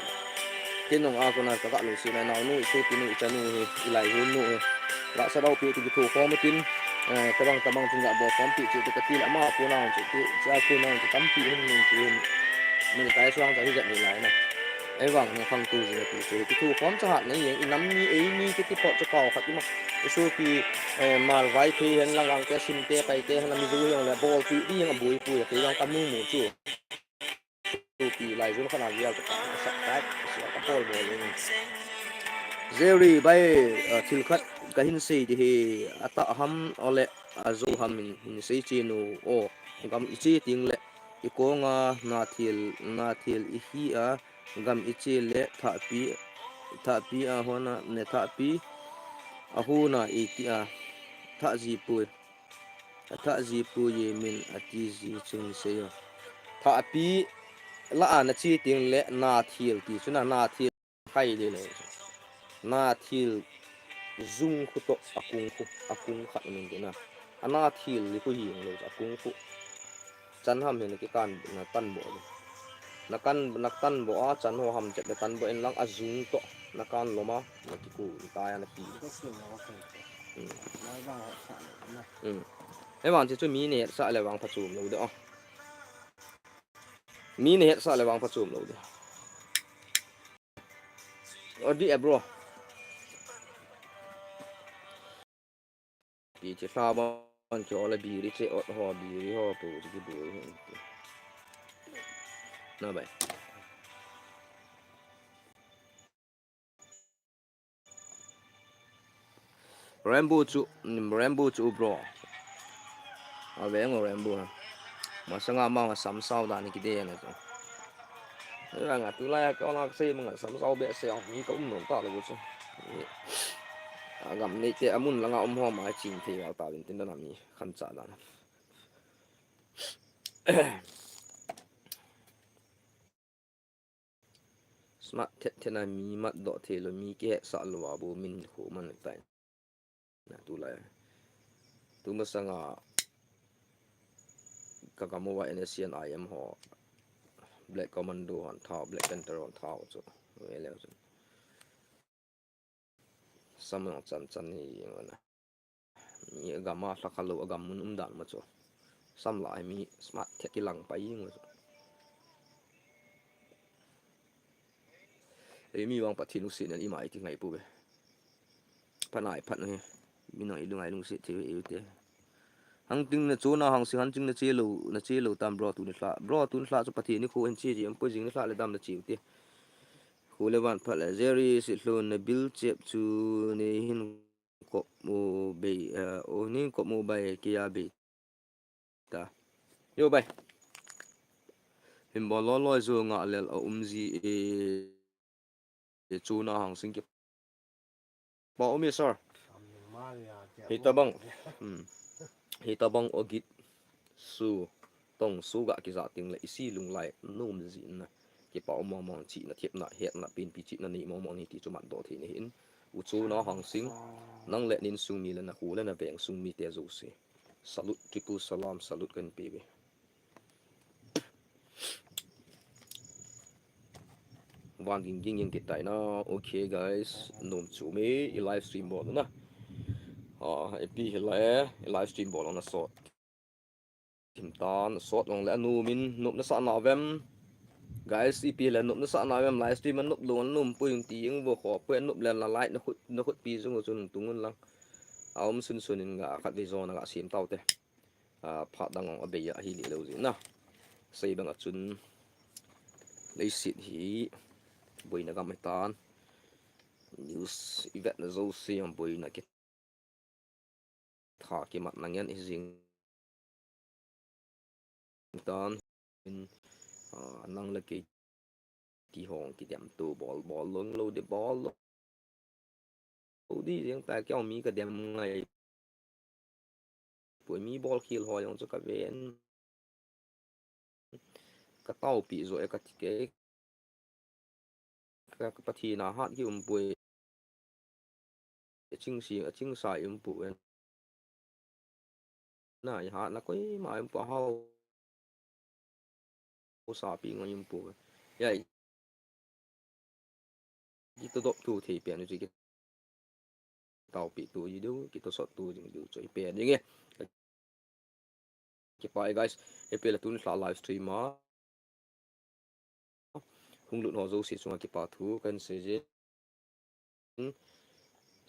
kenong aku na tak lu si na nu isu tinu channel ilai hun nu la sa dau pi tu tu ko matin tabang tunggak bawa kompi tu kecil ama aku nang tu aku nang tu tampi hin tu mình cái xoang tại hiện như này này ấy vâng nó không tu gì tu cái thu phóng cho hạn này những nắm như ấy như cái pot cho cầu phải mà cái số thì mà vay thì hiện là gang cái sim te bay te là mìnhดูอย่างlà ball thì điอย่างbùi bùi thì đang tắm mù chu tu thì lại rồi khả năng nhiều sạch cái cái ball ball này Jerry bay thil khat cái hin sei thì ata ham ole azu ham hin sei chinu o gam ichi ting le ikonga na thil ihi a gam ichi le tha pi a hona ne tha pi a hu na iti a tha ji pu ye min ati ji chung se yo tha pi la an chi ting le na thil ti chuna na thil khai le le na thil zung khu to akung khat min de na ana thil li ku hi lo akung khu chan ham hen ki kan na tan bo na tan bo a chan ho ham chet tan bo en lang azung to na kan loma na ki ku ta ya na pi ai wang chi chu mi ne sa le wang pha chum lo de mi ne sa le wang pha chum lo de odi bro ปีที่ซาบอนจอละบีริเจอดฮอบีริฮอปูจิบูนะไปRambo chu bro aveng Rambo masanga ma sam sao da ni kide na to ra nga tu la ko la se ma sam sao be se ni ko no ta lo chu gam ni te amun la nga ho ma chin the ga ta bin tin da na mi khan cha da na smart te na mi mat do the lo mi ke sa lo wa bu min ko man tai na tu la tu ma sanga kagamowa NSCN IM ho Black Commando on thao Black Panther on thao chu wele chu samang chan ni ngana mi agama sakalo agam mun dan ma chu sam lai mi smart thekilang pai ngo chu mi wang pathin usin ni mai ti ngai pu be panai phat ni mi noi lungai lung si ti e te hang ting na chu na hang si han ting na che lo tam bro tu ni hla chu pathi ni khu en chi ji am po jing ni hla le dam na chi ti khu le wan phat la zeri si hlon na bil chep chu ni hin ko mo be o ni ko mo bai ki ya be ta yo bai him bo lo zo nga lel a ji e chu na hang sing ki ba o mi sir hitabang hitabang ogit su tong su ga ki za ting la isi lung lai nom zin na ki pa mo mo chi na thiep na het na pin pi chi na ni mo mo ni ti chu man do thi ni hin u chu na hang sing nang le nin sung mi la na hu la na veng sung mi te zo se salut triple salam salut kan pe be wan ging yang ki tai na okay guys nom chu me i live stream bo na epi hele live stream bo na so tim tan sot long la nu min nup na sa na vem guys epi le nup na sa na vem live stream nup lon num pu yung ti yung bo kho pu nup le la light na khut pi zung zun tungun lang aum sun sunin ga khat ve zona ga sim tau te phat dang ong abe ya hi li lo zin na sei bang a chun lei sit hi boina ga mai tan news event na zo si ang boina ki tha ki mat nang yan izing tan nang la ki ti hong ki dem tu bol lung lo de bol lo đi riêng tại cái mi cái dem ngày buổi mi bol khil ho yang cho ka ven ka tau pi rồi ka ke ka pathi na hat ki buổi ching sai buổi na ha na koi ma pa hao sa pi ngai buổi vậy ki to dop tu thì pian ji ki tau pi tu ji du ki to sot tu jing du choi pian ji nge ki pai guys e pe la tun sa live stream ma hung lu no zo si sunga ki pa thu kan se je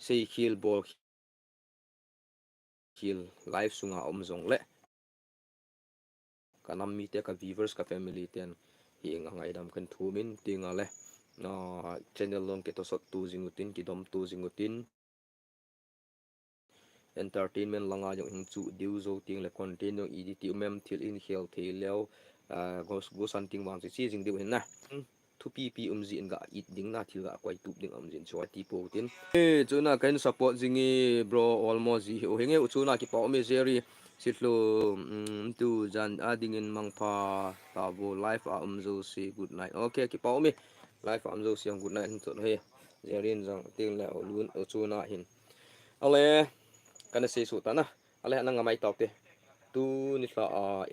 sei khil bol khil live sunga om zong le kanam mi te ka viewers ka family ten hi ngai dam kan thu min tinga le channel long ke to sot tu jingutin ki dom tu jingutin entertainment langa jong hing chu diu zo ting le content jong edit mem thil in hel thil leo go santing wang chi jing diu hin na thu pi ji in ga it ding na thil ga kwai tu ding jin chwa ti po tin chuna kan support jingi bro almost ji o henge chuna ki pa me zeri sitlo tu jan ading in mangpha ta bo live zo si good night okay ki pa me live zo si good night to he zerin jang ting le lun chuna hin ale kana se su ta na ale na ngamai tok te tu ni sa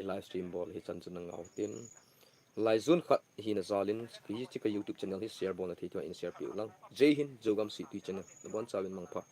live stream bol hi chan chan ngau tin lai zun khat hi na zalin ki chi ka YouTube channel hi share bon na thi to in share pi lang jai hind jogam si tu channel bon chawin mangpha